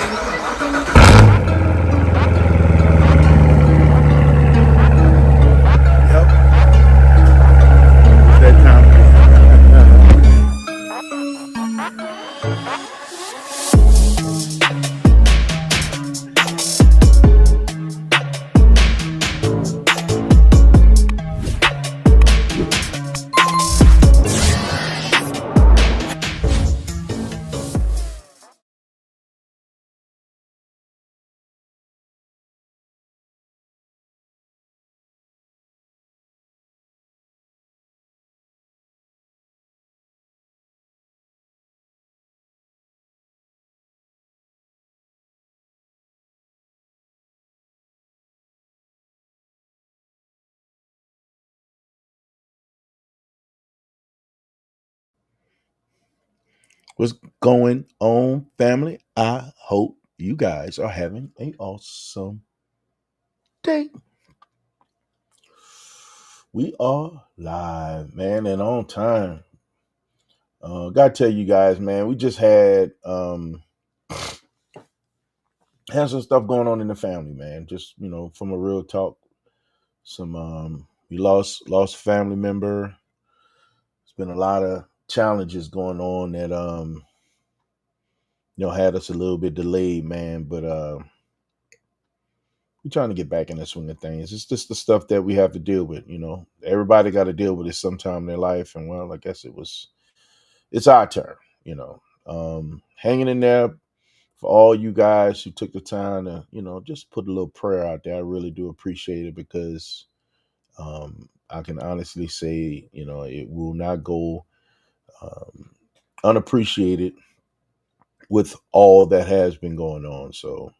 Yep. It's that time. What's going on, family? I hope you guys are having an awesome day. We are live, man, and on time. Gotta tell you guys, man, we just had some stuff going on in the family, man. Just from a real talk. Some we lost a family member. There's been a lot of challenges going on that had us a little bit delayed, man. But we're trying to get back in the swing of things. It's just the stuff that we have to deal with. Everybody got to deal with it sometime in their life, and well, I guess it's our turn. Hanging in there for all you guys who took the time to just put a little prayer out there. I really do appreciate it because I can honestly say it will not go um, unappreciated with all that has been going on. So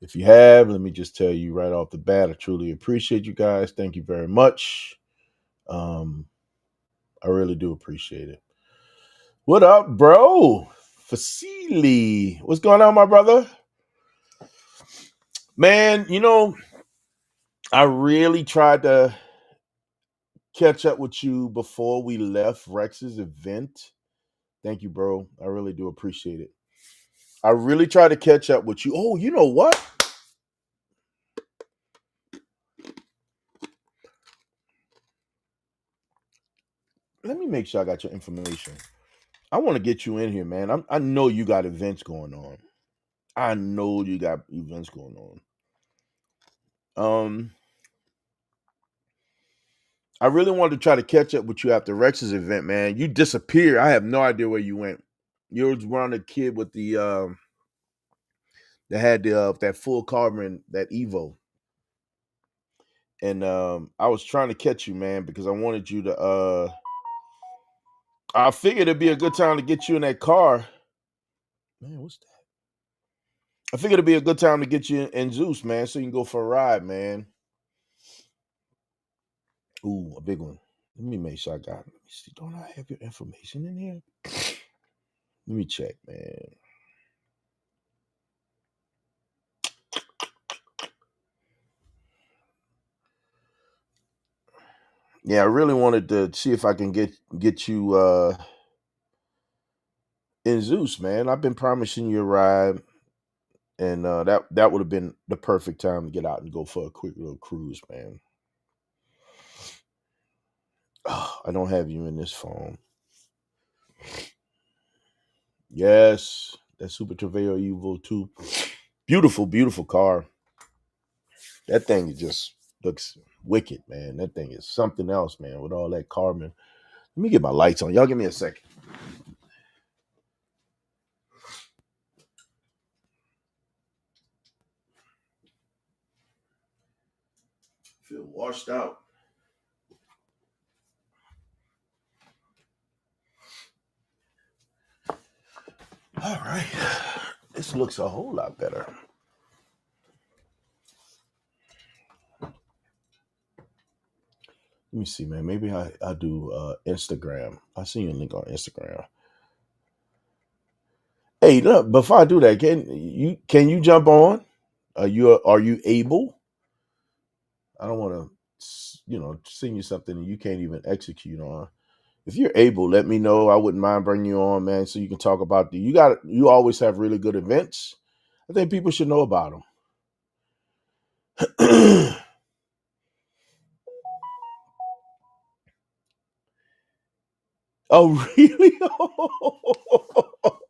if you have, let me just tell you right off the bat, I truly appreciate you guys. Thank you very much. Um, I really do appreciate it. What up, bro? Facili. What's going on, my brother? Man, I really tried to catch up with you before we left Rex's event. Thank you, bro. I really do appreciate it. I really tried to catch up with you. Oh, you know what? Let me make sure I got your information. I want to get you in here, man. I know you got events going on. I know you got events going on. Um, I really wanted to try to catch up with you after Rex's event, man. You disappeared. I have no idea where you went. You were around the kid with the that had that full carbon, that Evo. And I was trying to catch you, man, because I wanted you to I figured it'd be a good time to get you in that car. Man, what's that? I figured it'd be a good time to get you in Zeus, man, so you can go for a ride, man. Ooh, a big one. Let me make sure I got it. Let me see. Don't I have your information in here? Let me check, man. Yeah, I really wanted to see if I can get you in Zeus, man. I've been promising you a ride, and that would have been the perfect time to get out and go for a quick little cruise, man. Oh, I don't have you in this phone. Yes, that Super Treveo Evo 2. Beautiful, beautiful car. That thing just looks wicked, man. That thing is something else, man, with all that carbon. Let me get my lights on. Y'all give me a second. Feel washed out. All right. This looks a whole lot better. Let me see, man. Maybe I do Instagram. I see you a link on Instagram. Hey, look, before I do that, can you jump on? Are you able? I don't want to, send you something and you can't even execute on. If you're able, let me know. I wouldn't mind bringing you on, man, so you can talk about you always have really good events. I think people should know about them. Oh, really?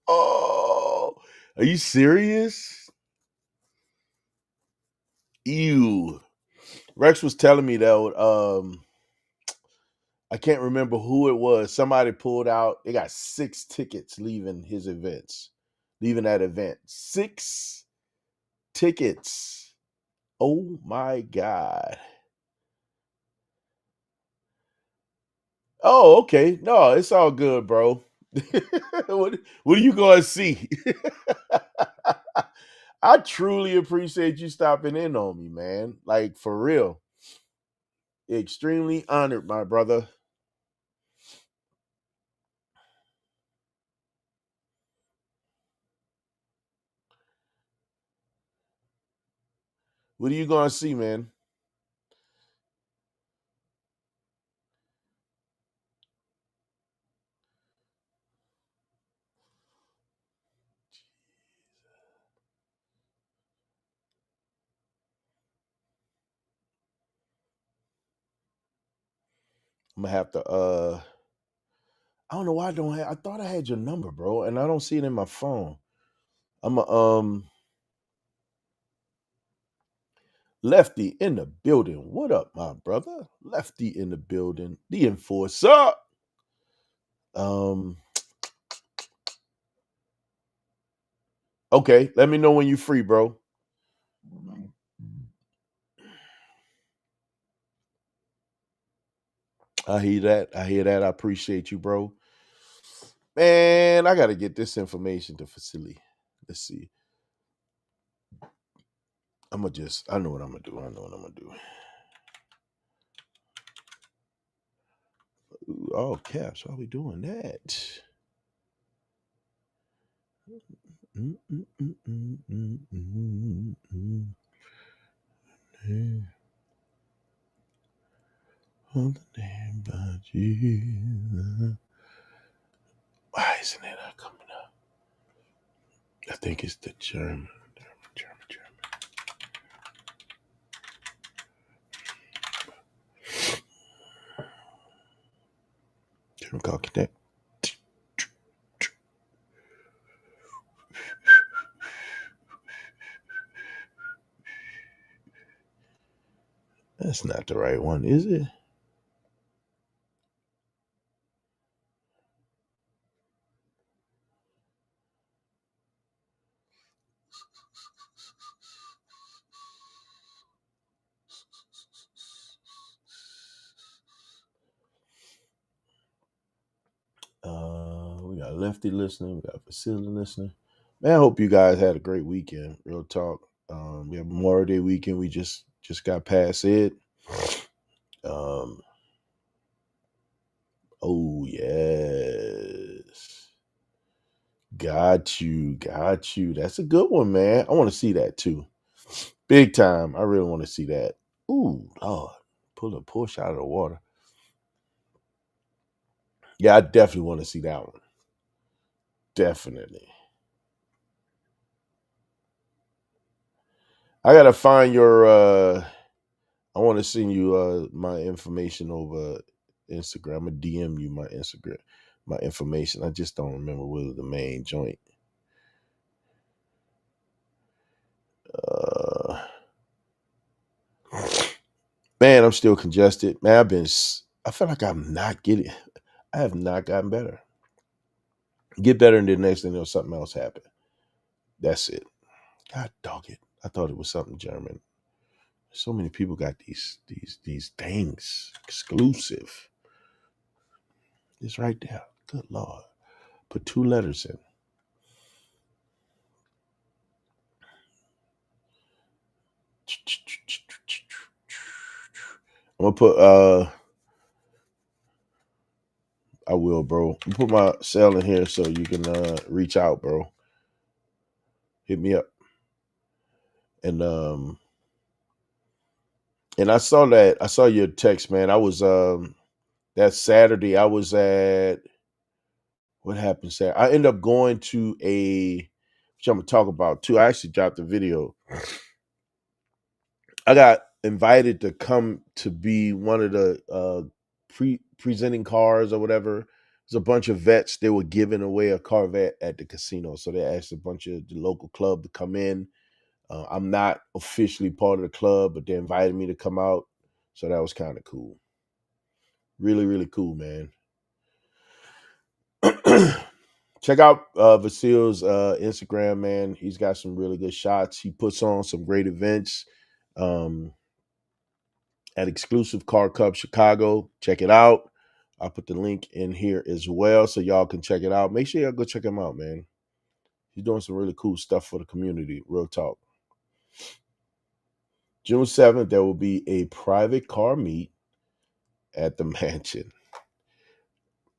Oh, are you serious? Ew. Rex was telling me that I can't remember who it was. Somebody pulled out. They got 6 tickets leaving his events, leaving that event. 6 tickets. Oh my God. Oh, okay. No, it's all good, bro. What are you going to see? I truly appreciate you stopping in on me, man. Like, for real. Extremely honored, my brother. What are you going to see, man? I'm going to have to I don't know why I don't have. I thought I had your number, bro, and I don't see it in my phone. I'm a Lefty in the building. What up, my brother? Lefty in the building. The enforcer. Um. Okay, let me know when you're free, bro. I hear that. I hear that. I appreciate you, bro. Man, I got to get this information to facility. Let's see. I'm gonna just. I know what I'm gonna do. I know what I'm gonna do. Ooh, all caps. Why are we doing that? Mm, mm, mm, mm, mm, mm, mm, mm. All the name about you. Why isn't it not coming up? I think it's the German. German. German call connect. That's not the right one, is it? We got Lefty listening. We got Facility listening. Man, I hope you guys had a great weekend. Real talk. We have Memorial Day weekend. We just got past it. Um, oh yes, got you. That's a good one, man. I want to see that too, big time. I really want to see that. Ooh, Lord, pull a push out of the water. Yeah, I definitely want to see that one. Definitely. I gotta find your I want to send you my information over Instagram. I'm gonna DM you my Instagram, my information. I just don't remember what was the main joint. Uh, man, I'm still congested. Man, I feel like I'm not getting. I have not gotten better. Get better, and the next thing you know, something else happened. That's it. God dog it. I thought it was something German. So many people got these things exclusive. It's right there. Good Lord. Put 2 letters in. I'm gonna put I will, bro. You put my cell in here so you can reach out, bro. Hit me up. And and I saw your text, man. I was that Saturday I was at what happened Saturday? I ended up going to a which I'm gonna talk about too. I actually dropped a video. I got invited to come to be one of the presenting cars or whatever. There's a bunch of vets. They were giving away a Corvette at the casino, so they asked a bunch of the local club to come in. I'm not officially part of the club, but they invited me to come out, so that was kind of cool. Really, really cool, man. Check out Vasil's Instagram, man. He's got some really good shots. He puts on some great events um, at Exclusive Car Cup Chicago. Check it out. I'll put the link in here as well so y'all can check it out. Make sure y'all go check him out, man. He's doing some really cool stuff for the community. Real talk. June 7th, there will be a private car meet at the mansion.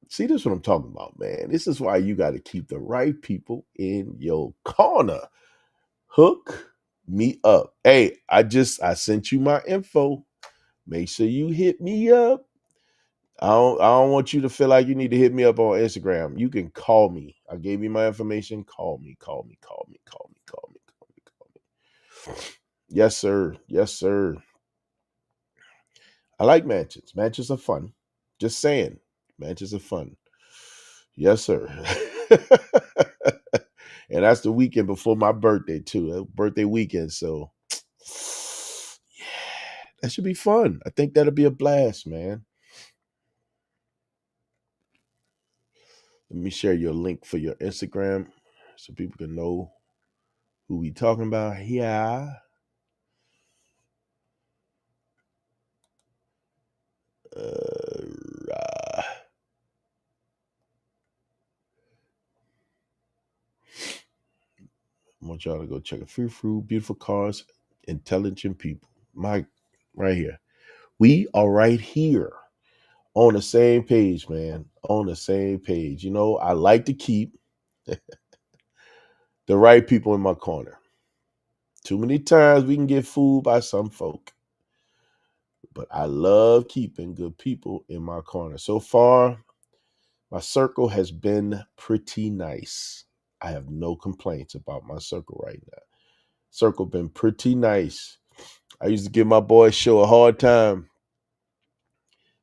See, this is what I'm talking about, man. This is why you got to keep the right people in your corner. Hook me up. Hey, I sent you my info. Make sure you hit me up. I don't want you to feel like you need to hit me up on Instagram. You can call me. I gave you my information. Call me. Yes, sir. Yes, sir. I like mansions. Mansions are fun. Just saying. Mansions are fun. Yes, sir. And that's the weekend before my birthday, too. Birthday weekend. So, yeah, that should be fun. I think that'll be a blast, man. Let me share your link for your Instagram so people can know who we talking about. Yeah. Uh, I want y'all to go check it. Free fruit, beautiful cars, intelligent people. Mike, right here. We are right here on the same page, man. On the same page. You know, I like to keep the right people in my corner. Too many times we can get fooled by some folk. But I love keeping good people in my corner. So far, my circle has been pretty nice. I have no complaints about my circle right now. Circle been pretty nice. I used to give my boy Show a hard time.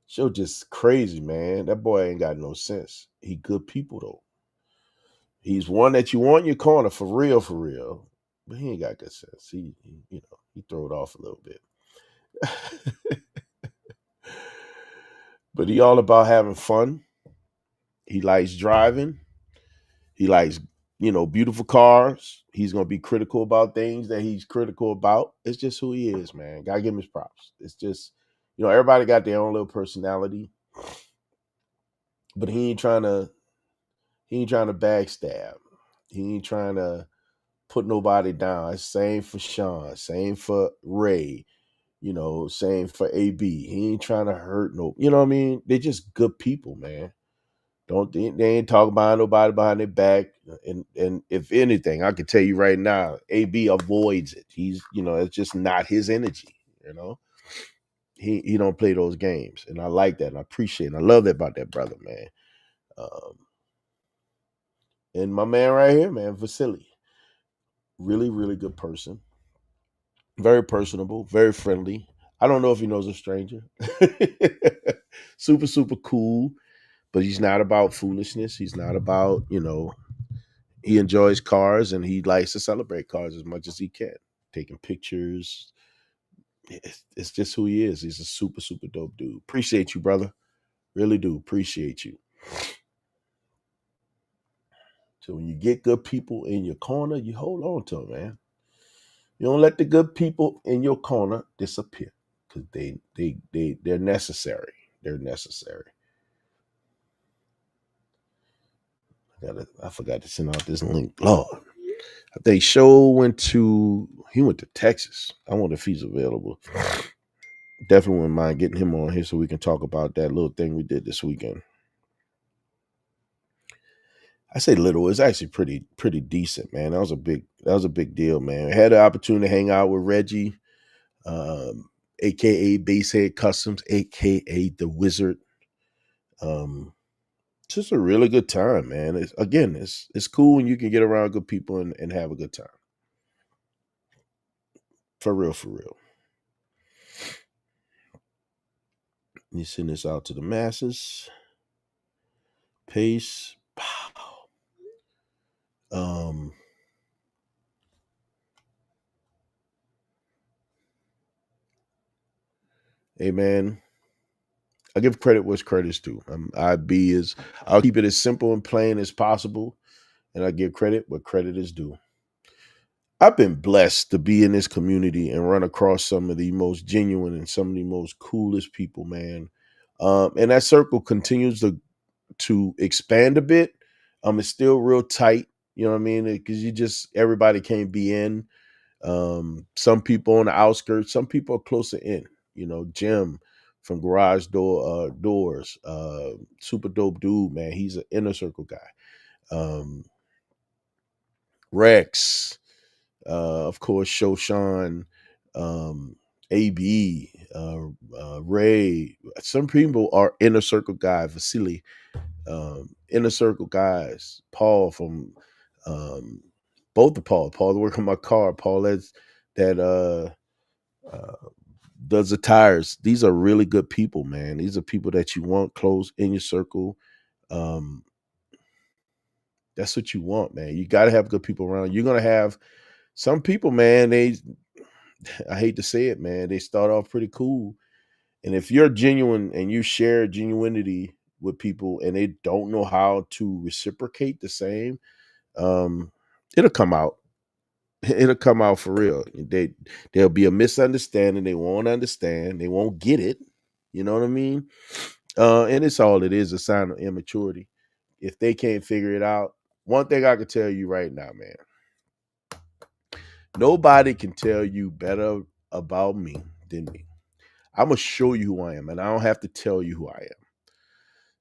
Show just crazy, man. That boy ain't got no sense. He good people though. He's one that you want in your corner for real, for real. But he ain't got good sense. He throw it off a little bit. But he all about having fun. He likes driving. He likes, beautiful cars. He's gonna be critical about things that he's critical about. It's just who he is, man. Gotta give him his props. It's just, everybody got their own little personality, but he ain't trying to backstab. He ain't trying to put nobody down. It's same for Sean, same for Ray, same for AB. He ain't trying to hurt no, you know what I mean? They're just good people, man. They ain't talking about nobody behind their back. And if anything, I can tell you right now, AB avoids it. It's just not his energy, you know. He don't play those games. And I like that. And I appreciate it. I love that about that brother, man. Um, and my man right here, man, Vasily. Really, really good person. Very personable, very friendly. I don't know if he knows a stranger. Super, super cool. But he's not about foolishness. He's not about, he enjoys cars and he likes to celebrate cars as much as he can, taking pictures. It's just who he is. He's a super, super dope dude. Appreciate you, brother. Really do. Appreciate you. So when you get good people in your corner, you hold on to them, man. You don't let the good people in your corner disappear because they're necessary. They're necessary. I forgot to send out this link. Lord. I think he went to Texas. I wonder if he's available. Definitely wouldn't mind getting him on here so we can talk about that little thing we did this weekend. I say little, it's actually pretty decent, man. That was a big deal, man. I had the opportunity to hang out with Reggie, aka Basehead Customs, aka the Wizard. just a really good time, man. It's again, it's cool when you can get around good people and have a good time. For real, for real. You send this out to the masses. Paste. Pow. Um, hey man, I give credit what's credit's due. I'll keep it as simple and plain as possible, and I give credit what credit is due. I've been blessed to be in this community and run across some of the most genuine and some of the most coolest people, man. And that circle continues to expand a bit. It's still real tight, you know what I mean? Because you just everybody can't be in. Some people on the outskirts, some people are closer in. You know, Jim from Garage Doors, super dope dude, man. He's an inner circle guy. Rex, of course, Shoshan, AB, Ray. Some people are inner circle guy. Vasily, inner circle guys. Paul from um, both the Paul. Paul that work on my car. Paul that does the tires. These are really good people, man. These are people that you want close in your circle. Um, that's what you want, man. You got to have good people around. You're gonna have some people, man. I hate to say it, man. They start off pretty cool, and if you're genuine and you share genuinity with people, and they don't know how to reciprocate the same, um, it'll come out. It'll come out for real. There'll be a misunderstanding. They won't understand. They won't get it. You know what I mean? And it's all it is, a sign of immaturity. If they can't figure it out, one thing I can tell you right now, man, nobody can tell you better about me than me. I'm gonna show you who I am, and I don't have to tell you who I am.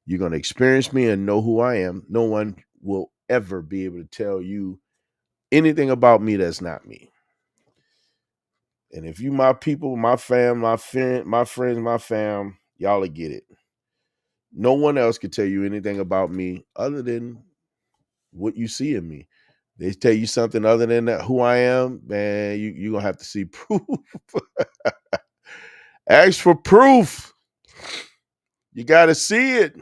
You're gonna experience me and know who I am. No one will ever be able to tell you anything about me that's not me. And if you my people, my fam, my friends, my fam, y'all will get it. No one else can tell you anything about me other than what you see in me. They tell you something other than that, who I am, man, you're gonna have to see proof. Ask for proof. You gotta see it.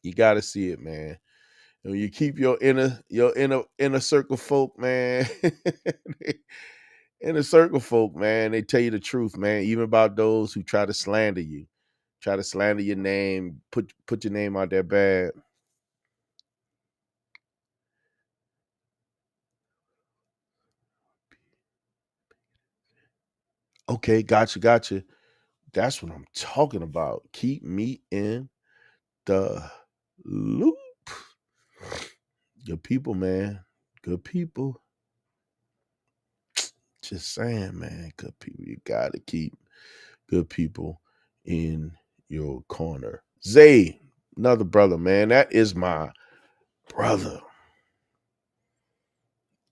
You gotta see it, man. And when you keep your inner circle folk, man. Inner circle folk, man, they tell you the truth, man, even about those who try to slander you, try to slander your name, put your name out there bad. Okay, gotcha, gotcha. That's what I'm talking about. Keep me in the loop. Good people, man. Good people. Just saying, man. Good people. You gotta keep good people in your corner. Zay, another brother, man. That is my brother.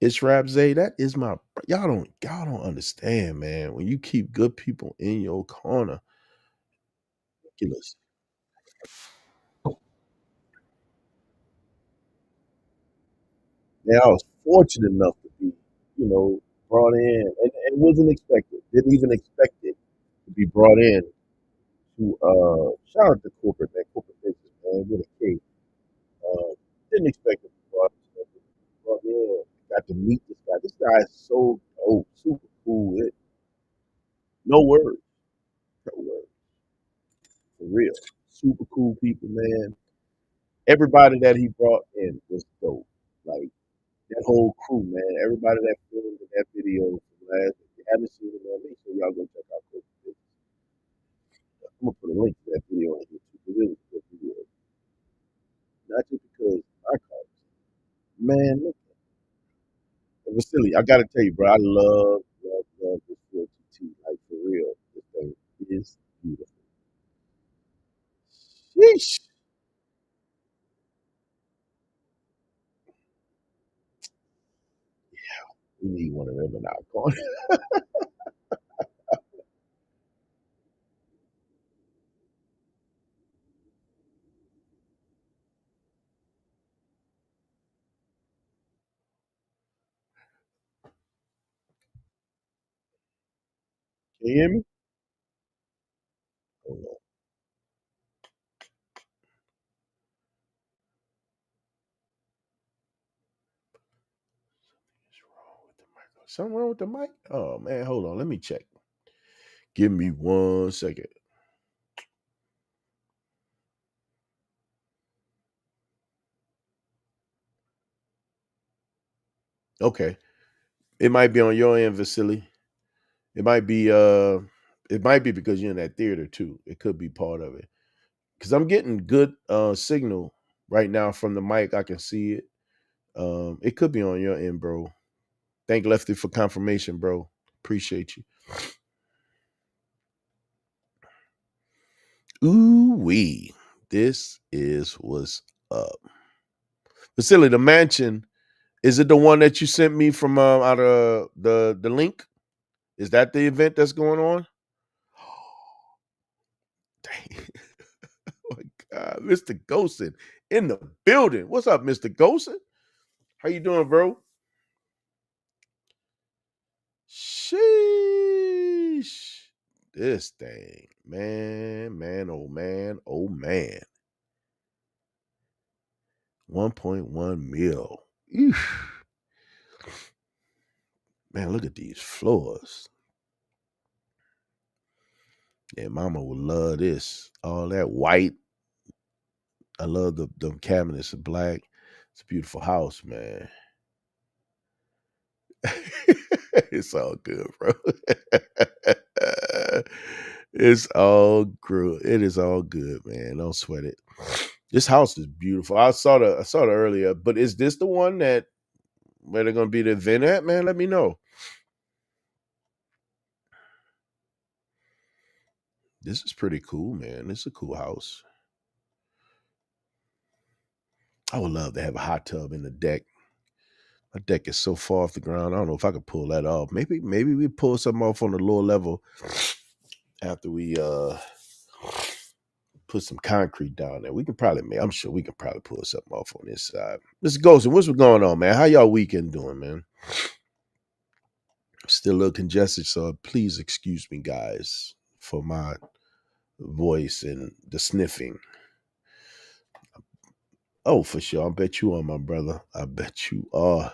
It's Rap Zay. That is my y'all don't understand, man. When you keep good people in your corner, ridiculous. Man, I was fortunate enough to be, brought in and wasn't expected. Didn't even expect it to be brought in to shout out to corporate, man, corporate business, man, with a K. Uh, didn't expect it to be brought in. Got to meet this guy. This guy is so dope, super cool. No words, no words, for real. Super cool people, man. Everybody that he brought in was dope. Like that whole crew, man. Everybody that filmed in that video from last. If you haven't seen it, man, make sure y'all go check out Corporate Business. I'm gonna put a link to that video on YouTube because it was a good video. Not just because I caught it. Man, look, Vasily, I gotta tell you, bro, I love this 42T. Like for real. This thing is beautiful. Sheesh. We need one of them in our corner. Can you hear me? Hold on. What's wrong with the mic? Something wrong with the mic? Oh man, hold on. Let me check. Give me 1 second. Okay. It might be on your end, Vasily. It might be because you're in that theater too. It could be part of it. Because I'm getting good signal right now from the mic. I can see it. It could be on your end, bro. Thank Lefty for confirmation, bro. Appreciate you. Ooh wee. This is what's up. Vasily, the mansion, is it the one that you sent me from out of the link? Is that the event that's going on? Dang. Oh my God, Mr. Gosen in the building. What's up, Mr. Gosen? How you doing, bro? Sheesh. This thing, man, oh man, oh man. 1.1 mil. Eesh. Man, look at these floors. Yeah, mama would love this. All that white. I love the cabinets of black. It's a beautiful house, man. It's all good, bro. It's all good. It is all good, man. Don't sweat it. This house is beautiful. I saw it earlier, but is this the one that where they're gonna be the event at, man? Let me know. This is pretty cool, man. This is a cool house. I would love to have a hot tub in the deck. My deck is so far off the ground. I don't know if I could pull that off. Maybe we pull something off on the lower level after we put some concrete down there. We can probably make. I'm sure we can probably pull something off on this side. Mr. Golson, what's going on, man? How y'all weekend doing, man? Still a little congested, so please excuse me, guys, for my voice and the sniffing. Oh, for sure. I bet you are, my brother. I bet you are.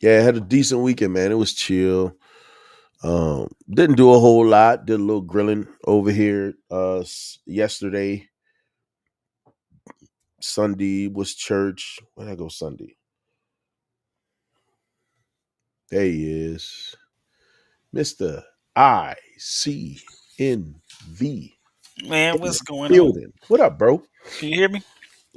Yeah, I had a decent weekend, man. It was chill. Didn't do a whole lot. Did a little grilling over here yesterday. Sunday was church. Where'd I go Sunday? There he is. Mr. ICNV Man, in the what's going on? building. What up, bro? Can you hear me?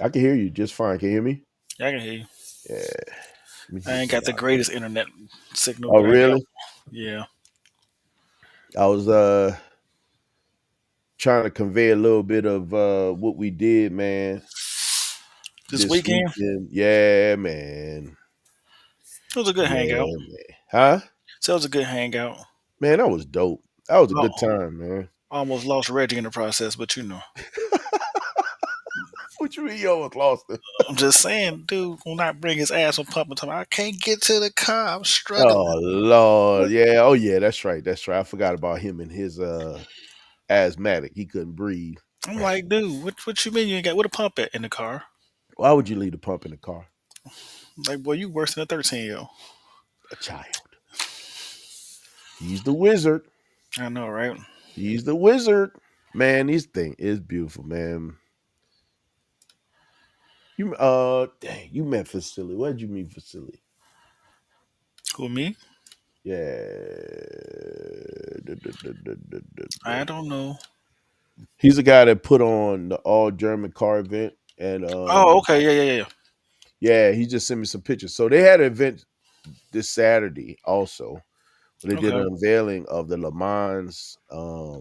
I can hear you just fine. Can you hear me? Yeah, I can hear you. Yeah. Let me I just ain't get got the out. greatest internet signal, Oh, but I got really? yeah. I was trying to convey a little bit of what we did, man, This this weekend weekend. Yeah, man. it was a good hangout. Yeah, man. Huh? So it was a good hangout. Man, that was dope. That was a good Oh, time, man. almost lost Reggie in the process, but you know. What you mean you almost lost it? I'm just saying, dude will not bring his ass on pump time. I can't get to the car. I'm struggling. Oh Lord. Yeah, oh yeah, that's right. That's right. I forgot about him and his asthmatic. He couldn't breathe. I'm like, dude, what you mean you ain't got what a pump at in the car? Why would you leave the pump in the car? Like, boy, you worse than a 13-year-old. A child. He's the wizard. I know, right? He's the wizard. Man, this thing is beautiful, man. You dang, you met Vasily. Where'd you meet Vasily? Who me? Yeah. I don't know. He's the guy that put on the all German car event. And Oh, okay, yeah. yeah, he just sent me some pictures. So they had an event this Saturday also. Where they did Okay. an unveiling of the Le Mans uh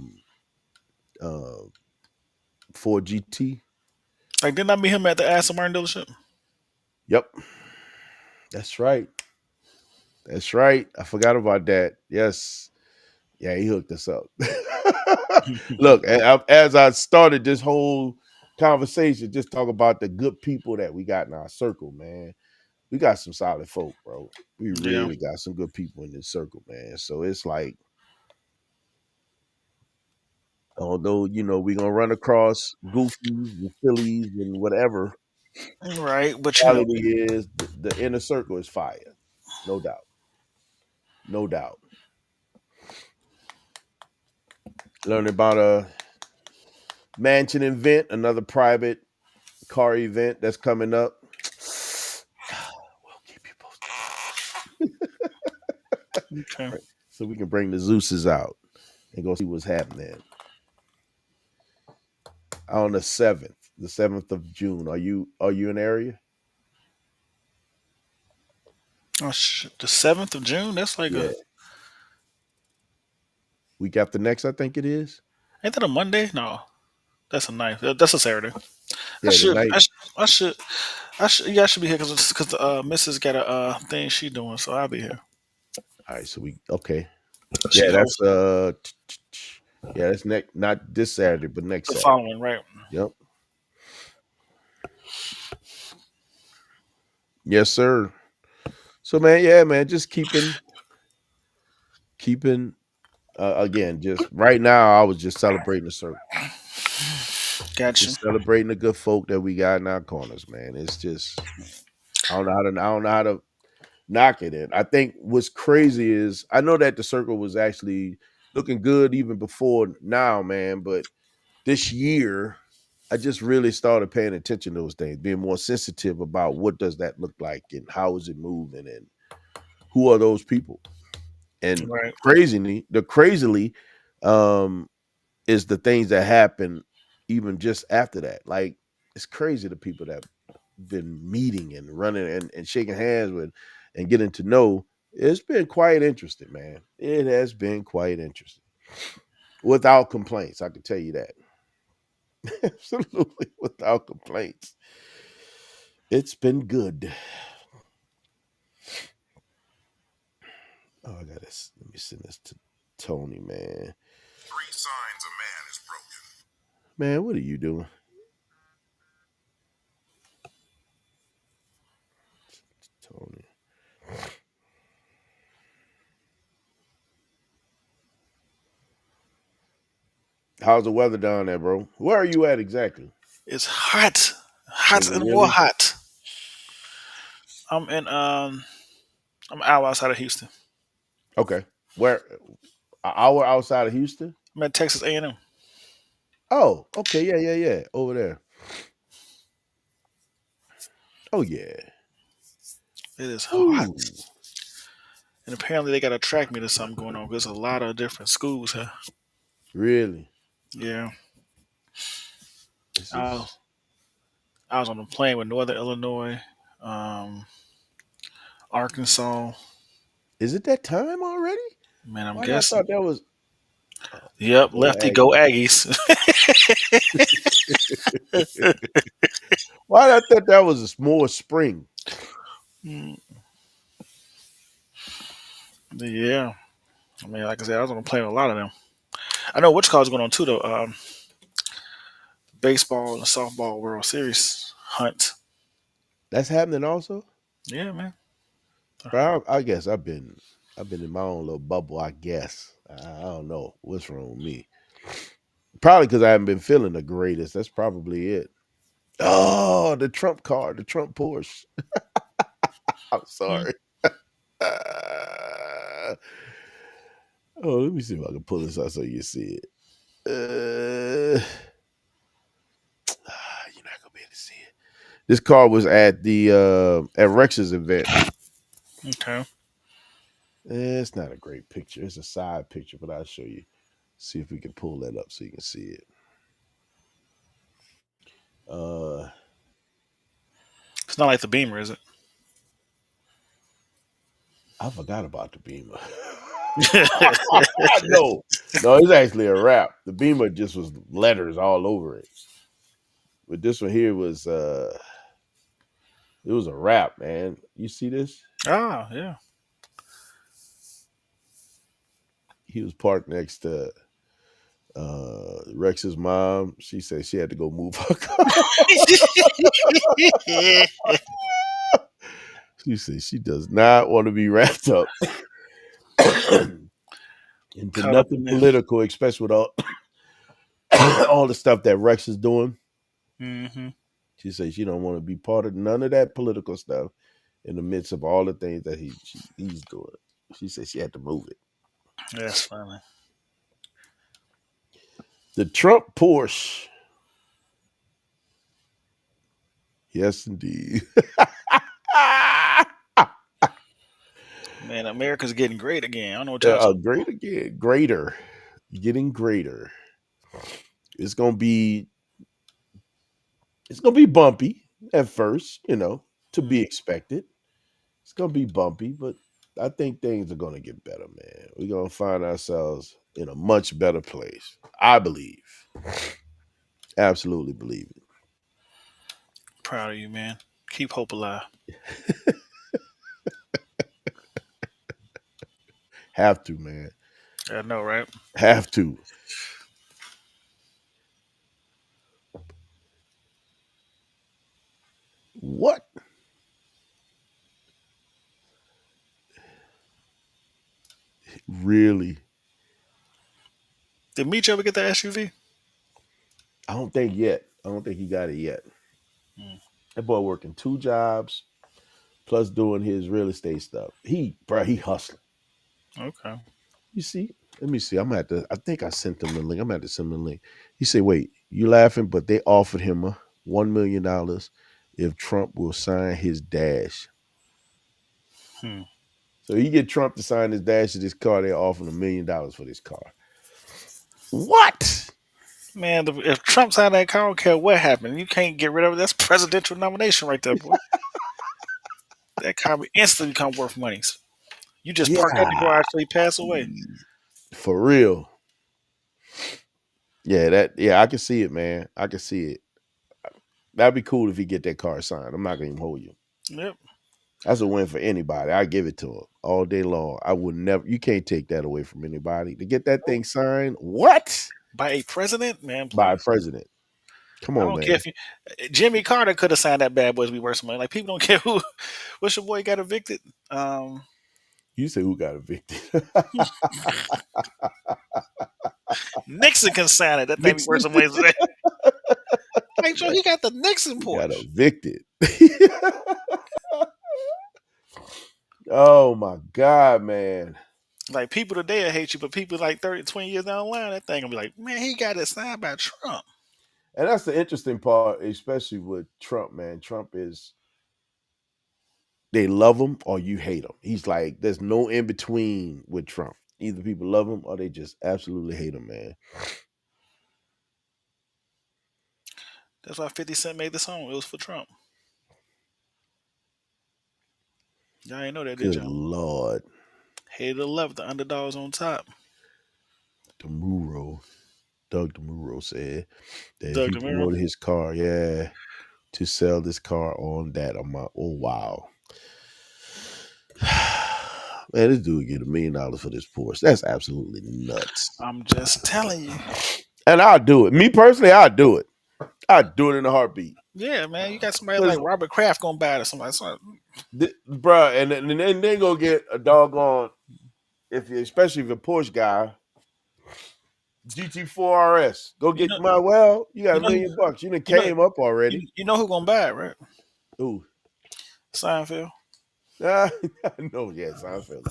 4 GT. Like, didn't I meet him at the Aston Martin dealership? Yep. That's right. That's right. I forgot about that. Yes. Yeah, he hooked us up. Look, as I started this whole conversation, just talk about the good people that we got in our circle, man. we got some solid folk, bro. We Yeah. really got some good people in this circle, man. So it's like, although we gonna run across goofies and sillies and whatever, Right. But reality is the inner circle is fire, no doubt, no doubt. Learning about a mansion event, another private car event that's coming up. We'll keep you okay. posted, so we can bring the Zeus's out and go see what's happening on the 7th of June. Are you in area? Oh, the 7th of June. That's like Yeah, a week after next, I think it is. ain't that a Monday? No, that's a ninth. That's a Saturday. I Yeah, the should. night. I should. I should. Yeah, I should be here because Mrs. got a thing she doing, so I'll be here. All right, so we okay. She Yeah, that's hosting yeah, that's next, not this Saturday, but next the Saturday. following, right? Yep. Yes, sir. So man, yeah, man, just keeping again, just right now I was just celebrating the circle. Gotcha. Just celebrating the good folk that we got in our corners, man. It's just I don't know how to knock it in. I think what's crazy is I know that the circle was actually looking good even before now, man, but this year I just really started paying attention to those things, being more sensitive about what does that look like and how is it moving and who are those people. And Right. crazily, um, is the things that happen even just after that. Like it's crazy the people that been meeting and running and shaking hands with and getting to know. It's been quite interesting, man. It has been quite interesting. Without complaints, I can tell you that. Absolutely without complaints. It's been good. Oh, I got this. Let me send this to Tony, man. Three signs a man is broken. Man, what are you doing? Tony. How's the weather down there, bro? Where are you at exactly? It's hot, Is hot it and more really? hot. I'm in I'm an hour outside of Houston. Okay. Where? An hour outside of Houston? I'm at Texas A&M. Oh, okay. Yeah, yeah, yeah. Over there. Oh, yeah. It is hot, Ooh, and apparently they got to track me to something going on. There's a lot of different schools here. really? Yeah, This I, is. I was on a plane with Northern Illinois, um, Arkansas. Is it that time already? Man, I'm Why did I guessing. thought that was? Oh, Yep, go lefty go Aggies. Aggies. Why did I thought that was more spring? Mm, yeah, I mean, like I said, I was on a plane with a lot of them. I know which college going on too though. Baseball and softball World Series hunt. That's happening also. Yeah, man. But I guess I've been in my own little bubble. I guess I don't know what's wrong with me. Probably because I haven't been feeling the greatest. That's probably it. Oh, the Trump car, the Trump Porsche. I'm Mm. sorry. Uh, oh, let me see if I can pull this out so you see it. You're not gonna be able to see it. This car was at the at Rex's event. Okay. It's not a great picture. It's a side picture, but I'll show you. See if we can pull that up so you can see it. Uh, It's not like the Beamer, is it? I forgot about the Beamer. No, no, it's actually a wrap. The Beamer just was letters all over it, but this one here was it was a wrap, man. You see this? Ah, yeah. He was parked next to Rex's mom. She said she had to go move her car. She said she does not want to be wrapped up into Caught up in nothing there. political, especially with all all the stuff that Rex is doing. Mm-hmm. She said she don't want to be part of none of that political stuff in the midst of all the things that he's doing. She said she had to move it. That's funny. The Trump Porsche. Yes, indeed. Man, America's getting great again. I don't know what y'all talking Great again. Greater. Getting greater. It's gonna be bumpy at first, to about. be expected. It's gonna be bumpy, but I think things are gonna get better, man. We're gonna find ourselves in a much better place. I believe. Absolutely believe it. Proud of you, man. Keep hope alive. Have to, man. I know, right? Have to. What? Really? Did Meech ever get the SUV? I don't think yet. I don't think he got it yet. Mm, That boy working 2 jobs plus doing his real estate stuff. He hustling. okay. You see? Let me see. I think I sent him the link. I'm gonna have to send him the link. He said, wait, you laughing, but they offered him $1 million if Trump will sign his dash. Hmm. So he get Trump to sign his dash of this car, they offer him $1 million for this car. What? Man, if Trump signed that car, I don't care what happened. You can't get rid of it. That's presidential nomination right there, boy. That car will instantly become worth money. You just park that before Yeah. I actually pass away. For real. Yeah, I can see it, man. I can see it. That'd be cool if he get that car signed. I'm not gonna even hold you. Yep. That's a win for anybody. I give it to him all day long. I would never. You can't take that away from anybody. To get that thing signed, what? By a president, man, By a please. president. Come I on, don't care man. if you, Jimmy Carter could have signed that bad boy to be worth some money. Like people don't care who. What's your boy got evicted? You say who got evicted? Nixon can sign it. That thing be worth Nixon some money today. Like, so he got the Nixon got Porsche. evicted. Oh my God, man. Like people today will hate you, but people like 30, 20 years down the line, that thing will be like, man, he got it signed by Trump. And that's the interesting part, especially with Trump, man. Trump is they love him or you hate him. He's like, there's no in between with Trump. Either people love him or they just absolutely hate him, man. That's why 50 Cent made the song. It was for Trump. Y'all ain't know that, did Good y'all? Lord. Hated or love, the underdogs on top. Doug DeMuro said that Doug he DeMuro. promoted his car, yeah, to sell this car on that amount. Oh, wow. Man, this dude get $1 million for this Porsche. That's absolutely nuts. I'm just telling you. And I'll do it. Me personally, I'll do it. I'd do it in a heartbeat. Yeah, man, you got somebody like Because, Robert Kraft gonna buy it or somebody. bruh, and then they go get a doggone, especially if you're a Porsche guy, GT4 RS. Go You get know, you got you $1 know, million bucks. You done you know, came up already. you know who gonna buy it, right? Ooh. Seinfeld, No, yeah, Seinfeld.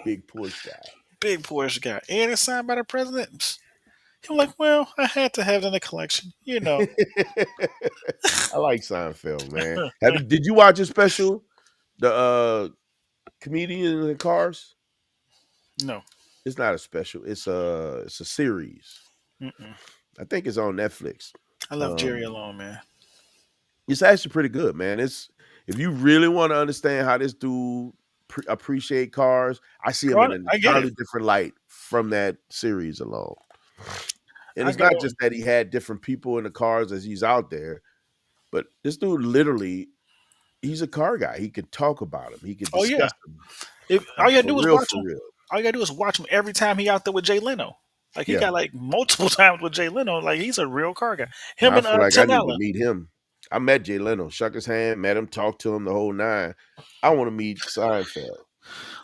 Big Porsche guy. big Porsche guy, and it's signed by the president. I'm like, well, I had to have it in the collection, you know. I like Seinfeld, man. Did you watch his special? The comedian in the cars? No, It's not a special. It's a series. mm-mm. I think it's on Netflix. I left Jerry Um, alone, man. it's actually pretty good, man. It's if you really want to understand how this dude appreciate cars, I see him in Well, an I get it. entirely different light from that series alone. And I it's get not it. just that he had different people in the cars as he's out there, but this dude literally, he's a car guy. He could talk about him. He could Oh yeah. discuss them. If all you gotta For do is real, watch for him. real. All you gotta do is watch him every time he out there with Jay Leno. Like he Yeah. got like multiple times with Jay Leno. Like he's a real car guy. Him I and feel like I need to Tanella. meet him. I met Jay Leno, shook his hand, met him, talked to him the whole nine. I want to meet Seinfeld.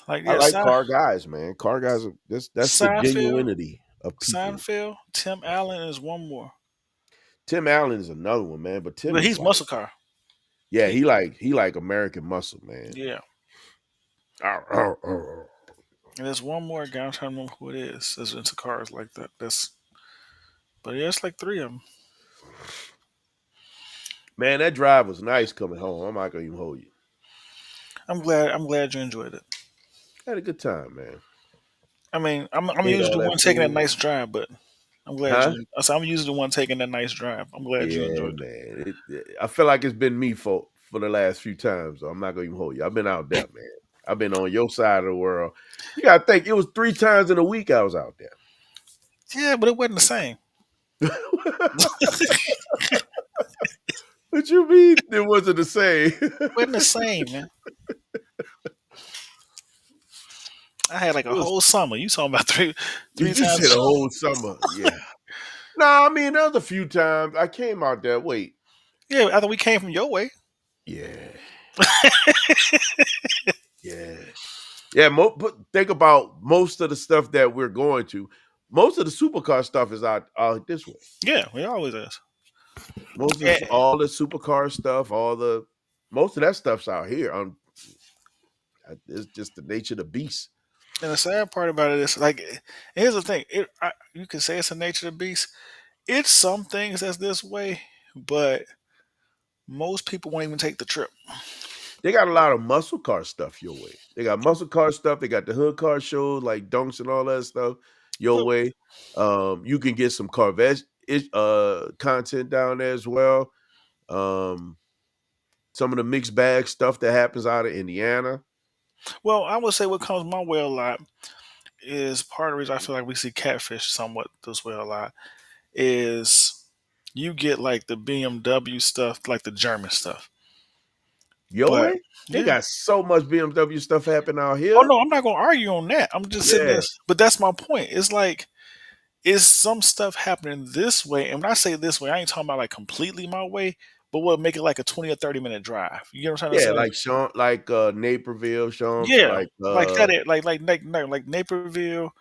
Like I yeah, like car guys, man. Car guys, that's the Seinfeld, genuinity of people. Seinfeld, Tim Allen is one more. Tim Allen is another one, man. But Tim But is he's like, muscle car. yeah, He he like American muscle, man. yeah. Arr, arr, arr. And there's one more guy. I'm trying to remember who it is. That's into cars like that. But yeah, it's like three of them. Man, that drive was nice coming home. I'm not gonna even hold you. I'm glad. I'm glad you enjoyed it. Had a good time, man. I mean, I'm Ate usually all the that one taking that food. nice drive, but I'm glad Huh? you. I'm usually the one taking that nice drive. I'm glad you Yeah, enjoyed it. man. I feel like it's been me for the last few times. So I'm not gonna even hold you. I've been out there, man. I've been on your side of the world. You gotta think it was 3 times in a week I was out Yeah, but it wasn't the same. there. What you mean it wasn't the same? It wasn't the same, man. I had like It a was, whole summer. You talking about three you said times? a whole summer. Yeah. No, I mean there was a few times I came out there. Wait. Yeah, after we came from your way. Yeah. Yeah. Yeah, but think about most of the stuff that we're going to. Most of the supercar stuff is out this way. Yeah, we always is. Most of And, all the supercar stuff, most of that stuff's out here. It's just the nature of the beast. and the sad part about it is like, here's the thing. You can say it's the nature of the beast. It's some things that's this way, but most people won't even take the trip. They got a lot of muscle car stuff your way. They got muscle car stuff. They got the hood car shows like Dunks and all that stuff your But way. You can get some Corvette content down there as well. Um, some of the mixed bag stuff that happens out of Indiana. well, I would say what comes my way a lot is part of the reason I feel like we see catfish somewhat this way a lot is you get like the BMW stuff, like the German stuff. Your But way? They yeah. got so much BMW stuff happening out Oh here. no, I'm not gonna argue on that. I'm just sitting Yeah. there. But that's my point. It's like is some stuff happening this way, and when I say this way, I ain't talking about like completely my way, but we'll make it like a 20 or 30 minute drive. You get what I'm trying to Yeah, say? like Sean, like Naperville, Sean, Yeah, like like that. Like Naperville,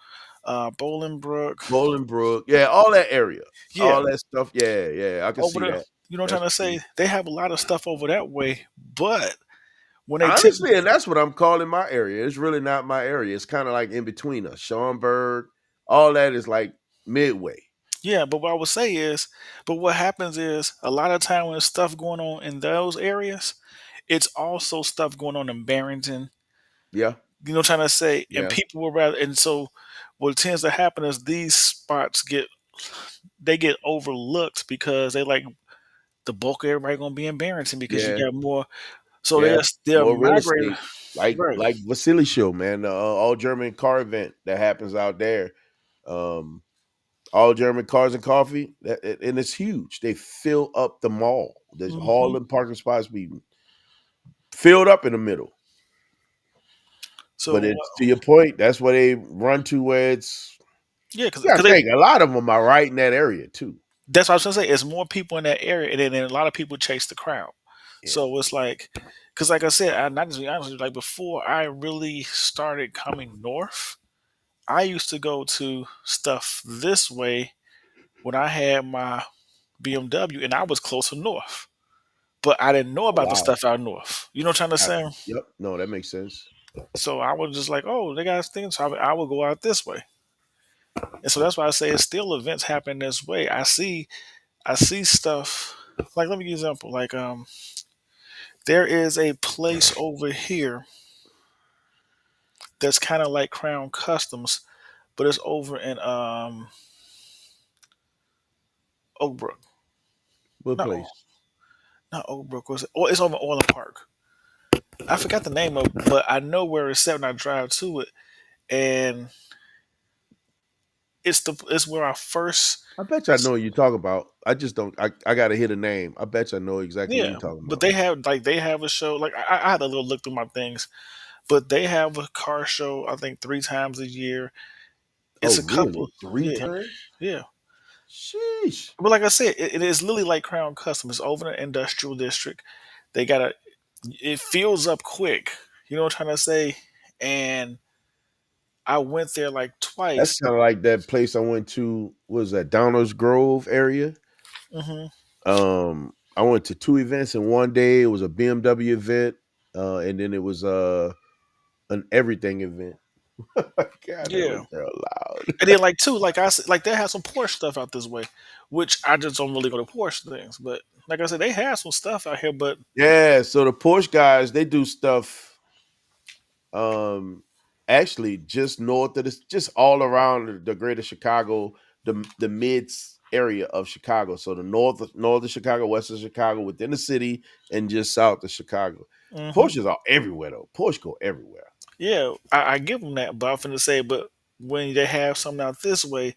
Bolingbrook. Bolingbrook. Yeah, all that area. Yeah, All that stuff. Yeah, yeah. I can over see there. that. You know what I'm That's trying to true. say? They have a lot of stuff over that way, but when they tip, Honestly, and that's what I'm calling my area. It's really not my area. It's kind of like in between us. Schaumburg, all that is like midway. yeah. But what I would say is, but what happens is a lot of time when there's stuff going on in those areas, it's also stuff going on in Barrington. Yeah, You know what I'm trying to say? And yeah, people were rather, and so what tends to happen is these spots get overlooked because they like the bulk of everybody gonna be in Barrington because you yeah, got more. So yeah. they're More real migrating, estate, like right? Vasily Show, man. The all German car event that happens out there. Um, all German cars and coffee, and it's huge. They fill up the mall. There's hall Hmm. and parking spots be filled up in the middle. But So it's to your point. That's where they run to. Where it's yeah, because you got to think a lot of them are right in that area too. that's what I was gonna say. It's more people in that area, and then a lot of people chase the crowd. Yeah, So it's like, because like I said, I not just be honest, with you, like before I really started coming north, I used to go to stuff this way when I had my BMW, and I was closer north, but I didn't know oh, about the wow. stuff out north. You know what I'm trying to say? Yep. No, that makes sense. So I was just like, oh, they got things. So I would go out this way, and so that's why I say it's still events happen this way. I see stuff. Like let me give you an example. Like there is a place over here that's kind of like Crown Customs, but it's over in Oak Brook. What Not place? not Oak Brook. Was it? Oh, it's over Orland Park. I forgot the name of, it, but I know where it's at when I drive to it, and it's where I first. I bet you I know what you're talking about. I just don't. I got to hit a name. I bet you I know exactly what Yeah, you're talking but about. they have a show. Like I had a little look through my things, but they have a car show. I think 3 times a year. Oh, It's a couple. really? Three Yeah, times? yeah. Sheesh. But like I said, it is literally like Crown Custom. It's over in the industrial district. They got a it fills up quick. You know what I'm trying to say? And I went there like That's twice. kind of like that place I went to. What was that, Downers Grove area? Hmm. I went to two events in one day. It was a BMW event, and then it was an everything event. God, that Yeah. little girl loud. And then like too, like I said, like they have some Porsche stuff out this way, which I just don't really go to Porsche things. But like I said, they have some stuff out here. But Yeah, so the Porsche guys, they do stuff um actually just north of this, just all around the greater Chicago, the mids area of Chicago. So the north of Chicago, west of Chicago, within the city, and just south of Chicago. hmm, Porsches are everywhere though. Porsche go everywhere. yeah, I give them that. But I'm finna say, but when they have something out this way,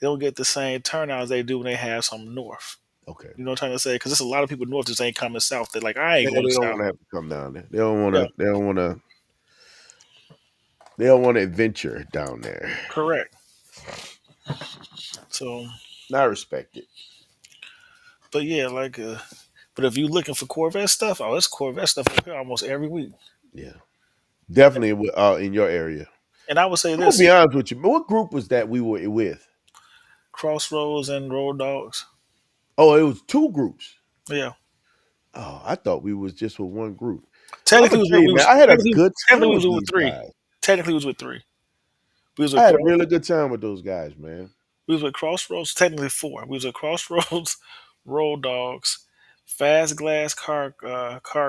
they don't get the same turnout as they do when they have something north. Okay. You know what I'm trying to say? Because there's a lot of people north just ain't coming south. They're like, I ain't Yeah, going they don't south. want to have to come down there. They don't want Yeah, to. They don't want to. They don't want to adventure down there. correct. So, I respect it. but yeah, like, but if you looking for Corvette stuff, oh, it's Corvette stuff up here almost every week. Yeah, definitely in your area. And I would say I'm gonna this: be honest with you. What group was that we were with? Crossroads and Road Dogs. Oh, it was two groups. Yeah, Oh, I thought we was just with one group. I'm technically gonna we was tell with, you, man, I had a good technically time we with was with these three. guys. Technically we was with three. We was I with had a Cross, really good time with those guys, man. we was with Crossroads. Technically four. We was with Crossroads, Road Dogs, Fast Glass Car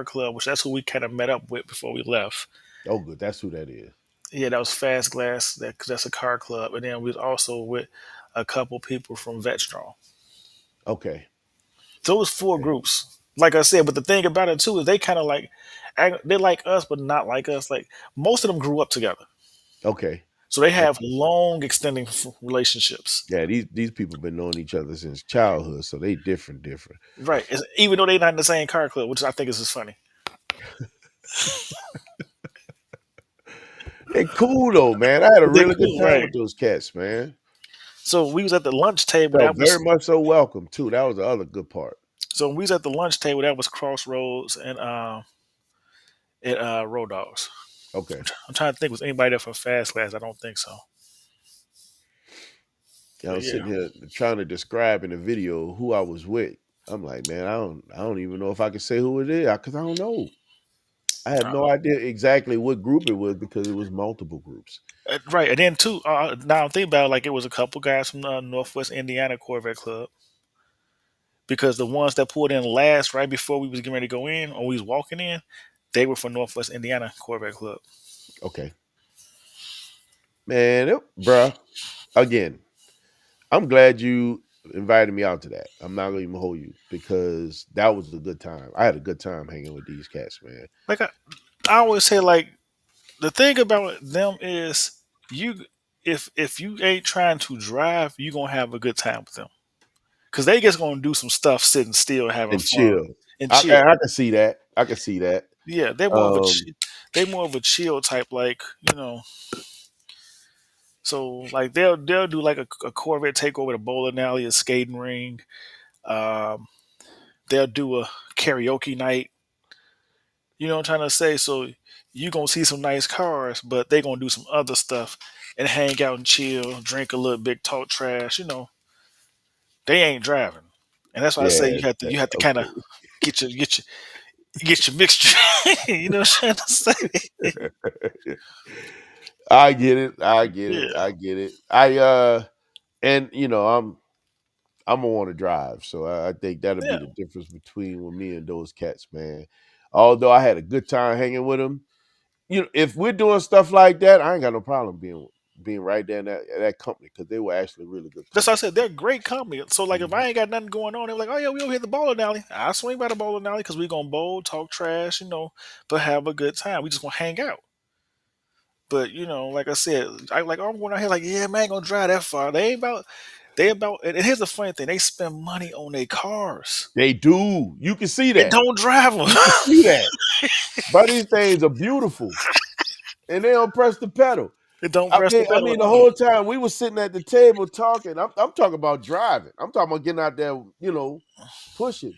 Club, which that's who we kind of met up with before we left. Oh, good. That's who that is. Yeah, that was Fast Glass. That cause that's a car club, and then we was also with a couple people from Vetstrong. Okay. So it was four Okay. groups. Like I said, but the thing about it too is they kind of like they like us, but not like us. Like most of them grew up together, Okay. so they have Okay. long extending relationships. Yeah, these people been knowing each other since childhood, so they different. Right. Even though they're not in the same car club, which I think is just funny. They cool though, man. I had a They're really good cool, time right? with those cats, man. So we was at the lunch table. Felt That very was much so welcome too. That was the other good part. so when we was at the lunch table. That was Crossroads and Road Dogs. Okay. I'm trying to think, was anybody there from Fast Class? I don't think so. I But was yeah, sitting here trying to describe in the video who I was with. I'm like, man, I don't even know if I can say who it is because I don't know. I have no idea exactly what group it was because it was multiple groups. right. And then too, now I'm thinking about it, like it was a couple guys from the Northwest Indiana Corvette Club because the ones that pulled in last, right before we was getting ready to go in, or we was walking in, they were from Northwest Indiana Corvette Club. Okay, man, bruh. Again, I'm glad you invited me out to that. I'm not gonna even hold you because that was a good time. I had a good time hanging with these cats, man. Like I always say, like the thing about them is you, if you ain't trying to drive, you gonna have a good time with them because they just gonna do some stuff sitting still, having And fun chill. and I chill. can see that. I can see that. Yeah, Um, they more of a chill type, like So like they'll do like a Corvette takeover, a bowling alley, a skating ring. Um, they'll do a karaoke night. You know what I'm trying to say? So you gonna see some nice cars, but they gonna do some other stuff and hang out and chill, drink a little bit, talk trash. They ain't driving, and that's why I say yeah. you have to kind of Okay. get your get your get your mixture. You know what I'm trying to say? I get it. I get it. Yeah, I get it. And I'm gonna want to drive, so I think that'll be yeah. the difference between with me and those cats, man. Although I had a good time hanging with them, if we're doing stuff like that, I ain't got no problem being right there in that company because they were actually really good That's why I company. said they're great company. So like if Mhm. I ain't got nothing going on, they're like, oh yeah, we over here at the bowling alley. I swing by the bowling alley because we gonna bowl, talk trash, but have a good time. We just gonna hang out. But like I said, I'm going out here like, yeah, man, I ain't gonna drive that far. They about and here's the funny thing, they spend money on their cars They do. You can see and that. don't drive them. You can see that. But these things are beautiful, and they don't press the pedal. Don't press the I bell. mean, the whole time we were sitting at the table talking. I'm talking about driving. I'm talking about getting out there, pushing.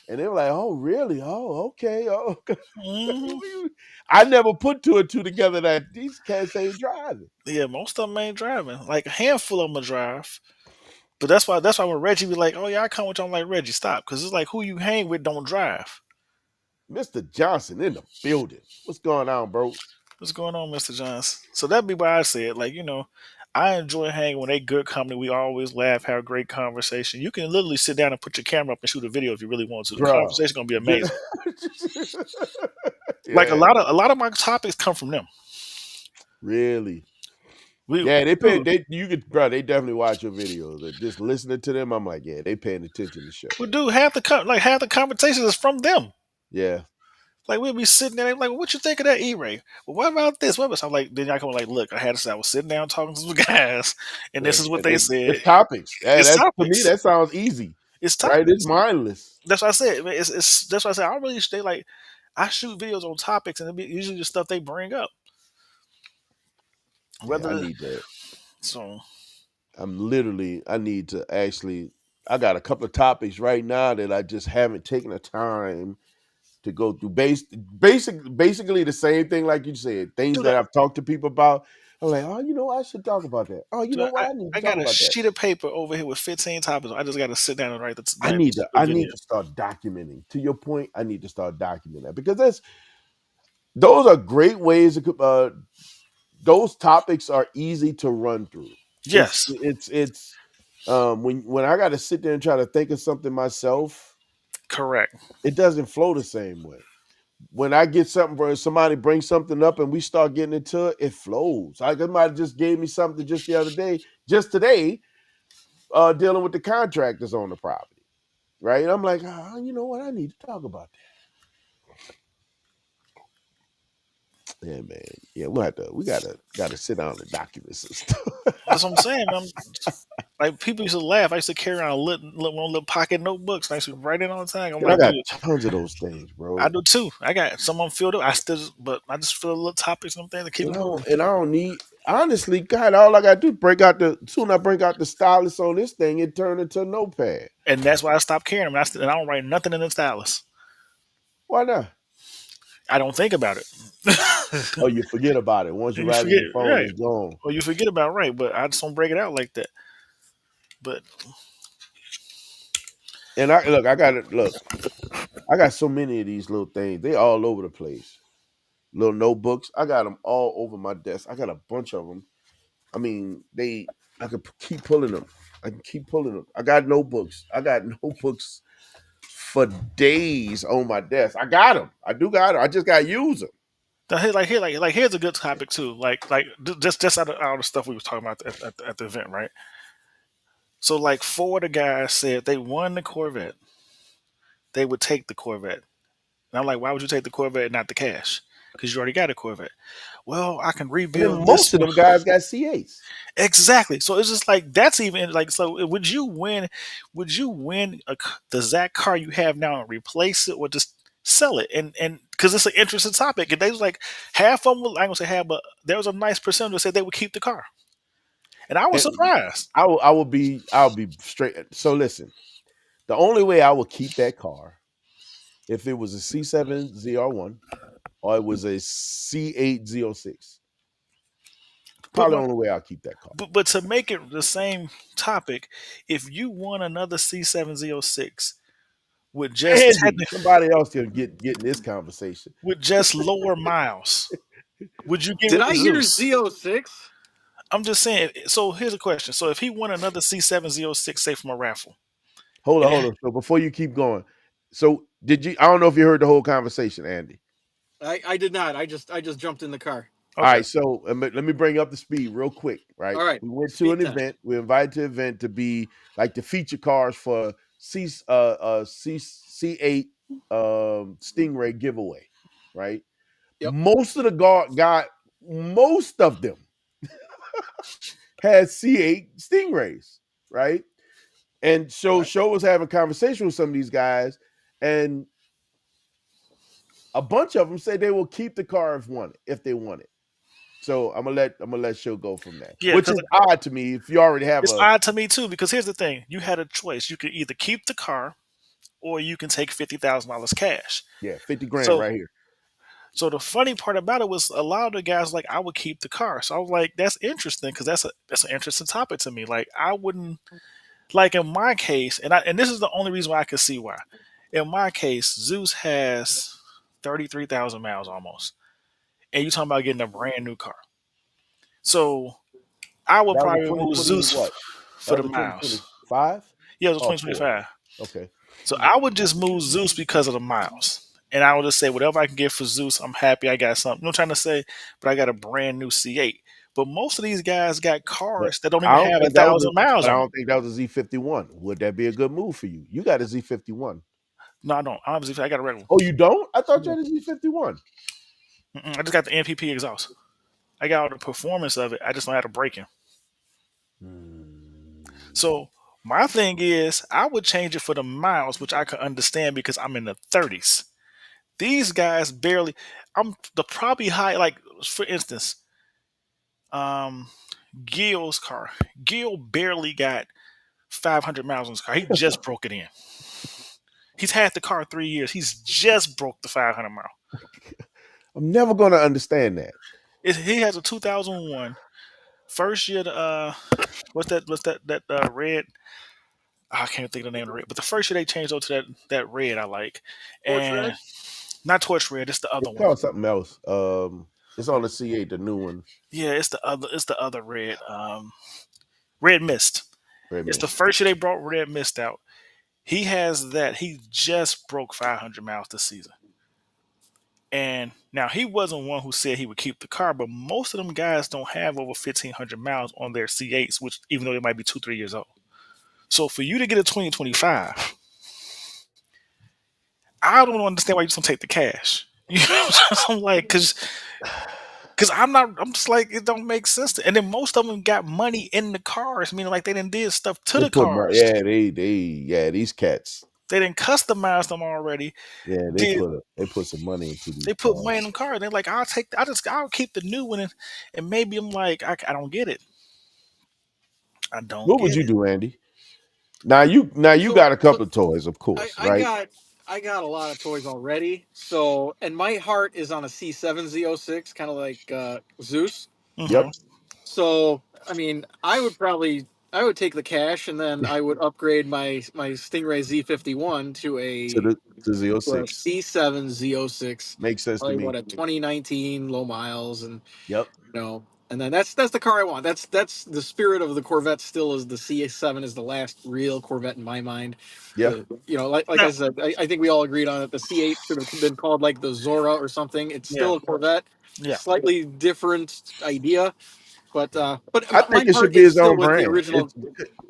And they were like, "Oh, really? Oh, okay. Oh." Mhm. I never put two and two together that these cats ain't driving. Yeah, most of them ain't driving. Like a handful of them drive. But that's why when Reggie be like, "Oh yeah, I come with you," I'm like, Reggie, stop, because it's like who you hang with don't drive. Mr. Johnson in the building. What's going on, bro? What's going on, Mr. Johnson? So that'd be why I said, like, I enjoy hanging when they good company. We always laugh, have a great conversation. You can literally sit down and put your camera up and shoot a video if you really want to. The Bro. conversation gonna be amazing. Like a Yeah, lot of a lot of my topics come from them. really. We Yeah, dude, they definitely watch your videos. Just listening to them, I'm like, yeah, they paying attention to the show. we do half the conversations is from them. Yeah. Like we'll be sitting there, like, what you think of that E-Ray? Well, what about this? What about? So I'm like, then I come like, look, I was sitting down talking to some guys, and this is what they said. It's topics. Yeah, It's that's to me, topics. that sounds easy. It's Right? It's topics. mindless. That's what I said. It's that's what I said. I don't really stay like I shoot videos on topics, and it be usually the stuff they bring up. Yeah, I Whether need that. so, I need to actually, I got a couple of topics right now that I just haven't taken the time to go through. Basically the same thing, like you said, things dude, that I've talked to people about. I'm like, oh, I should talk about that. Oh, you know what? I need to I talk got a about that. sheet of paper over here with 15 topics. I just got to sit down and write the I video. need to start documenting. To your point, I need to start documenting that because those are great ways those topics are easy to run through. Yes, It's when I got to sit there and try to think of something myself, correct. it doesn't flow the same way. When I get something where somebody brings something up and we start getting into it, it flows. Like somebody just gave me something just the other day, just today, dealing with the contractors on the property, right? And I'm like, you know what? I need to talk about that. Yeah, man. Yeah, we gotta sit down and document some stuff. That's what I'm saying. Like people used to laugh. I used to carry around one little pocket notebooks. And I used to write it all the time. I'm And I like, got dude, tons of those things, I bro. do too. I got some of them filled up. But I just fill little topics and things to keep it moving. And I don't need honestly, God, all I gotta do is soon I bring out the stylus on this thing, it turned into a notepad. And that's why I stopped carrying them. And I don't write nothing in the stylus. Why not? I don't think about it. Oh, you forget about it. Once you And you write it in forget, your phone, right? it's gone. Or you forget about it, right? But I just don't break it out like that. But And I got so many of these little things. They all over the place. Little notebooks. I got them all over my desk. I got a bunch of them. I mean, I could keep pulling them. I can keep pulling them. I got notebooks. I got notebooks for days on my desk. I got them. I do got them. I just got to use them. here's a good topic too. Just out of stuff we was talking about at the event, right? So like four of the guys said if they won the Corvette, they would take the Corvette. And I'm like, why would you take the Corvette and not the cash? Because you already got a Corvette. Well, I can And then rebuild this most of one. them guys got C8s. Exactly. So it's just like that's even like so. Would you win? Would you win the Zach car you have now and replace it, or just sell it? And because it's an interesting topic, and they was like half of them. I ain't gonna say half, but there was a nice percentage that said they would keep the car, and I was And surprised. I'll be straight. So listen, the only way I would keep that car if it was a C7 ZR1 or it was a C8 Z06. But Probably the only way I'll keep that car. but to make it the same topic, if you won another C7Z06 with just Andy, technically somebody else can get in this conversation. with just lower miles, would you give Did it I to hear Zeus? Z06? I'm just saying. So here's a question. So if he won another C7Z06, say from a raffle, Hold on, and hold on. So before you keep going, so did you? I don't know if you heard the whole conversation, Andy. I did not. I just jumped in the car. All okay, right, so let me bring up the speed real quick. Right, All right. we went to Speed an test. event. We invited to an event to be like the feature cars for C8 Stingray giveaway. Right, Yep. most of the most of them had C8 Stingrays. Right, and so Right. Show was having conversation with some of these guys, and a bunch of them say they will keep the car if they want it. So I'm gonna let Show go from that, Yeah, which because is odd to me. If you already have it's a odd to me too. Because here's the thing: you had a choice. You could either keep the car, or you can take $50,000 cash. 50 grand So, right here. so the funny part about it was a lot of the guys like I would keep the car. So I was like, that's interesting because that's an interesting topic to me. Like I wouldn't like in my case, and this is the only reason why I can see why. In my case, Zeus has 33,000 miles almost, and you talking about getting a brand new car. So I would That was a probably move 2020 Zeus what? That for the was a miles. 2025. Yeah, it was Oh, four. 2025. Okay. So I would just move Zeus because of the miles. And I would just say whatever I can get for Zeus, I'm happy I got something. You know what I'm trying to say? But I got a brand new C8. But most of these guys got But cars that don't I even don't have a think that was thousand miles but I on them. don't think that was a Z51. Would that be a good move for you? You got a Z51. No, I don't. I don't have a Z. I got a regular Oh, you don't? I thought you one. had a Z51. I just got the MPP exhaust. I got all the performance of it. I just don't have the braking. Hmm. So my thing is, I would change it for the miles, which I could understand because I'm in the 30s. These guys barely. I'm the probably high. Like for instance, um, Gil's car. Gil barely got 500 miles on his car. He just broke it in. He's had the car 3 years. He's just broke the 500 mile. I'm never gonna understand that. He has a 2001 first year. What's that red? I can't think of the name of the red. But the first year they changed over to that red I like, Torch and red. not torch red. It's the other It's one. called something else. It's on the C8, the new one. Yeah, it's the other. It's the other red. Red mist. Red It's the Mist. first year they brought red mist out. He has that. He just broke 500 miles this season. And now he wasn't one who said he would keep the car, but most of them guys don't have over 1,500 miles on their C8s, which even though they might be 2, 3 years old. So for you to get a 2025, I don't understand why you just don't take the cash. You know, I'm like, because I'm not. I'm just like it don't make sense. And then most of them got money in the cars, meaning like they didn't did stuff to They the put cars. these cats. They didn't customize them already. Yeah, Did they put some money into they these put money in cars. them cars? They're like, I'll keep the new one, and maybe I'm like, I don't get it. I don't What would get you it. do, Andy? Now you So got a so couple of toys, of I, course, I right? got I got a lot of toys already. So and my heart is on a C7 Z06, kind of like Zeus. Hmm. Yep. So I mean, I would take the cash and then I would upgrade my Stingray Z51 to To a the to Z06. C7 Z06. Makes sense to Probably what me. a 2019 low miles and Yep. and then that's the car I want. That's the spirit of the Corvette. Still is the C7 is the last real Corvette in my mind. Yeah. Like I Now, said, I think we all agreed on it. The C8 should have been called like the Zora or something. It's yeah, still a Corvette, yeah. slightly different idea, but I think my it should heart be is his still own with the brand. original.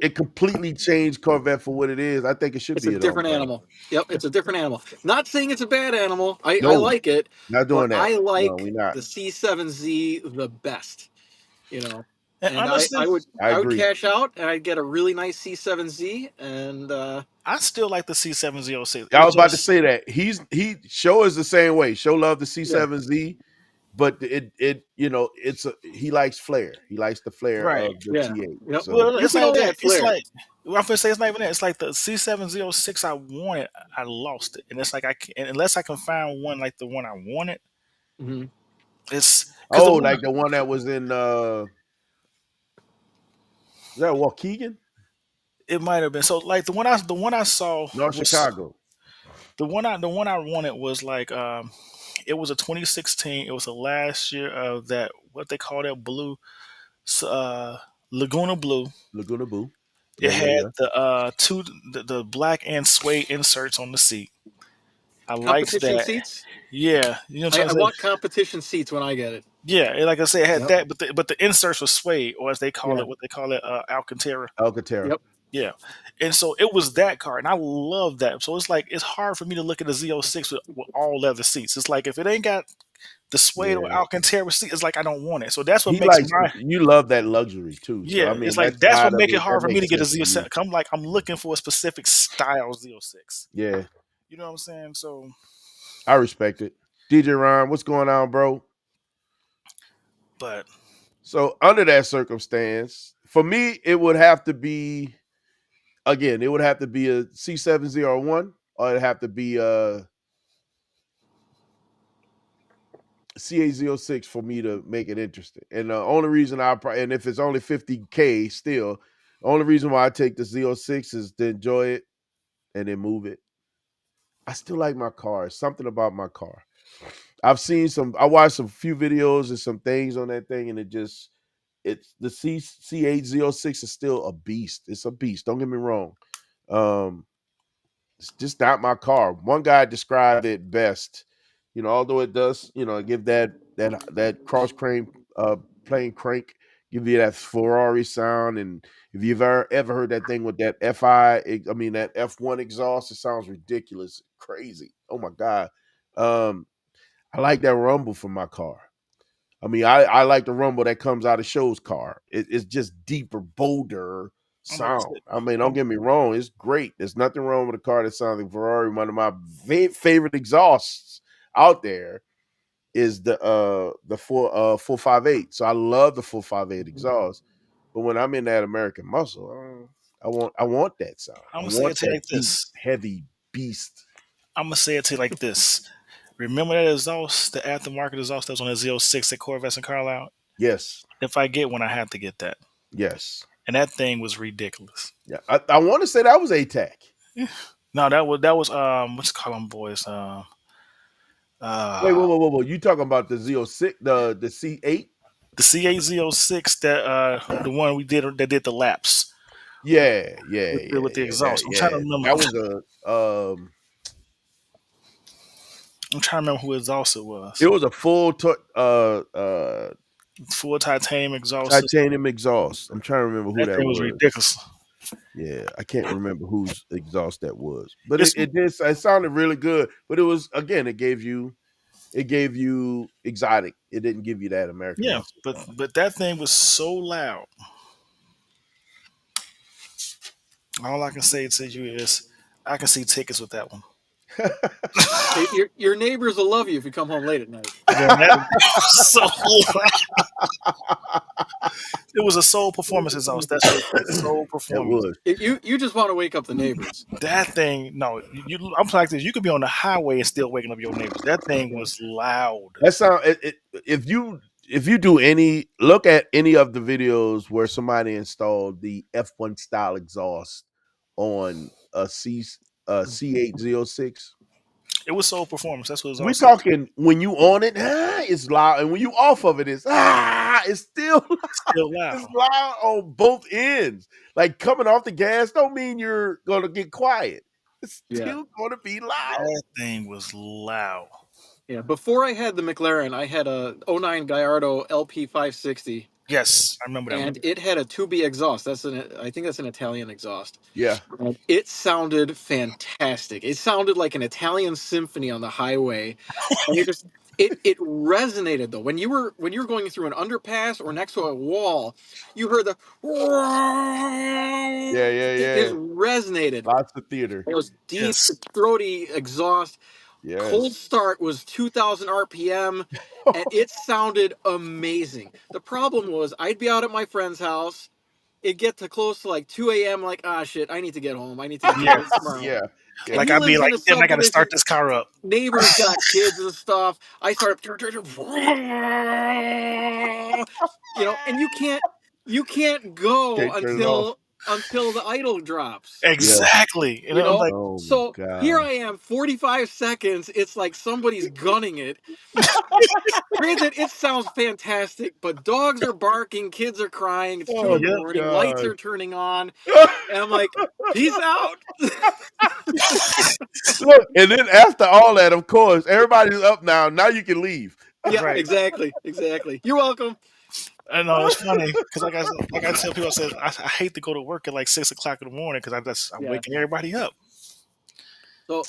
It completely changed Corvette for what it is. I think it should It's a be his own different brand. animal. Yep, it's a different animal. Not saying it's a bad animal. I No, like it, not but doing that. I No, like we not. the C7Z the best. you know. And And honestly, I I would agree. cash out and I'd get a really nice C7Z and I still like the C706. I It's was about to just say that he Show is the same way. Show love the yeah, C7Z, but he likes flair. He likes the flair right. of the yeah. T8. Yep. So Well, You it's can not even only that. get It's flair. like well, I'm gonna say it's not even that. It's like the C706 I wanted, I lost it, and it's like I can, unless I can find one like the one I wanted. Hmm. It's because the one like the one that was in is that Waukegan? it might have been so like the one I saw North was Chicago. the one I wanted was like it was a 2016. It was the last year of that what they call that blue Laguna Blue. Laguna Boo. It Yeah, yeah, had yeah. the black and suede inserts on the seat. I liked Competition that. seats. Yeah, you know what I'm I trying to want say. competition seats when I get it. Yeah, and like I said, it had Yep. that, but the inserts were suede, or as they call Yeah. it, what they call it, Alcantara. Alcantara. Yep. Yeah, and so it was that car, and I love that. So it's like it's hard for me to look at a Z06 with all leather seats. It's like if it ain't got the suede or Yeah. Alcantara seat, it's like I don't want it. So that's what He makes likes my you love that luxury too. So I yeah. It's mean like that that's what side of make it it, that hard for me to makes get a sense to Z06. me. I'm looking for a specific style Z06. Yeah, You know what I'm saying? So, I respect it. DJ Ron, what's going on, bro? But So under that circumstance, for me, it would have to be again. It would have to be a C701, or it'd have to be a C806 for me to make it interesting. And the only reason and if it's only 50K still, the only reason why I take the Z06 is to enjoy it and then move it. I still like my car. Something about my car. I watched a few videos and some things on that thing, and it's the C806 is still a beast. It's a beast. Don't get me wrong. It's just not my car. One guy described it best. Although it does, give that cross crane plane crank, give you that Ferrari sound. And if you've ever heard that thing with that that F1 exhaust, it sounds ridiculous, crazy. Oh my god. I like that rumble from my car. I like the rumble that comes out of Show's car. It's just deeper, bolder I'm about to sound. say, Don't get me wrong, it's great. There's nothing wrong with a car that sounds like Ferrari. One of my favorite exhausts out there is the 458. So I love the 458 exhaust. But when I'm in that American Muscle, I want that sound. I'm I gonna say want it to you that like deep, this. heavy beast. I'm gonna say it to you like this. Remember that exhaust, the aftermarket exhaust that was on the Z06 at Corvettes and Carlisle? Yes. If I get one, I have to get that. Yes. And that thing was ridiculous. Yeah. I want to say that was ATAC. No, that was what's it called them boys? Wait, whoa. You talking about the Z06, the C8? The C8Z06 that the one we did that did the laps Yeah. with the exhaust. I'm trying to remember. That was I'm trying to remember who exhaust it was. it was a full Full titanium exhaust. titanium exhaust. I'm trying to remember who that thing was ridiculous. Yeah, I can't remember whose exhaust that was, but it sounded really good. But it was again, it gave you exotic. It didn't give you that American Yeah, muscle. but that thing was so loud. All I can say to you is I can see tickets with that one. Your neighbors will love you if you come home late at night. Man, that was so loud. It was a soul performance exhaust. That's it. Soul It performance. was. You just want to wake up the neighbors. That thing, no, I'm like this. You could be on the highway and still waking up your neighbors. That thing was loud. That sound. If you do look at any of the videos where somebody installed the F1 style exhaust on a C806, It was soul performance. That's what it was. we talking when you on it, it's loud, and when you off of it, it's still Still loud. it's loud on both ends. Like coming off the gas don't mean you're gonna get quiet. It's still gonna be loud. That thing was loud. Yeah, before I had the McLaren, I had a 09 Gallardo LP560. Yes, I remember that. And it had a 2B exhaust. I think that's an Italian exhaust. Yeah. And it sounded fantastic. It sounded like an Italian symphony on the highway. And it resonated though. When you were going through an underpass or next to a wall, you heard the Yeah. It resonated. Lots of theater. It was deep, Yes. throaty exhaust. Yes. Cold start was 2,000 RPM, and it sounded amazing. The problem was I'd be out at my friend's house. It'd get to close to like 2 a.m. Like, shit, I need to get home. I need to get home tomorrow. Yeah. And Like he I'd be lives like, in a damn, I gotta start subdivision. this car up. Neighbors got kids and stuff. I start, and you can't go Can't turn it off. until the idle drops. Exactly. And You I'm know? like, Oh, So God. here I am, 45 seconds. It's like somebody's gunning it. Granted, it sounds fantastic, but dogs are barking, kids are crying, it's 2 in the morning, lights are turning on, and I'm like, peace out. Look, and then after all that, of course, everybody's up now. Now you can leave. Yeah, Right. exactly. You're welcome. I know it's funny because like I tell people, I hate to go to work at like 6 o'clock in the morning because I'm waking everybody up. So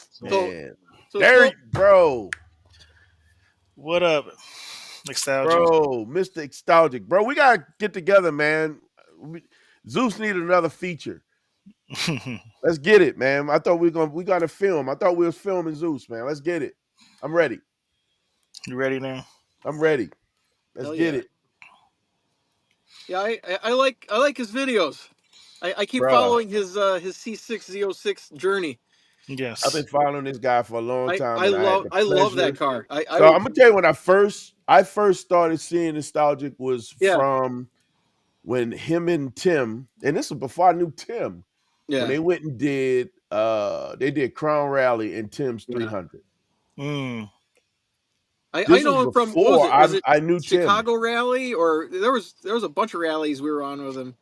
there, bro. What up, Nostalgic? Bro, Mr. Nostalgic, bro. We gotta get together, man. Zeus needed another feature. Let's get it, man. I thought we gotta film. I thought we was filming Zeus, man. Let's get it. I'm ready. You ready now? I'm ready. Let's get it. Yeah, I like his videos. I keep Bruh. following his C6Z06 journey. I've Yes. been following this guy for a long time, and I had the I love that pleasure. car. I So I'm would gonna tell you when I first started seeing Nostalgic was yeah from when him and Tim, and this was before I knew Tim, when yeah they went and did Crown Rally and Tim's yeah. 300. Mm. I This was know him from what was before it? Was it I knew Tim. Chicago Rally or there was a bunch of rallies we were on with him.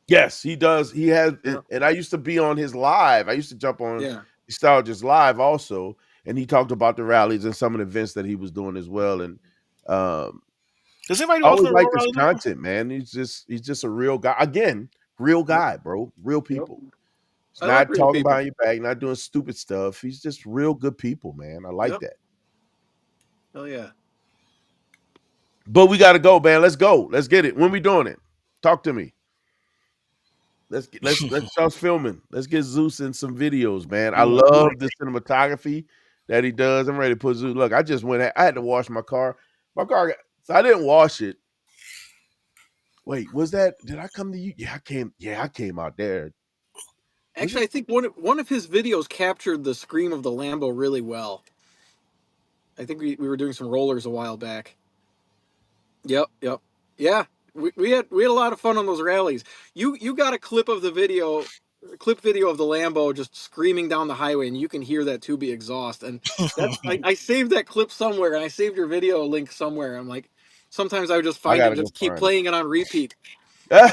Yes, he does. He has, Yeah and I used to be on his live. I used to jump on yeah Nostalgia's live also, and he talked about the rallies and some of the events that he was doing as well. And um, Does anybody I do always Ultimate Road liked his Rally now? content, man. He's just a real guy. Again, real yep guy, bro. Real yep. people. He's I like not real talking people. behind your back, not doing stupid stuff. He's just real good people, man. I like Yep. that. Hell yeah. But we got to go, man. Let's go. Let's get it. When we doing it? Talk to me. Let's start filming. Let's get Zeus in some videos, man. I Yeah. love the cinematography that he does. I'm ready to put Zeus. Look, I just went. I had to wash my car. So I didn't wash it. Wait, was that? Did I come to you? Yeah, I came. Yeah, I came out there. Was Actually, it? I think one of his videos captured the scream of the Lambo really well. I think we were doing some rollers a while back. Yep, yep. Yeah. We had a lot of fun on those rallies. You got a clip video of the Lambo just screaming down the highway, and you can hear that tubby exhaust. And that I saved that clip somewhere, and I saved your video link somewhere. I'm like, sometimes I would just I find it gotta and go just keep find it. playing it on repeat. Put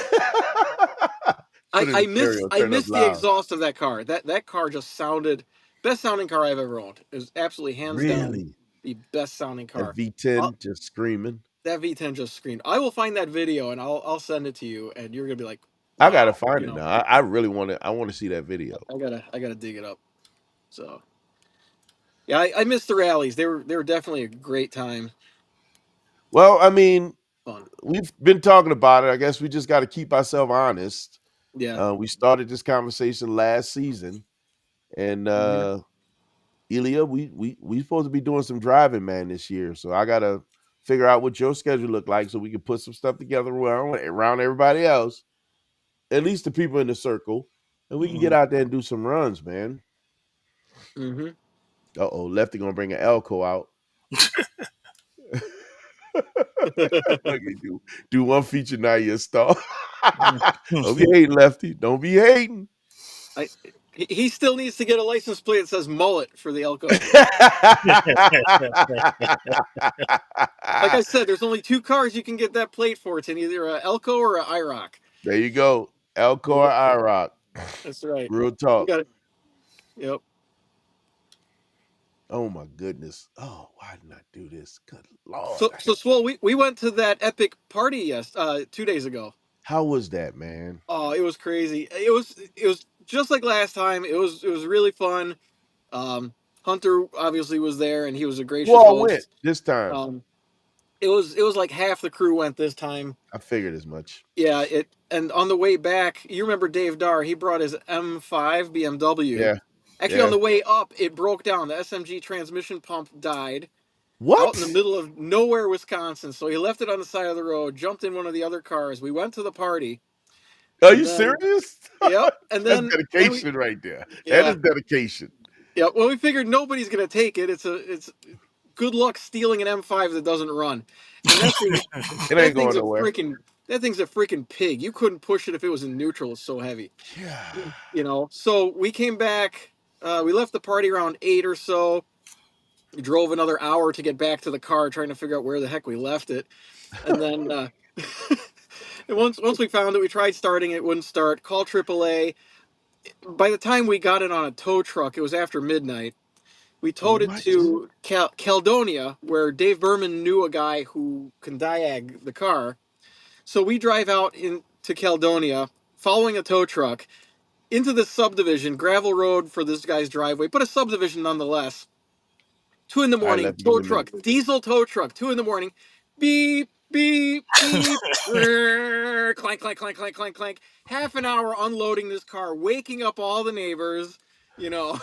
in I the miss stereo, I turn up miss the loud. exhaust of that car. That car just sounded best sounding car I've ever owned. It was absolutely hands down Really? the best sounding That car. V10 just screaming. That V10 just screamed. I will find that video and I'll send it to you, and you're gonna be like, I gotta wow, find it now. I really want to. I want to see that video. I gotta dig it up. So yeah, I miss the rallies. They were definitely a great time. Well, I mean, Fun. we've been talking about it. I guess we just got to keep ourselves honest. Yeah. We started this conversation last season, and Mhm. Elia, we supposed to be doing some driving, man, this year. So I gotta figure out what your schedule look like so we can put some stuff together around everybody else, at least the people in the circle, and we can get Mhm. out there and do some runs, man. Mhm. Lefty gonna bring an Elko out. Look at you. Do one feature now, you're a star. Don't be hating, Lefty. Don't be hating. I he still needs to get a license plate that says mullet for the Elko. Like I said, there's only two cars you can get that plate for. It's in either a Elko or a IROC. There you go. Elko or Yep, IROC. that's right. Real You talk. got it. Yep. Oh my goodness. Oh, why didn't I do this? Good Lord. So Swole, we went to that epic party 2 days ago. How was that, man? Oh, it was crazy. It was just like last time. It was really fun. Um, Hunter obviously was there, and he was a Who gracious all went host. this time? Um, it was like half the crew went this time. I figured as much. Yeah, and on the way back, you remember Dave Dar? He brought his M5 BMW. Yeah. Actually, on Yeah. the way up, it broke down. The SMG transmission pump died out in the What? middle of nowhere, Wisconsin. So he left it on the side of the road, jumped in one of the other cars. We went to the party, Are and you then serious? yep, and That's then we dedication right there. That yeah is dedication. yeah. Well, we figured nobody's gonna take it. It's good luck stealing an M5 that doesn't run, and that thing It that ain't thing's going a nowhere. freaking that thing's a freaking pig. You couldn't push it if it was in neutral. It's so heavy. Yeah. So we came back. We left the party around 8 or so. We drove another hour to get back to the car, trying to figure out where the heck we left it. And then and once we found it, we tried starting it, wouldn't start. Call AAA. By the time we got it on a tow truck, it was after midnight. We towed it What? to Caledonia, where Dave Berman knew a guy who can diag the car. So we drive out into Caledonia, following a tow truck, into this subdivision, gravel road for this guy's driveway, but a subdivision nonetheless. 2 in the morning, Lefty, give tow me a minute. truck, diesel tow truck, 2 in the morning, beep, beep, beep, clank, clank, clank, clank, clank, clank. Half an hour unloading this car, waking up all the neighbors. You know,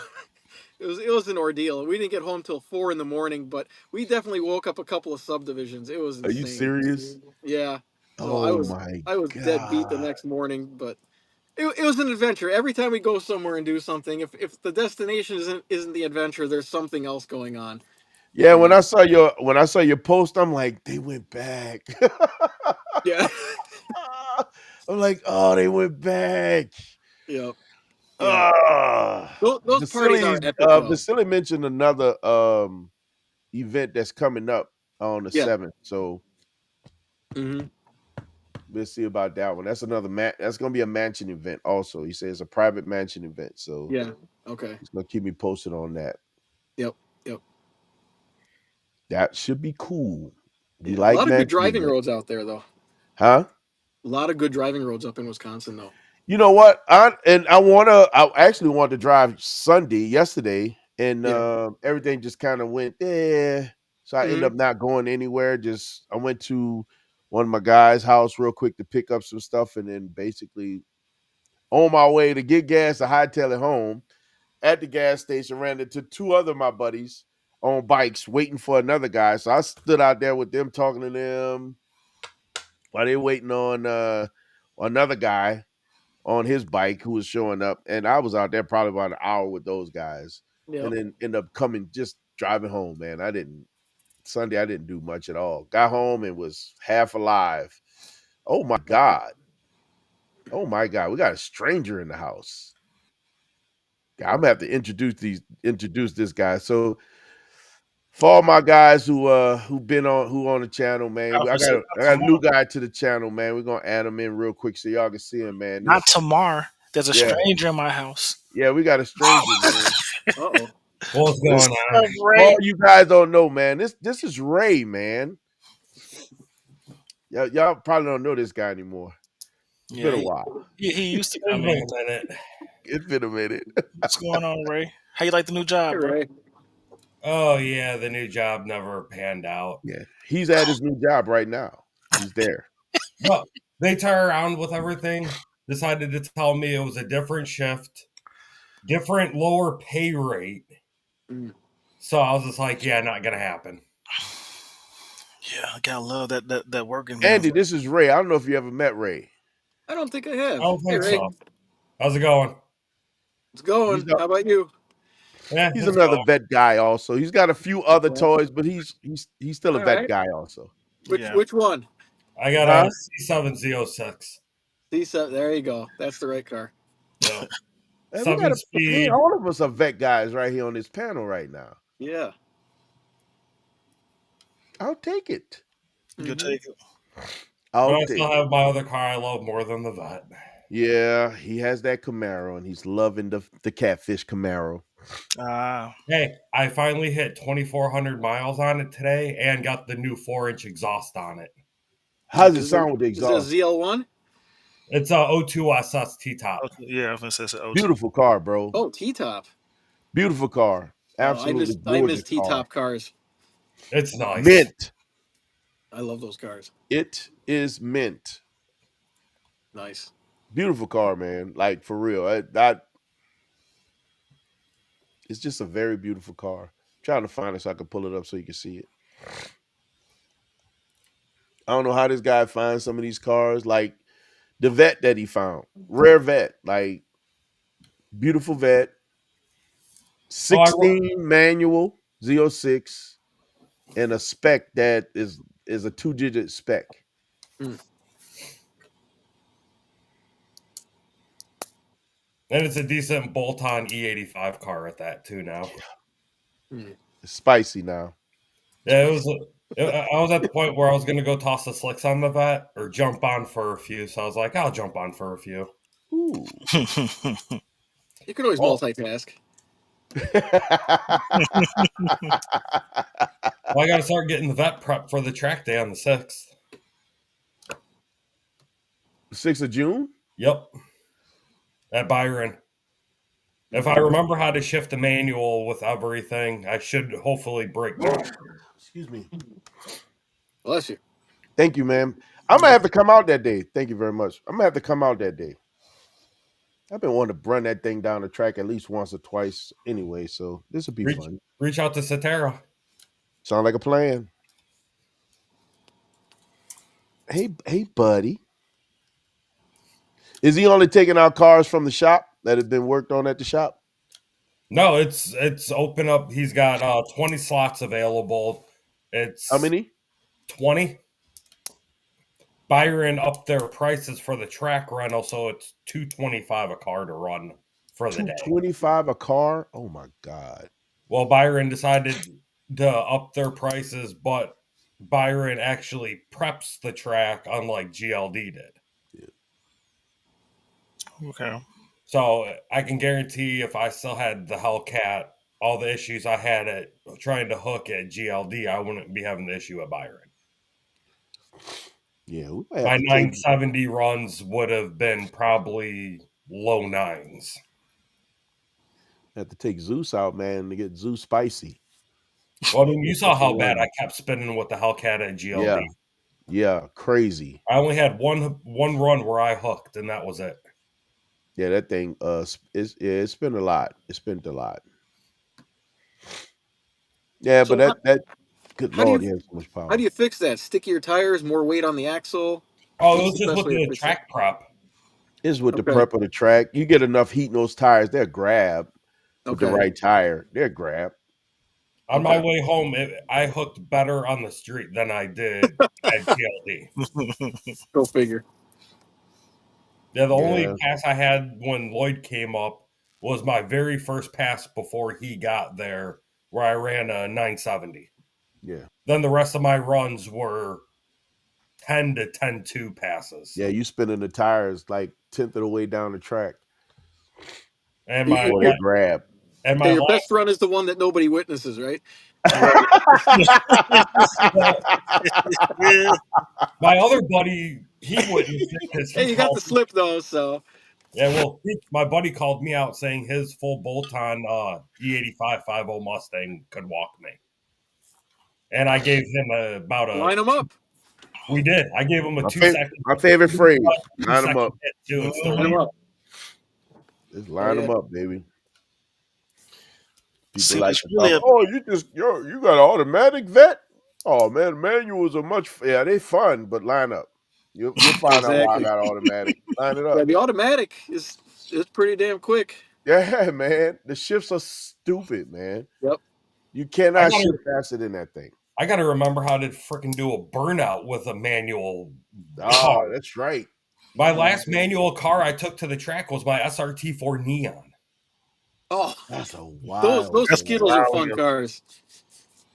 it was an ordeal. We didn't get home till 4 in the morning, but we definitely woke up a couple of subdivisions. It was Are you insane. serious? Yeah. So Oh my I was dead beat the God. next morning, but it was an adventure. Every time we go somewhere and do something, if the destination isn't the adventure, there's something else going on. Yeah, You know? when I saw your post, I'm like, they went back. Yeah. I'm like, oh, they went back. Yep. Yeah. Ah, Those parties are epic though. Vasily mentioned another event that's coming up on the Yeah. 7th. So Hmm. we'll see about that one. That's another that's gonna be a mansion event also. He says it's a private mansion event. So Yeah. Okay. he's gonna keep me posted on that. Yep. Yep. That should be cool. We Yeah. A like lot of good mansion driving events. roads out there though. Huh? A lot of good driving roads up in Wisconsin though. You know what? I actually want to drive yesterday, and Yeah. everything just kind of went there. So I end Hmm. up not going anywhere. Just I went to one of my guys' house real quick to pick up some stuff, and then basically on my way to get gas to hightail it home. At the gas station, ran into two other of my buddies on bikes waiting for another guy. So I stood out there with them, talking to them while they waiting on another guy on his bike who was showing up, and I was out there probably about an hour with those guys, and Yep. then end up coming just driving home. Man, Sunday I didn't do much at all. Got home and was half alive. Oh my god! Oh my god! We got a stranger in the house. I'm gonna have to introduce this guy. So for all my guys who on the channel, man, I I was got gonna a, say, I not got a new tomorrow. guy to the channel, man. We're gonna add him in real quick so y'all can see him, man. Not This tomorrow. There's a yeah stranger in my house. yeah we got a stranger, man. Uh-oh. What's What's going on? up, For all Ray? you guys don't know, man, this is Ray, man. Y'all probably don't know this guy anymore. It's been Yeah, a while. he used to It's come been in. a minute. It's been a minute. What's going on, Ray? How you like the new job, Hey, bro? Ray. Oh yeah, the new job never panned out. Yeah, he's at his new job right now. He's there. But they turn around with everything, decided to tell me it was a different shift, different lower pay rate. Mm. So I was just like, yeah, not gonna happen. Yeah, I gotta love that working Andy, man. this is Ray. I don't know if you ever met Ray. I don't think I I have. don't Hey, think Ray. so. How's it going? It's He's going. a, How about you? Yeah, he's it's another going. vet guy also. He's got a few other Okay. toys, but he's still a All vet right. guy also. Yeah, Which one? I got Huh? a C7Z06. C7. There you go. That's the right car. Yeah. Man, we got 7 man, speed. all of us are vet guys right here on this panel right now. Yeah. I'll take it. you can Mhm. take it. But I'll I take still it. have my other car I love more than the vet. Yeah, he has that Camaro and he's loving the catfish Camaro. Ah, Hey, I finally hit 2,400 miles on it today and got the new 4-inch exhaust on it. How does it Is it sound with the is it a exhaust? ZL1? It's a O2 SS T-top. yeah, I was gonna say it's an O2. Beautiful car, bro. Oh, T-top. Beautiful car. Oh, Absolutely I miss gorgeous car. T-top cars. It's nice. Mint. I love those cars. It is mint. Nice. Beautiful car, man. Like for real. It's just a very beautiful car. I'm trying to find it so I can pull it up so you can see it. I don't know how this guy finds some of these cars. Like the vet that he found. Rare vet. Like beautiful vet. Oh, 16 manual Z06 and a spec that is a 2-digit spec. Mm. and it's a decent bolt-on E85 car at that too now. Mm. It's spicy now. Yeah, I was at the point where I was going to go toss the slicks on the vet or jump on for a few. So I was like, I'll jump on for a few. Ooh. You can always Oh. multitask. Well, I got to start getting the vet prep for the track day on the 6th. 6th of June? Yep. At Byron. If I remember how to shift the manual with everything, I should hopefully break down. Excuse me. Bless you. Thank you, ma'am. I'm gonna have to come out that day. Thank you very much. I'm gonna have to come out that day. I've been wanting to run that thing down the track at least once or twice anyway, so this will be fun. Reach out to Cetera. Sound like a plan. Hey, buddy. Is he only taking out cars from the shop that have been worked on at the shop? No, it's open up. He's got 20 slots available. It's How many? 20. Byron upped their prices for the track rental, so it's $225 a car to run for the day. $225 a car? Oh my God. Well, Byron decided to up their prices, but Byron actually preps the track unlike GLD did. Okay. So I can guarantee if I still had the Hellcat, all the issues I had at trying to hook at GLD, I wouldn't be having the issue at Byron. Yeah, we might have My to 970 runs would have been probably low nines. have to take Zeus out, man, to get Zeus spicy. Well, I mean, you saw how bad I kept spinning with the Hellcat at GLD. Yeah, crazy. I only had one run where I hooked, and that was it. Yeah, that thing it's spent a lot. It spent a lot. Yeah, So but that good how do Lord, you- he has so much power. How do you fix that? Stickier tires, more weight on the axle? Oh, it What's was the just best with way to the fix track prep. It's with the Okay. prep of the track. You get enough heat in those tires, they'll grab with the Okay. right tire. They'll grab. On my Okay. way home, I hooked better on the street than I did at GLD. Go figure. Yeah, the only Yeah. pass I had when Lloyd came up was my very first pass before he got there, where I ran a 970. Yeah. Then the rest of my runs were 10 to 10-2 passes. Yeah, you spinning the tires like 10th of the way down the track. And You- my Before they grab. and Yeah, my your last, best run is the one that nobody witnesses, right? my other buddy, he witnessed it because Hey, he you got called the slip though, so Yeah, well, my buddy called me out saying his full bolt-on E85 50 Mustang could walk me, and I gave him about a. line them up. We did. I gave him a My 2 favorite, second. my favorite phrase. 2 Line them second up. hit too, and still Line 'em lead. up. Just line them up, baby. People See, like it's to really talk, oh, you got an automatic vet? Oh man, manuals are they fun, but line up. You'll find out why I Exactly. got automatic. Line it Yeah, up. the automatic is pretty damn quick. Yeah, man. The shifts are stupid, man. Yep. You cannot shift faster than that thing. I got to remember how to freaking do a burnout with a manual. Oh, that's right. My last manual car I took to the track was my SRT4 Neon. Oh, That's a wild. those Skittles are fun wild. cars.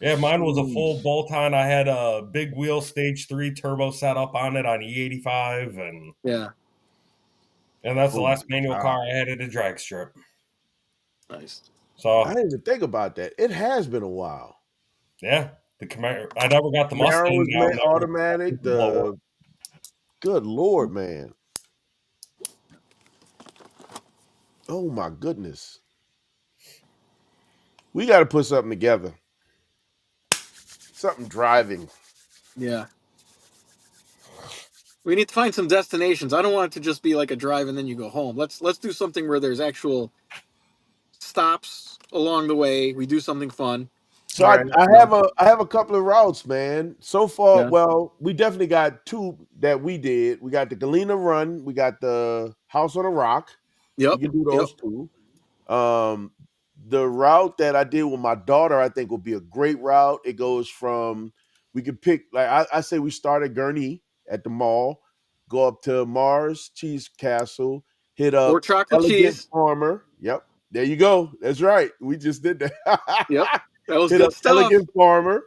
Yeah, mine was a full bolt-on. I had a big wheel stage 3 turbo setup on it on E85, and Yeah, that's the Oh last my manual God. car I had at a drag strip. nice. So I didn't even think about that. It has been a while. yeah, the Camaro. I never got the Camaro Mustang was down there. automatic. Good Lord, man. Oh my goodness. We got to put something together. Something driving. Yeah. We need to find some destinations. I don't want it to just be like a drive and then you go home. Let's do something where there's actual stops along the way. We do something fun. So Right. I have a couple of routes, man. So far, Yeah. well, we definitely got two that we did. We got the Galena Run. We got the House on a Rock. Yep. We can do those two. The route that I did with my daughter, I think, will be a great route. It goes from, we can pick, like I say, we start at Gurnee at the mall, go up to Mars Cheese Castle, hit up Or chocolate Elegant cheese. Farmer. Yep, there you go. That's right. We just did that. Yep. That was Hit good up stuff. Elegant Farmer,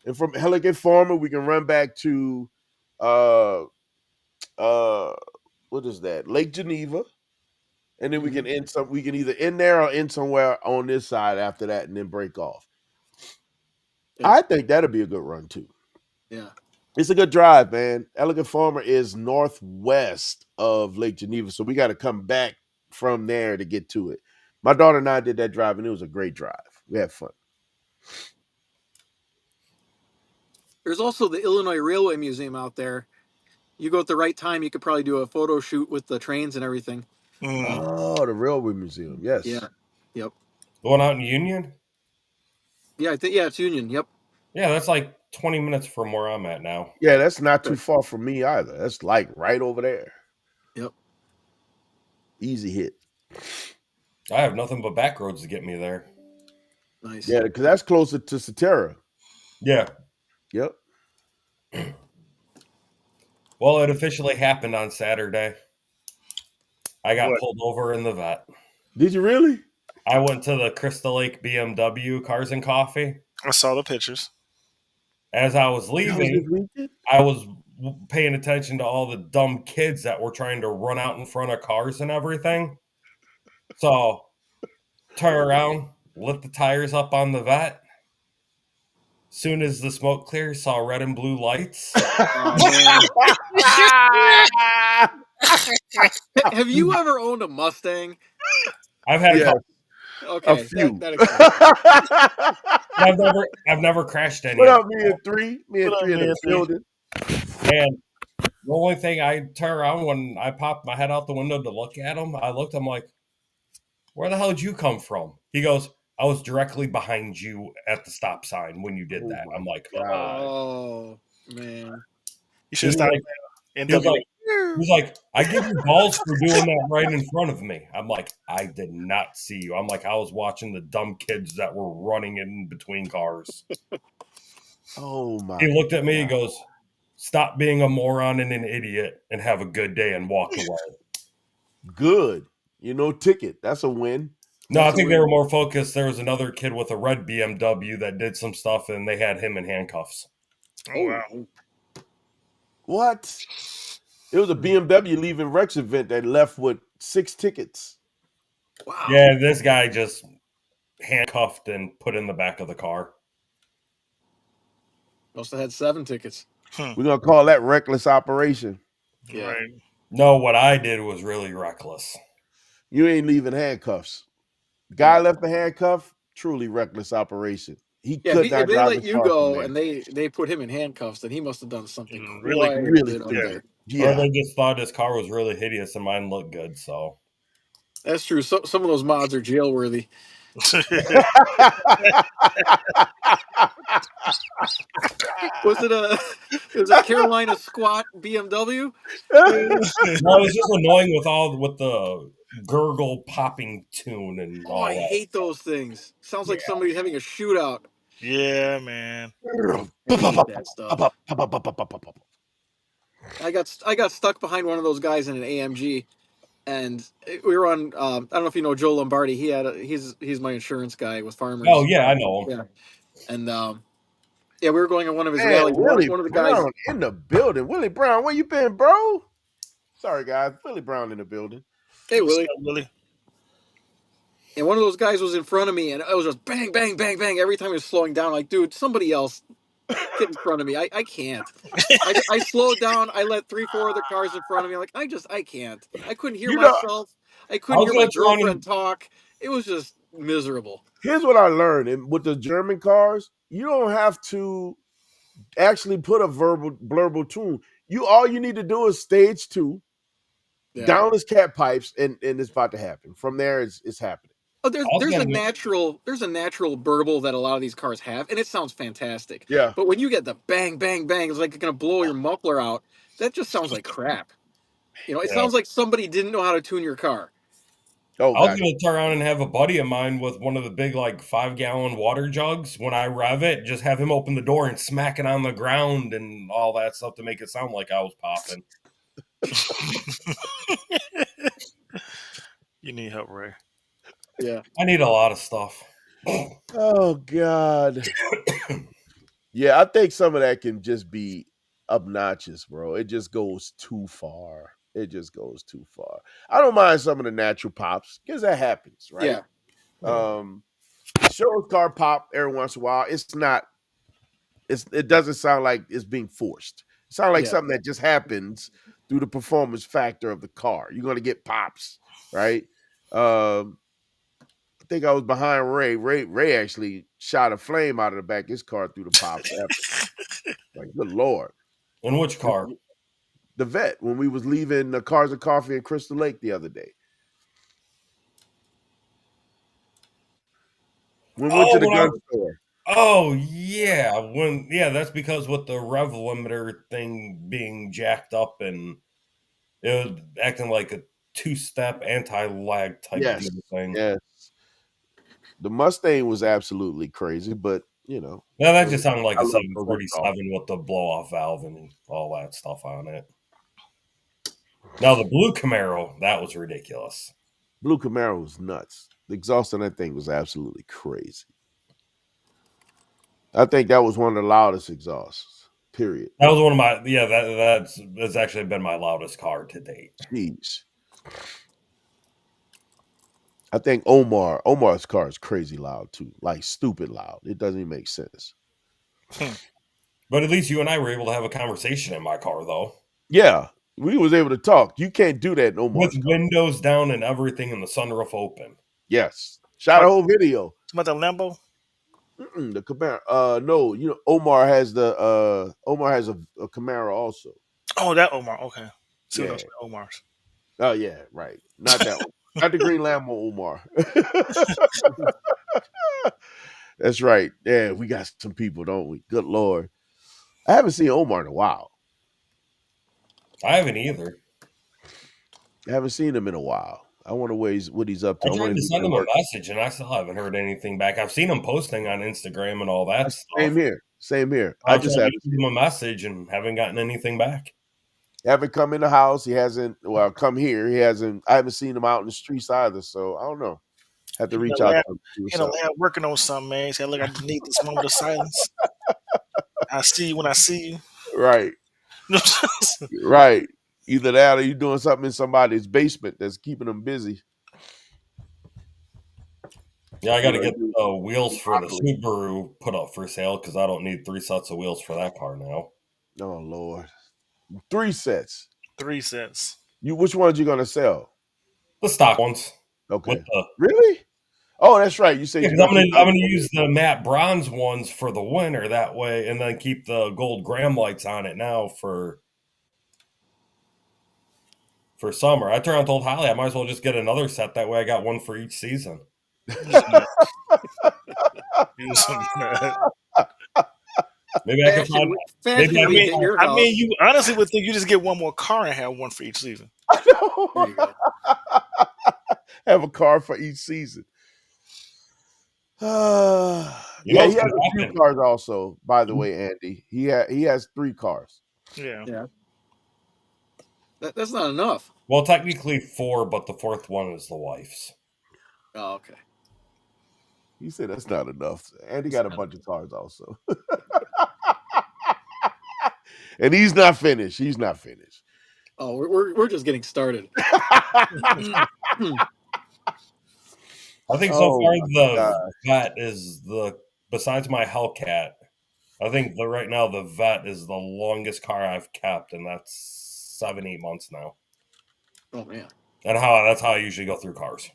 and from Elegant Farmer we can run back to what is that? Lake Geneva. And then we can end we can either end there or end somewhere on this side after that and then break off. Yeah. I think that'll be a good run too. Yeah. It's a good drive, man. Elegant Farmer is northwest of Lake Geneva, so we got to come back from there to get to it. My daughter and I did that drive, and it was a great drive. We had fun. There's also the Illinois Railway Museum out there. You go at the right time, you could probably do a photo shoot with the trains and everything. Oh, the Railway Museum. Yes. Yeah. Yep. The one out in Union? Yeah, I think it's Union. Yep. Yeah, that's like 20 minutes from where I'm at now. Yeah, that's not too far from me either. That's like right over there. Yep. Easy hit. I have nothing but back roads to get me there. Nice. Yeah, because that's closer to Satara. Yeah. Yep. Well, it officially happened on Saturday. I got pulled over in the vet. Did you really? I went to the Crystal Lake BMW Cars and Coffee. I saw the pictures. As I was leaving, weekend? I was paying attention to all the dumb kids that were trying to run out in front of cars and everything. So, turn around, lit the tires up on the vet. Soon as the smoke clears, saw red and blue lights. Have you ever owned a Mustang? I've had a couple. Okay, A few. that explains it. I've never crashed any. What up, me and three? Me and What up, three in me the and three? building. And the only thing I turn around when I popped my head out the window to look at him, I'm like, where the hell did you come from? He goes, I was directly behind you at the stop sign when you did that. I'm like, oh, man. You should stop. He's like, I give you balls for doing that right in front of me. I'm like, I did not see you. I'm like, I was watching the dumb kids that were running in between cars. Oh my! He looked at me. He goes, stop being a moron and an idiot and have a good day and walk away. Good. Ticket. That's a win. No, I think they were more focused. There was another kid with a red BMW that did some stuff and they had him in handcuffs. Oh, wow. What? It was a BMW leaving Rex event that left with 6 tickets. Wow. Yeah, this guy just handcuffed and put in the back of the car. Must have had 7 tickets. We're going to call that reckless operation. Yeah. Right. No, what I did was really reckless. You ain't leaving handcuffs. Guy left the handcuff, truly reckless operation. He could if not they drive let his you car go from and they put him in handcuffs, then he must have done something Really really stupid. there. Yeah. Or they just thought his car was really hideous and mine looked good, so. That's true. So, some of those mods are jail worthy. Was it a Carolina squat BMW? No, it was just annoying with the gurgle popping tune and all I that. hate those things. Sounds like somebody's having a shootout. Yeah, man. I hate that stuff. I got stuck behind one of those guys in an AMG, and we were on. I don't know if you know Joe Lombardi. He's my insurance guy with Farmers. Oh yeah, I know him. Yeah, and we were going on one of his Man, rallies. Willie One of the guys Brown in the building. Willie Brown, where you been, bro? Sorry, guys. Willie Brown in the building. Hey, Willie. Willie. And one of those guys was in front of me, and it was just bang, bang, bang, bang. Every time he was slowing down, like, dude, somebody else get in front of me. I can't. I slowed down. I let 3-4 other cars in front of me. Like, I can't. I couldn't hear myself. I couldn't hear my girlfriend talk. It was just miserable. Here's what I learned. And with the German cars, you don't have to actually put a blurble tune. All you need to do is stage 2, down his cat pipes, and it's about to happen. From there, it's happening. Oh, there's a natural burble that a lot of these cars have, and it sounds fantastic. Yeah. But when you get the bang, bang, bang, it's like it's gonna blow your muffler out. That just sounds like crap. It sounds like somebody didn't know how to tune your car. Oh, I was going to turn around and have a buddy of mine with one of the big, 5-gallon water jugs. When I rev it, just have him open the door and smack it on the ground and all that stuff to make it sound like I was popping. You need help, Ray. Yeah. I need a lot of stuff. Oh, God. Yeah, I think some of that can just be obnoxious, bro. It just goes too far. I don't mind some of the natural pops because that happens, right? Yeah. Show's car pop every once in a while. It doesn't sound like it's being forced. It sounds like something that just happens through the performance factor of the car. You're going to get pops, right? I think I was behind Ray. Ray actually shot a flame out of the back of his car through the pops. Like, good Lord. In which car? The vet, when we was leaving the Cars and Coffee in Crystal Lake the other day. We went to the gun store. Oh yeah, that's because with the rev limiter thing being jacked up and it was acting like a two-step anti-lag type Yes, deal thing. yes. The Mustang was absolutely crazy, but Now that just sounded like I a love those exhausts. 747 with the blow-off valve and all that stuff on it. Now the blue Camaro, that was ridiculous. Blue Camaro was nuts. The exhaust on that thing was absolutely crazy. I think that was one of the loudest exhausts. Period. That was one of my that's actually been my loudest car to date. Jeez. I think Omar's car is crazy loud too, like stupid loud. It doesn't even make sense. But at least you and I were able to have a conversation in my car, though. Yeah, we was able to talk. You can't do that no more. With windows down and everything and the sunroof open. Yes. Shot a whole video. About the Lambo? The Camaro. No, Omar has a Camaro also. Oh, that Omar. Okay. Two Yeah. of those Omars. Oh yeah, right. Not that one. Not the Green Lambo Omar. That's right. Yeah, we got some people, don't we? Good Lord. I haven't seen Omar in a while. I haven't either. I haven't seen him in a while. I wonder what he's up to. I tried to send him a message, and I still haven't heard anything back. I've seen him posting on Instagram and all that stuff. Same here. I just haven't sent him a message and haven't gotten anything back. Haven't come in the house. He hasn't. Well, come here. He hasn't. I haven't seen him out in the streets either. So I don't know. Have to reach out to him. In a lab working on something, man. He said, "Look, I need this moment of silence. I see you when I see you." Right. Right. Either that or you doing something in somebody's basement that's keeping them busy. Yeah, I got to get the wheels for the Subaru put up for sale because I don't need 3 sets of wheels for that car now. Oh Lord, 3 sets. 3 sets. Which ones you gonna sell? The stock ones. Okay. Really? Oh, that's right. You said I'm gonna use the matte bronze ones for the winter that way, and then keep the gold graham lights on it now for summer. I turned around and told Holly I might as well just get another set. That way I got one for each season. Maybe I can find. I mean, you honestly would think you just get one more car and have one for each season. I know. There you go. Have a car for each season. He has a few cars also. By the way, Andy, he has 3 cars. Yeah. That's not enough. Well, technically 4, but the 4th one is the wife's. Oh, okay. He said that's not enough. Andy got a bunch of cars also. And he's not finished. Oh, we're just getting started. I think so far the Vet is besides my Hellcat, I think right now the Vet is the longest car I've kept, and that's 7-8 months now. Oh man! And that's how I usually go through cars.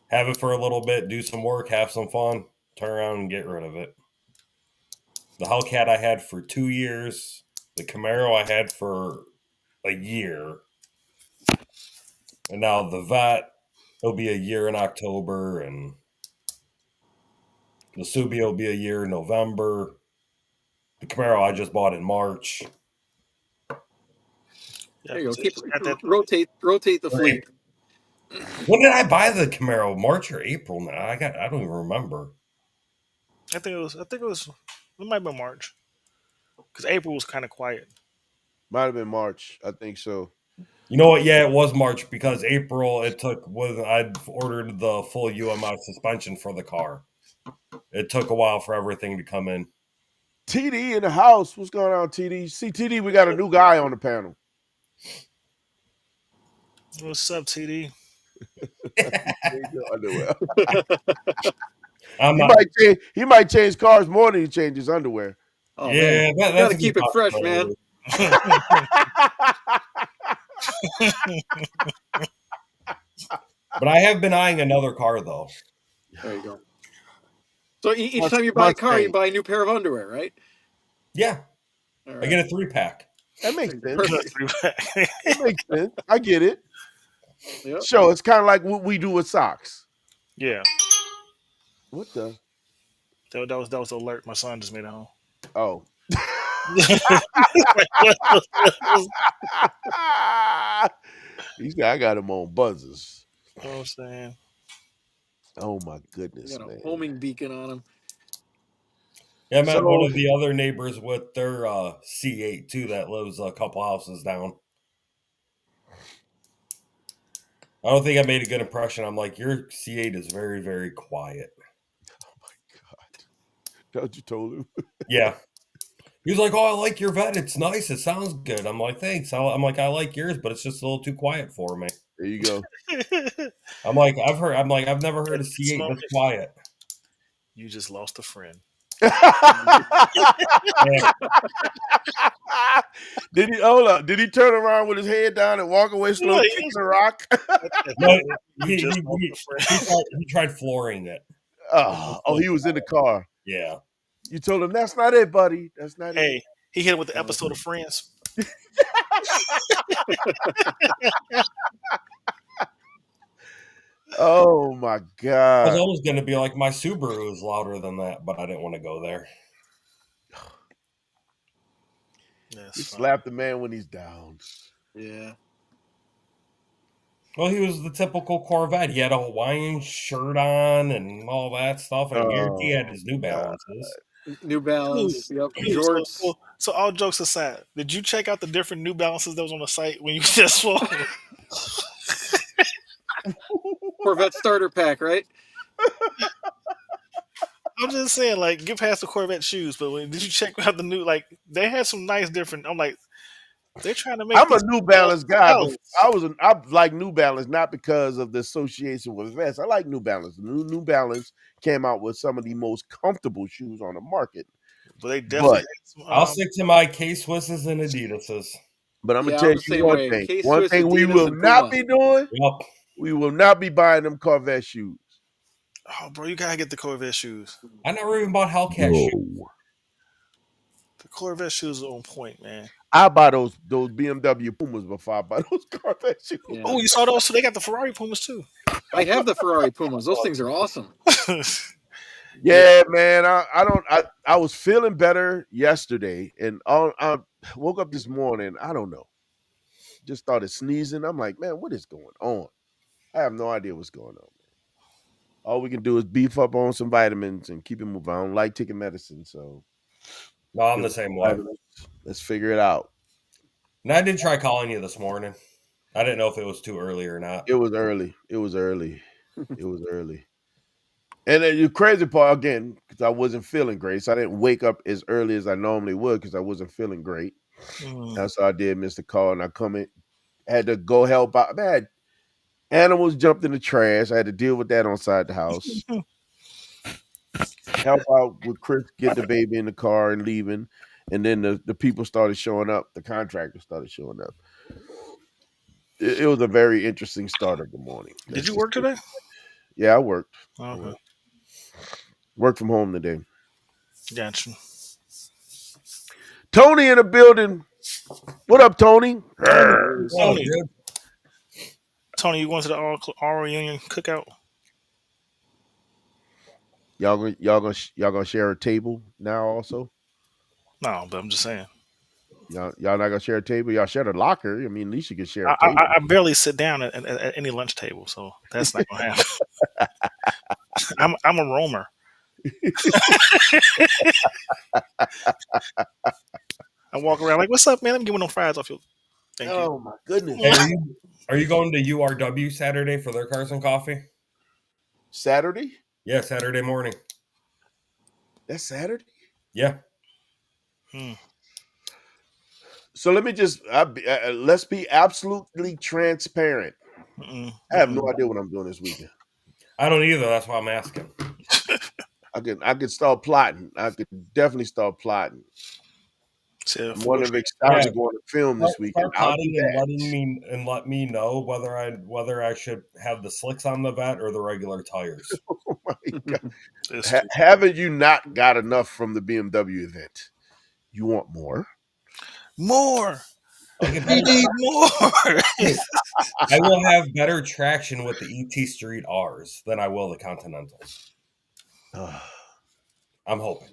Have it for a little bit, do some work, have some fun, turn around and get rid of it. The Hellcat I had for 2 years. The Camaro I had for a year. And now the Vet, it'll be a year in October. And the Subio will be a year in November. The Camaro I just bought in March. There you go. Rotate the fleet. When did I buy the Camaro? March or April? Now I don't even remember. I think it might have been March because April was kind of quiet. Might have been March. I think so. You know what? Yeah, it was March because April I'd ordered the full UMI suspension for the car. It took a while for everything to come in. TD in the house. What's going on, TD? See, TD, we got a new guy on the panel. What's up, TD? He might change cars more than he changes underwear. Oh, yeah, that's gotta keep it fresh, man. But I have been eyeing another car, though. There you go. So each time you buy a car, you buy a new pair of underwear, right? Yeah. Right. I get a 3-pack. That makes sense. It makes sense. I get it. Yep. So it's kind of like what we do with socks. Yeah. What the? That was the alert my son just made at home. Oh. He said, I got him on buzzers. You know what I'm saying? Oh my goodness, Got a man. homing beacon on him. Yeah, I met So- one of the other neighbors with their C8 too that lives a couple houses down. I don't think I made a good impression. I'm like, your C8 is very, very quiet. Oh my God. That's what you told him? Yeah. He was like, oh, I like your vet. It's nice. It sounds good. I'm like, thanks. I'm like, I like yours, but it's just a little too quiet for me. There you go. I'm like, I've never heard a C8 this quiet. You just lost a friend. Did he hold up? Did he turn around with his head down and walk away slow, Yeah, kicking the rock? No, You just lost a friend. he tried flooring it. Oh, he was in the car. Yeah. You told him that's not it, buddy. That's not it. Hey, he hit him with the episode of Friends. Oh my I was God. always going to be like, my Subaru is louder than that, but I didn't want to go there. Yes, You slap the man when he's down. Yeah. Well, he was the typical Corvette. He had a Hawaiian shirt on and all that stuff, and he had his New Balances. New Balance. Yep. Dude, Jorts. so all jokes aside, did you check out the different New Balances that was on the site when you just saw? Corvette starter pack, right? I'm just saying, like, get past the Corvette shoes, but did you check out the new? Like, they had some nice different. I'm like, they're trying to make. I'm a these New Balance guy. Balance. I like New Balance not because of the association with vests. I like New Balance. New Balance came out with some of the most comfortable shoes on the market. But they definitely. I'll stick to my K-Swisses and Adidas's. But I'm gonna Yeah, tell I'm the you same one way. thing. K-Swiss, One thing we Adidas, will and not Puma. be doing. Yep. We will not be buying them Corvette shoes. Oh, bro, you gotta get the Corvette shoes. I never even bought Hellcat shoes. The Corvette shoes are on point, man. I buy those BMW Pumas before I buy those Corvette shoes. Yeah. Oh, you saw those? So they got the Ferrari Pumas too. I have the Ferrari Pumas. Those things are awesome. Yeah, man. I was feeling better yesterday, and I woke up this morning. I don't know. Just started sneezing. I'm like, man, what is going on? I have no idea what's going on. All we can do is beef up on some vitamins and keep it moving. I don't like taking medicine, so No, I'm the same way. let's figure it out. And I did try calling you this morning. I didn't know if it was too early or not. It was early. And then the crazy part, again, because I wasn't feeling great, so I didn't wake up as early as I normally would because I wasn't feeling great. That's how I did miss the call, and I had to go help out. Man, animals jumped in the trash. I had to deal with that on side the house. Help out with Chris, get the baby in the car and leaving. And then the people started showing up. The contractors started showing up. It was a very interesting start of the morning. Did you work today? Yeah, I worked. Okay. Worked from home today. Gotcha. Tony in the building. What up, Tony? Tony, Tony, you going to the all reunion cookout? Y'all gonna share a table now also? No, but I'm just saying. Y'all not gonna share a table? Y'all share a locker. I mean, at least you can share a table. I barely sit down at any lunch table, so that's not gonna happen. I'm a roamer. I walk around like, "What's up, man? I'm giving them fries off you." Thank you. Oh my goodness! Hey, are you going to URW Saturday for their cars and coffee? Saturday? Yeah, Saturday morning. That's Saturday. Yeah. So let me just let's be absolutely transparent. I have no idea what I'm doing this weekend. I don't either. That's why I'm asking. I could start plotting. I could definitely start plotting. So, I'm wondering if excited to go on the film this weekend. Start plotting and let me know whether I should have the slicks on the vet or the regular tires. Oh my God. Haven't you not got enough from the BMW event? You want more? More. We need more. I will have better traction with the ET Street R's than I will the Continentals. I'm hoping.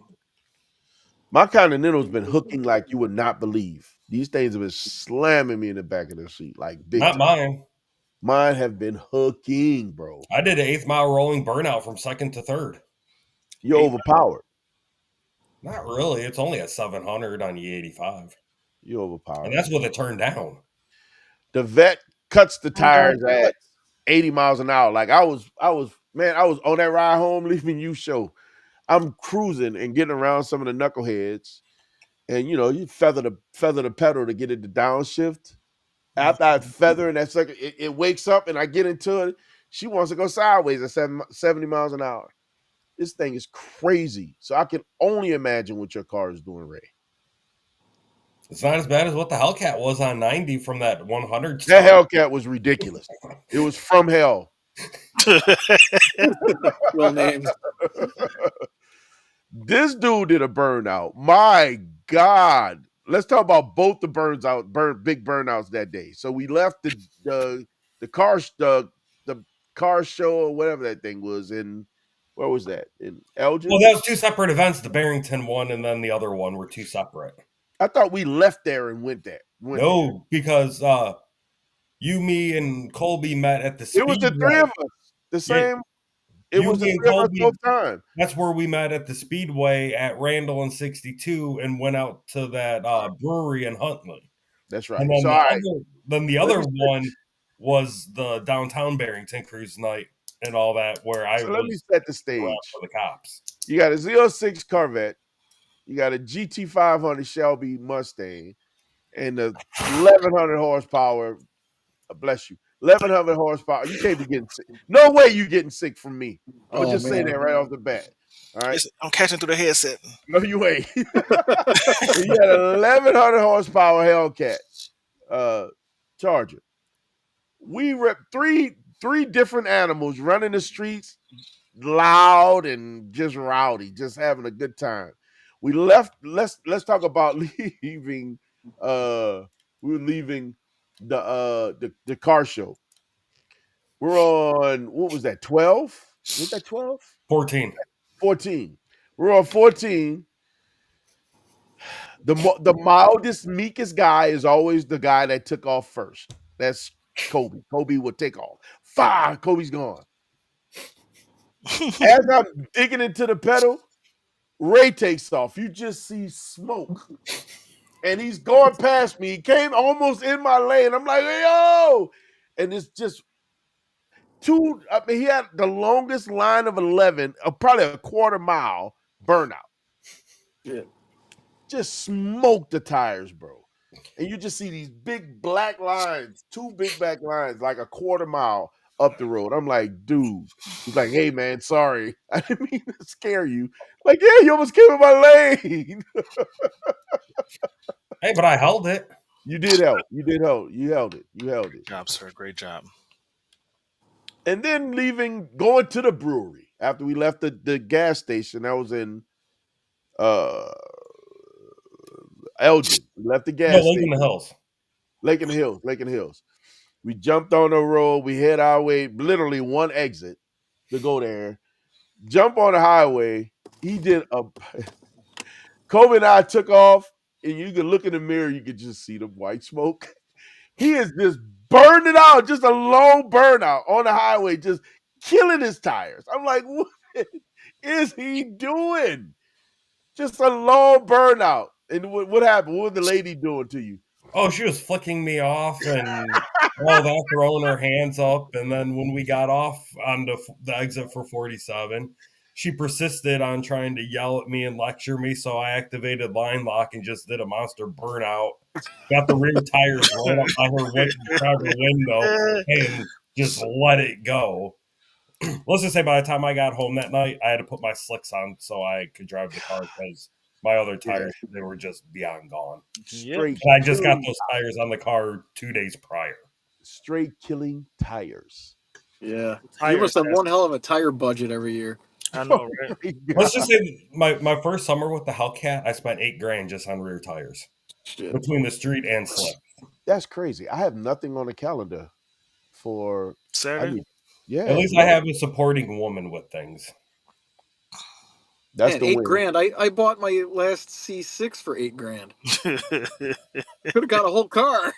My Continental's been hooking like you would not believe. These things have been slamming me in the back of the seat, like big Not time. mine. Mine have been hooking, bro. I did an 8th mile rolling burnout from 2nd to 3rd. You're overpowered. Not really. It's only a 700 on E85. You're overpowered. And that's with it turned down. The vet cuts the tires at 80 miles an hour. Like I was on that ride home leaving you show. I'm cruising and getting around some of the knuckleheads. And you feather the pedal to get it to downshift. After I feather and that's like it wakes up and I get into it, she wants to go sideways at 70 miles an hour. This thing is crazy. So I can only imagine what your car is doing, Ray. It's not as bad as what the Hellcat was on 90 from that 100. That Hellcat was ridiculous. It was from hell. Well named. This dude did a burnout. My God. Let's talk about both the big burnouts that day. So we left the car show or whatever that thing was in. Where was that? In Elgin? Well, that was 2 separate events. The Barrington one and then the other one were 2 separate. I thought we left there and went there. No, because you, me, and Colby met at the Speedway. It was the three of us. The same. It was the three of us both times. That's where we met at the Speedway at Randall and 62 and went out to that brewery in Huntley. That's right. And then the other one was the downtown Barrington cruise night and all that, where let me set the stage for the cops. You got a 06 Corvette, you got a GT500 Shelby Mustang, and the 1100 horsepower. Bless you, 1100 horsepower. You can't be getting sick. No way you getting sick from me. I'll just say that right off the bat. All right, I'm catching through the headset. No, you ain't. You got an 1100 horsepower Hellcat Charger. We rep three different animals running the streets, loud and just rowdy, just having a good time. We left. Let's talk about leaving. We were leaving the car show. We're on, what was that, 12? Was that 12? 14. 14. We're on 14. The mildest, meekest guy is always the guy that took off first. That's Kobe. Kobe would take off. Fire, Kobe's gone. As I'm digging into the pedal, Ray takes off. You just see smoke. And he's going past me. He came almost in my lane. I'm like, hey, yo! And it's just he had the longest line of 11, probably a quarter mile burnout. Yeah. Just smoked the tires, bro. And you just see these big black lines, 2 big black lines, like a quarter mile up the road. I'm like, dude. He's like, hey, man, sorry. I didn't mean to scare you. Like, yeah, you almost came in my lane. Hey, but I held it. You did help. You did help. You held it. You held it. Good job, sir. Great job. And then going to the brewery after we left the gas station. That was in Elgin. We left the gas station. Lake in the Hills. Lake in the Hills. We jumped on the road. We hit our way, literally one exit to go there. Jump on the highway. Kobe and I took off, and you could look in the mirror. You could just see the white smoke. He is just burned it out, just a long burnout on the highway, just killing his tires. I'm like, what is he doing? Just a long burnout. And what happened? What was the lady doing to you? Oh, she was flicking me off and all that, throwing her hands up. And then when we got off on the exit for 47, she persisted on trying to yell at me and lecture me. So I activated line lock and just did a monster burnout. Got the rear tires right up by her driver window and just let it go. Let's just say by the time I got home that night, I had to put my slicks on so I could drive the car because my other tires, they were just beyond gone. Straight. And I just got those tires on the car 2 days prior. Straight killing tires. Yeah. You must have one hell of a tire budget every year. I know, right? Let's just say my first summer with the Hellcat, I spent $8,000 just on rear tires. Shit. Between the street and slip. That's crazy. I have nothing on the calendar for Saturday. Yeah. At least I have a supporting woman with things. That's Man, the win. $8,000. I bought my last C6 for $8,000. Could have got a whole car.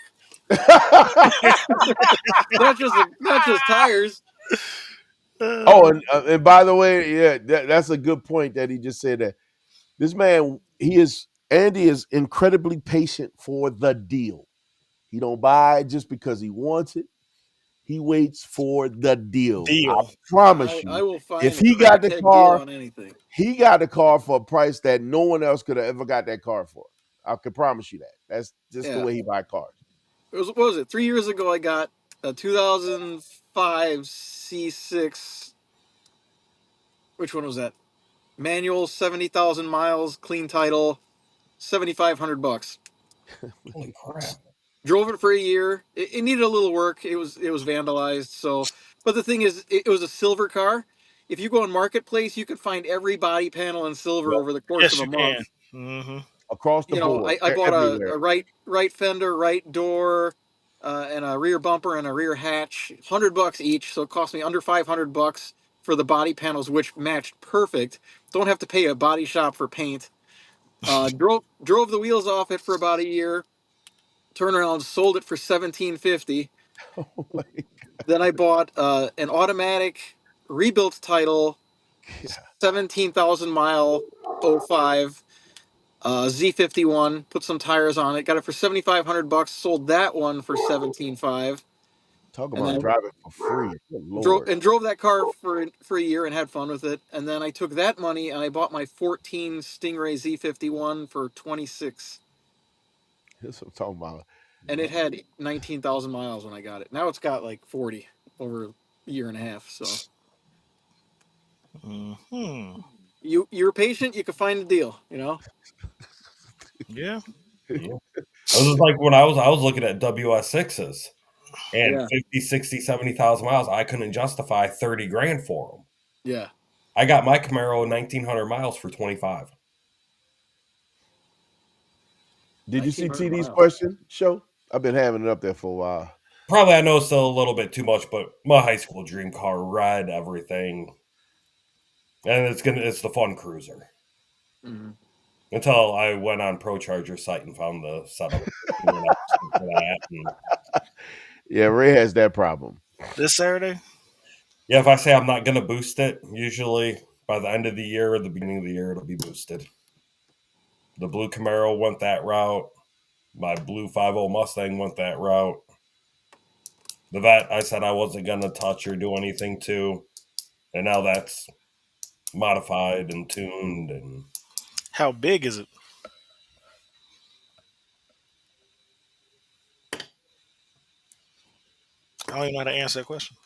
not just tires. And by the way, yeah, that's a good point that he just said that this man, Andy is incredibly patient for the deal. He don't buy it just because he wants it. He waits for the deal. I promise you. I will find if he got the car on anything. He got the car for a price that no one else could have ever got that car for. I can promise you that. That's just the way he buy cars. What was it? 3 years ago, I got a 2005 C6. Which one was that? Manual, 70,000 miles, clean title, $7,500. Holy crap! Drove it for a year. It needed a little work. It was vandalized. So, but the thing is, it was a silver car. If you go on Marketplace, you could find every body panel in silver over the course of a month. Mm-hmm. Across the board. I bought a right fender, right door, and a rear bumper and a rear hatch. $100 each, so it cost me under $500 for the body panels, which matched perfect. Don't have to pay a body shop for paint. Drove the wheels off it for about a year. Turned around, sold it for $1,750. Oh my God. Then I bought an automatic rebuilt title, 17,000 mile 05 Z51. Put some tires on it. Got it for $7,500. Sold that one for $17,500. Talk about driving for free. Drove that car for a year and had fun with it. And then I took that money and I bought my 14 Stingray Z51 for $26,000. That's what I'm talking about. And it had 19,000 miles when I got it. Now it's got like 40 over a year and a half. So you're patient, you can find a deal, Yeah. It was like when I was looking at WS6s and 50, 60, 70,000 miles, I couldn't justify $30,000 for them. Yeah. I got my Camaro 1,900 miles for 25. Did you see TD's question show? I've been having it up there for a while. Probably I know it's still a little bit too much, but my high school dream car, red, everything. And it's the fun cruiser. Mm-hmm. Until I went on ProCharger site and found the setup. Yeah, Ray has that problem. This Saturday? Yeah, if I say I'm not going to boost it, usually by the end of the year or the beginning of the year, it'll be boosted. The blue Camaro went that route. My blue 5.0 Mustang went that route. The Vet, I said I wasn't going to touch or do anything to. And now that's modified and tuned. And how big is it? I don't even know how to answer that question.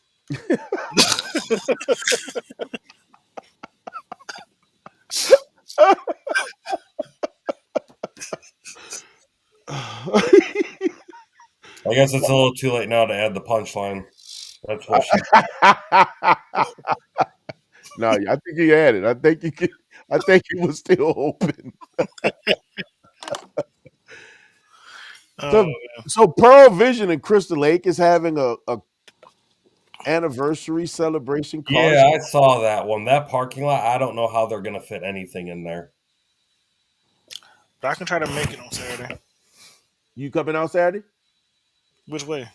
I guess it's a little too late now to add the punchline. That's what she. No, I think you had it. I think it was still open. So Pearl Vision in Crystal Lake is having a anniversary celebration. Yeah, I saw that one. That parking lot, I don't know how they're going to fit anything in there. But I can try to make it on Saturday. You coming out Saturday? Which way?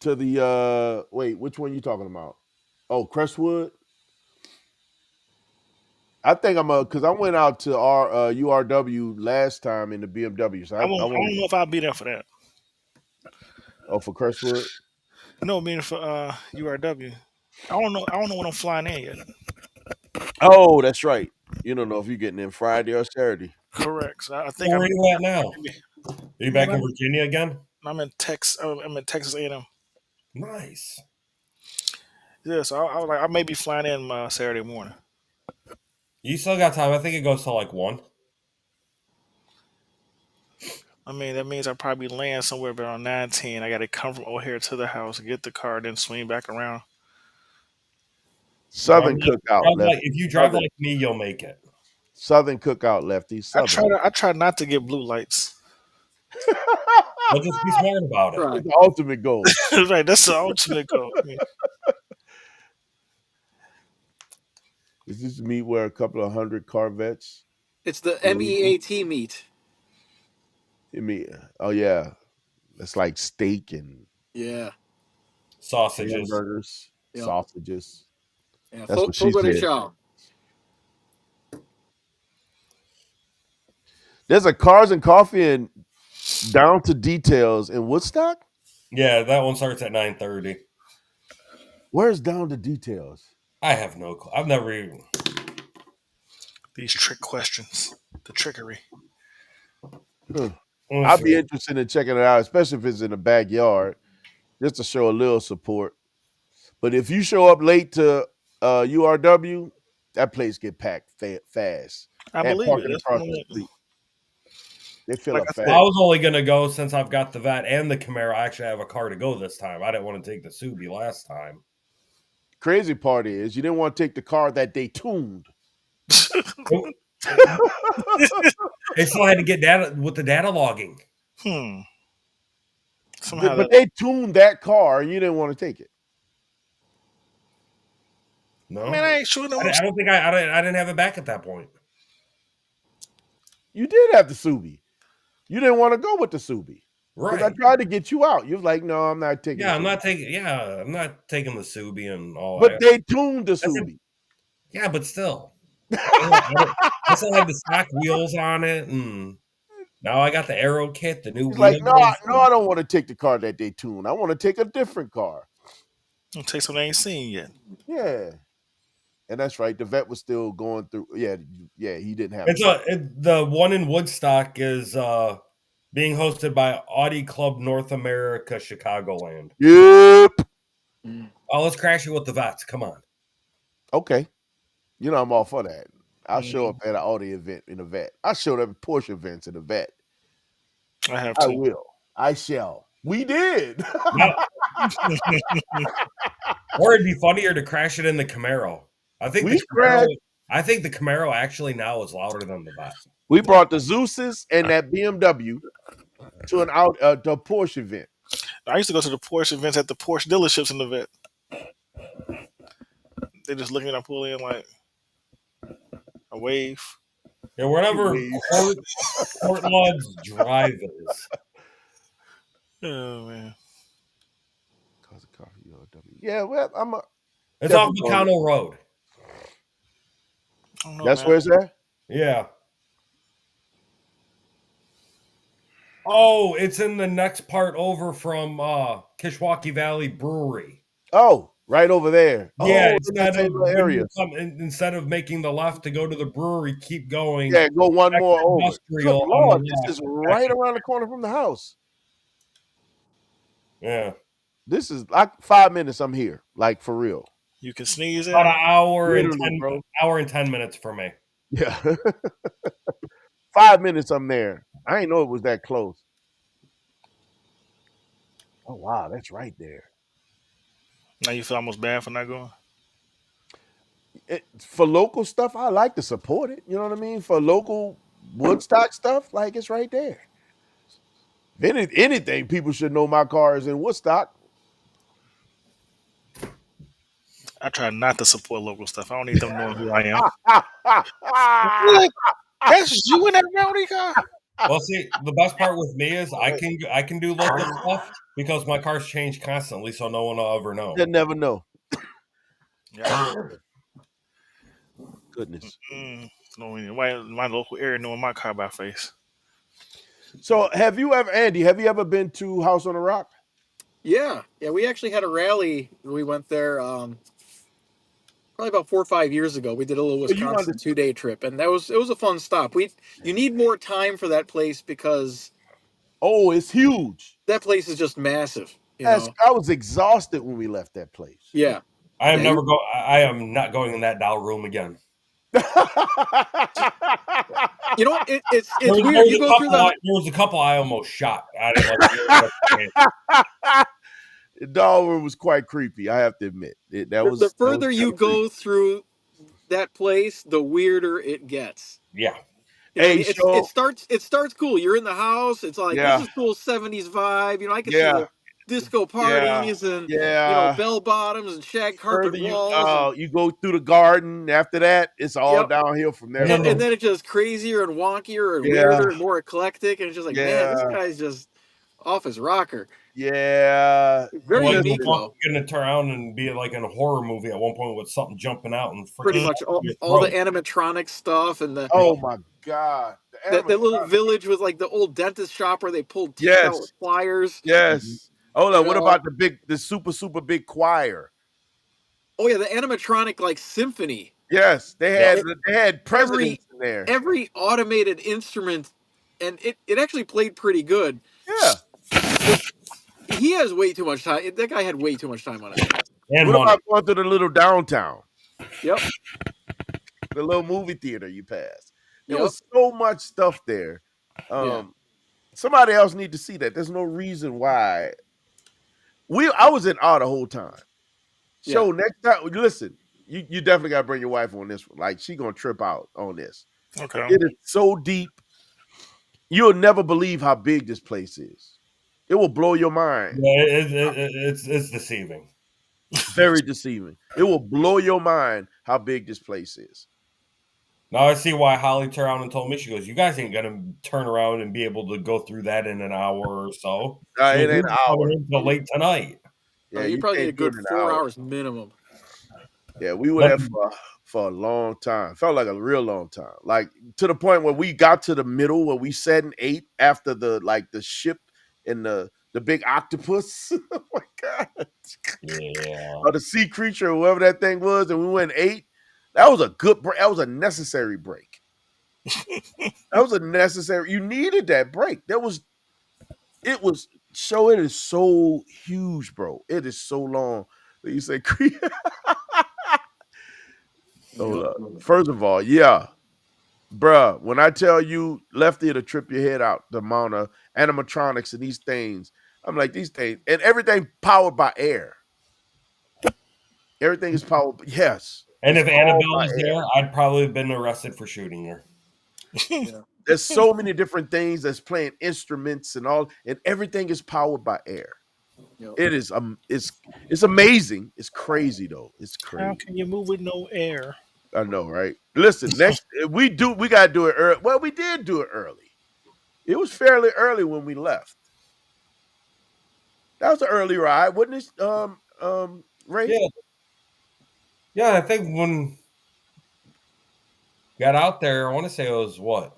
To the wait, which one are you talking about? Oh, Crestwood. I think I'm because I went out to our URW last time in the BMW. So I don't know if I'll be there for that. Oh, for Crestwood? No, meaning for URW. I don't know when I'm flying in yet. Oh, that's right. You don't know if you're getting in Friday or Saturday. Correct. So I think where are you at now? Are you back in Virginia again? I'm in Texas. I'm in Texas A&M. Nice. Yeah, so I may be flying in Saturday morning. You still got time. I think it goes to like 1. I mean, that means I'll probably land somewhere around 9:10. I got to come from O'Hare to the house, get the car, then swing back around. Southern Cookout. If you drive like me, you'll make it. Southern Cookout, Lefty. I try not to get blue lights. I'll just be smart about it. It's the ultimate goal. Right, that's the ultimate goal. Is this meet where a couple of 100 Corvettes? It's the MEAT meat. I mean, oh yeah, it's like steak and Yeah. Sausages. hamburgers, Yep. sausages. Yeah. That's what she Fogo de said. chao. There's a Cars and Coffee and Down to Details in Woodstock. Yeah, that one starts at 9:30. Where's Down to Details? I have no clue. I've never even. These trick questions, the trickery. Huh. Let's I'd see. be interested in checking it out, especially if it's in the backyard, just to show a little support. But if you show up late to URW, that place get packed fast. I And believe parking it. That's across one the of the- street. They fill Like up I fast. said, I was only going to go since I've got the Vet and the Camaro. I actually have a car to go this time. I didn't want to take the Subi last time. Crazy part is you didn't want to take the car that they tuned. They still had to get data with the data logging. Somehow But they tuned that car and you didn't want to take it. No, man, I ain't sure. No, I don't think I didn't have it back at that point. You did have the Subi. You didn't want to go with the Subi. Because I Right. tried to get you out. You was like, no, I'm not taking Yeah, the I'm Subi. not taking. Yeah, I'm not taking the Subi and all. But they tuned the That's a- Subi. Yeah, but still, I still had the stock wheels on it, and now I got the Aero kit, the new He's like, wheels. no, I don't want to take the car that they tuned. I want to take a different car. I'll take something I ain't seen yet. Yeah. And that's right. The vet was still going through. Yeah, he didn't have It's the one in Woodstock is being hosted by Audi Club North America Chicagoland. Yep. Oh, let's crash it with the Vets. Come on. Okay. You know I'm all for that. I'll show up at an Audi event in a vet. I showed up at Porsche events in a vet. I have I to. will. I shall. We did. Or it'd be funnier to crash it in the Camaro. I think the Camaro actually now is louder than the Vet. We brought the Zeuses and that BMW to to a Porsche event. I used to go to the Porsche events at the Porsche dealerships in the vet. They just looking at I pull in like a wave. Yeah, wherever Portland's drive is. Oh man. Yeah, well, It's off Meccano Road. I don't know, that's man. where it's at? Yeah. Oh, it's in the next part over from Kishwaukee Valley Brewery. Oh, right over there. Yeah, in that same little area. Instead of making the left to go to the brewery, keep going. Yeah, go one more over. Good Industrial on Lord, the this is left. right around the corner from the house. Yeah. This is like 5 minutes. I'm here, like for real. You can sneeze in. About an hour and Literally, 10, bro. hour and 10 minutes for me. Yeah, 5 minutes. I'm there. I didn't know it was that close. Oh wow, that's right there. Now you feel almost bad for not going. For local stuff, I like to support it. You know what I mean? For local Woodstock stuff, like it's right there. If anything, people should know my car is in Woodstock. I try not to support local stuff. I don't need them knowing who I am. What? That's you in that rowdy car. Well, see, the best part with me is I can do local stuff because my cars change constantly, so no one will ever know. You never know. Yeah. Goodness. Knowing my local area, knowing my car by face. So, Andy? Have you ever been to House on the Rock? Yeah. We actually had a rally. We went there probably about 4 or 5 years ago. We did a little Wisconsin 2-day trip, and it was a fun stop. You need more time for that place because it's huge. that place is just massive. I was exhausted when we left that place. Yeah. I am not going in that Dow room again. You know, it's weird. You go through there was a couple I almost shot. I didn't The doll room was quite creepy. I have to admit. The further you go through that place, the weirder it gets. Yeah. It starts cool. You're in the house. It's like this is cool 70s vibe. I can see disco parties and yeah. bell bottoms and shag carpet Further walls. you go through the garden. After that, it's all Yep. downhill from there. And bro. then it's just crazier and wonkier and Yeah. weirder and more eclectic, and it's just like, man, this Yeah. guy's just off his rocker. Yeah. Very Like, unique, you're though. gonna turn around and be like in a horror movie at one point with something jumping out and Pretty freaking much all your the throat. animatronic stuff and the Oh my God. that little village with like the old dentist shop where they pulled teeth out Yes. with pliers. Yes. Hold on. What Yeah. about the super big choir? Oh yeah, the animatronic like symphony. Yes, they had presidents in there. Every automated instrument, and it actually played pretty good. Yeah. He has way too much time. That guy had way too much time on his hands. And What money. about going to the little downtown? Yep. The little movie theater you passed. There Yep. was so much stuff there. Somebody else need to see that. There's no reason why. I was in awe the whole time. So next time, listen, you definitely got to bring your wife on this one. Like, she going to trip out on this. Okay. It is so deep. You'll never believe how big this place is. It will blow your mind. Yeah, it's deceiving. Very deceiving. It will blow your mind how big this place is. Now I see why Holly turned around and told me. She goes, "You guys ain't gonna turn around and be able to go through that in an hour or so. It ain't an hour Until late tonight." Yeah, you probably need a good 4 hours minimum. Yeah, we were there for a long time. Felt like a real long time. Like, to the point where we got to the middle where we sat and ate after the ship and the big octopus. Oh my God. Yeah. Or the sea creature, or whoever that thing was, and we went and ate. That was a good break. That was a necessary break. You needed that break. It is so huge, bro. It is so long. You say, hold up. First of all, bruh, when I tell you Lefty to trip your head out, the amount of animatronics and these things, I'm like, these things, and everything powered by air. Everything is powered, yes. And if Annabelle was there, I'd probably have been arrested for shooting her. Yeah. There's so many different things that's playing instruments and all, and everything is powered by air. Yep. It is it's amazing. It's crazy though. It's crazy. How can you move with no air? I know, right? Listen, next we gotta do it early. Well, we did do it early. It was fairly early when we left. That was an early ride, wasn't it? Ray? Yeah, I think when got out there, I want to say it was what,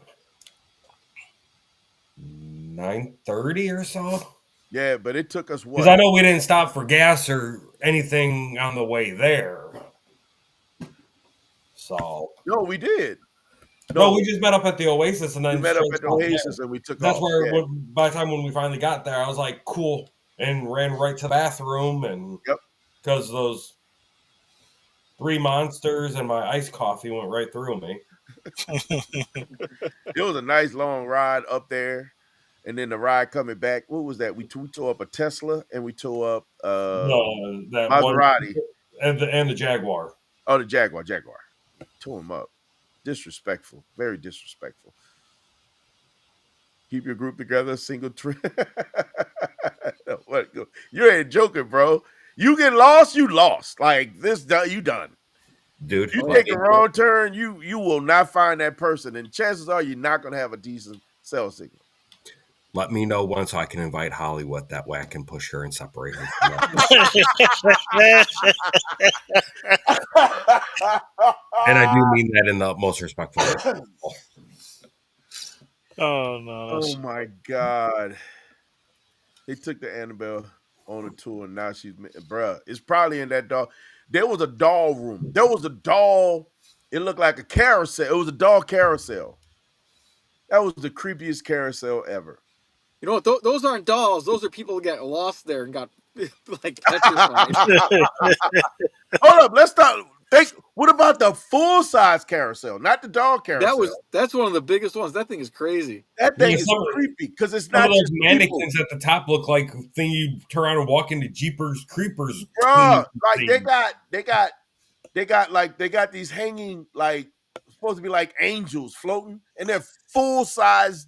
9:30 or so. Yeah, but it took us what? Because I know we didn't stop for gas or anything on the way there. So no, we did. No, we just met up at the Oasis, and then we met up at the Oasis, and we took. That's off. Where by the time when we finally got there, I was like, cool, and ran right to the bathroom, and because those 3 monsters and my iced coffee went right through me. It was a nice long ride up there, and then the ride coming back. What was that? We tore up a Tesla, and we tore up that Maserati and the Jaguar. Oh, the Jaguar. Tore them up. Disrespectful. Very disrespectful. Keep your group together. Single trip. What? You ain't joking, bro. You get lost, you lost. Like this, you done. Dude, you take a wrong turn, you will not find that person, and chances are you're not going to have a decent cell signal. Let me know once so I can invite Hollywood that way I can push her and separate her. And I do mean that in the most respectful way. Oh no! Oh my God! They took the Annabelle on a tour, and now she's, bruh. It's probably in that doll. There was a doll room. There was a doll. It looked like a carousel. It was a doll carousel. That was the creepiest carousel ever. You know what? Those aren't dolls. Those are people who got lost there and got like petrified. Hold up. Let's not think. What about the full size carousel, not the doll carousel? That's one of the biggest ones. That thing is crazy. That thing is creepy because it's not those just mannequins people. At the top look like thing you turn around and walk into Jeepers Creepers. Bro, like they got these hanging, like supposed to be like angels floating, and they're full size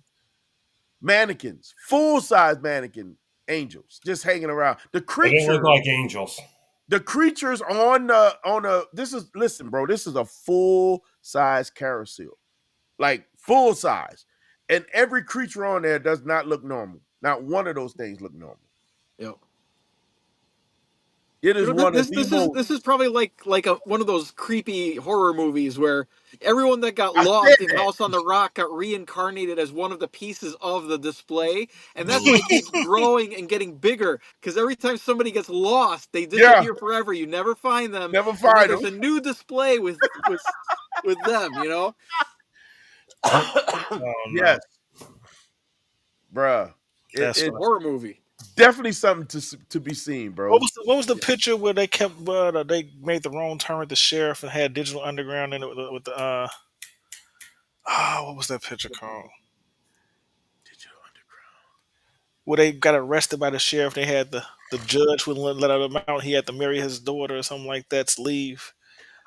mannequins, full size mannequin angels just hanging around. The They creatures didn't look like angels. The creatures on the listen, bro. This is a full size carousel, like full size, and every creature on there does not look normal. Not one of those things look normal. Yep. It is one of the most. This is probably like one of those creepy horror movies where everyone that got I lost said in that. House on the Rock got reincarnated as one of the pieces of the display, and that's why it keeps growing and getting bigger. Because every time somebody gets lost, they disappear forever. You never find them. Never And then find there's them. a new display with them. You know. Oh, no. Yes, bruh. That's It's a horror movie. definitely something to be seen, bro. What was the picture where they kept they made the wrong turn with the sheriff and had Digital Underground in it with the what was that picture called? Digital Underground. Where they got arrested by the sheriff. They had the judge wouldn't let him out. He had to marry his daughter or something like that to leave.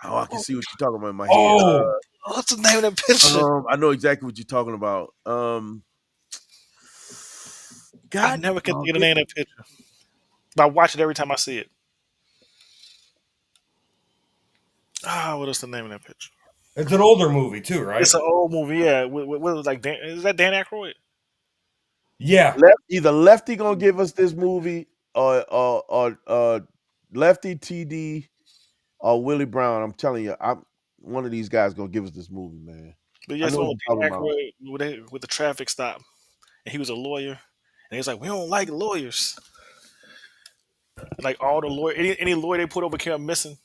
Oh, I can see what you're talking about in my Oh, head. What's the name of that picture? I know exactly what you're talking about. I never can think of the name of that picture. But I watch it every time I see it. What is the name of that picture? it's an older movie too, right? It's an old movie, yeah. What was like? Is that Dan Aykroyd? Yeah. Either Lefty gonna give us this movie or Lefty TD or Willie Brown. I'm telling you, one of these guys gonna give us this movie, man. But I yes, know one what with you're Dan talking about. Aykroyd with the traffic stop, and he was a lawyer, and he's like, "We don't like lawyers." Like all the lawyer, any lawyer they put over kept missing.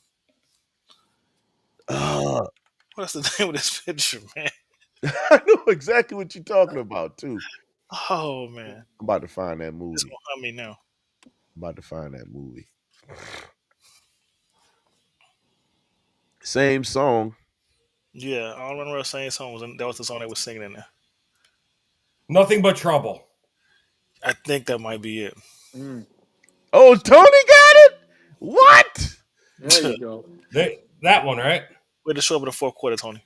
What's the name of this picture, man? I know exactly what you're talking about too. Oh man, I'm about to find that it's movie. gonna hunt me now. I'm about to find that movie. Same song. Yeah, all I remember the same song that was the song they was singing in there. Nothing But Trouble. I think that might be it. Oh, Tony got it. What? There you go. That one, right? Way to show up in the fourth quarter, Tony.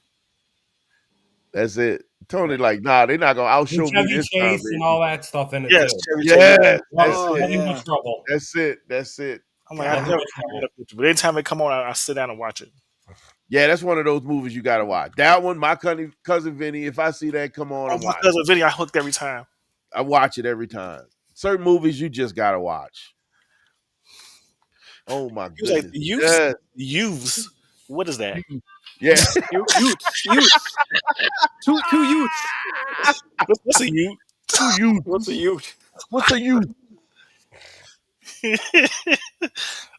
That's it. Tony, like, nah, they're not gonna outshow me Chevy this time, Chase baby. and all that stuff in it Yes, too. Chevy Chase. Yeah, that's Oh, it. Nothing yeah. But Trouble. That's it. That's it. I'm like, I Nothing never But seen Trouble. that picture, but anytime it come on, I sit down and watch it. Yeah, that's one of those movies you gotta watch. That one, my cousin Vinny. If I see that come on, I watch. Because of video, I hooked every time. I watch it every time. Certain movies you just gotta watch. Oh my He was goodness. like, youths? Yes. Youths? What is that? Yeah. Youths. Two youths. What's a youth? Two youth. What's a youth? What's a youth?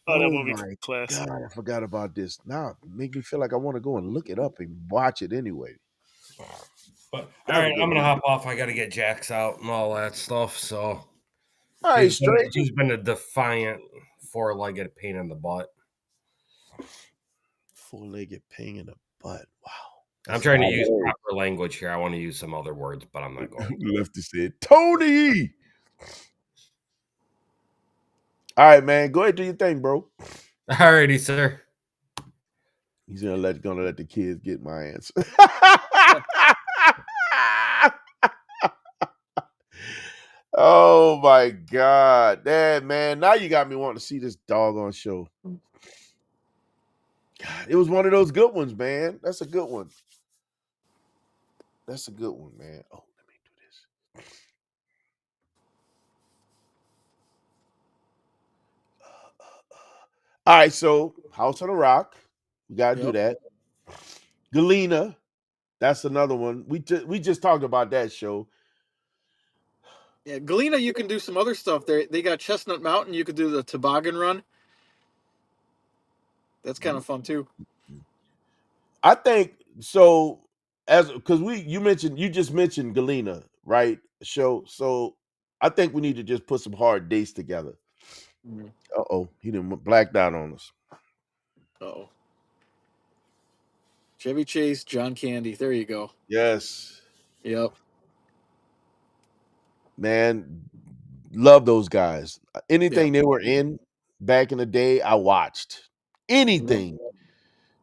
Oh, that movie my classic. God, I forgot about this. Now it make me feel like I want to go and look it up and watch it anyway. But all right, I'm gonna hop off. I gotta get Jax out and all that stuff. So All right, straight. he's been a defiant four-legged pain in the butt. Four-legged pain in the butt. Wow. I'm trying to use proper language here. I want to use some other words, but I'm not going to. Lefty said, Tony. All right, man. Go ahead, do your thing, bro. Alrighty, sir. He's gonna let the kids get my answer. Oh my God. Man. Now you got me wanting to see this doggone show. God, it was one of those good ones, man. That's a good one. That's a good one, man. Oh, let me do this. All right, so House on the Rock. We gotta do that. Galena. That's another one. We just talked about that show. Yeah, Galena, you can do some other stuff. They got Chestnut Mountain. You could do the toboggan run. That's kind of fun too. I think so. Because you just mentioned Galena, right? Show. So I think we need to just put some hard dates together. He didn't blacked out on us. Chevy Chase, John Candy. There you go. Yes. Yep. Man, love those guys. Anything they were in back in the day, I watched. Anything.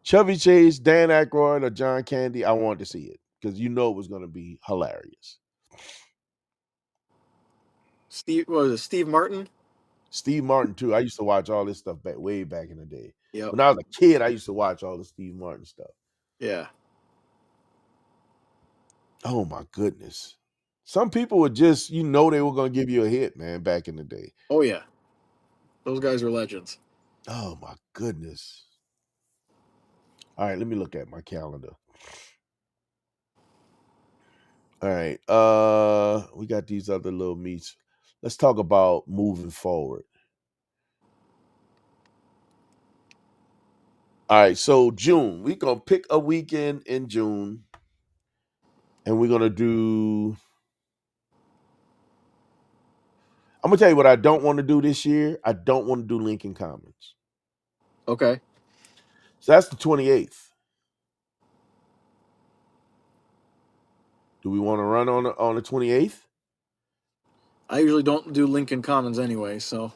Chevy Chase, Dan Aykroyd, or John Candy, I wanted to see it because it was going to be hilarious. Steve, what was it? Steve Martin. Steve Martin too. I used to watch all this stuff way back in the day. Yep. When I was a kid, I used to watch all the Steve Martin stuff. Yeah. Oh my goodness. Some people would just, they were going to give you a hit, man, back in the day. Oh yeah. Those guys were legends. Oh my goodness. All right, let me look at my calendar. All right. We got these other little meets. Let's talk about moving forward. All right, so June. We're going to pick a weekend in June. And we're going to do... I'm going to tell you what I don't want to do this year. I don't want to do Lincoln Commons. Okay. So that's the 28th. Do we want to run on the 28th? I usually don't do Lincoln Commons anyway, so.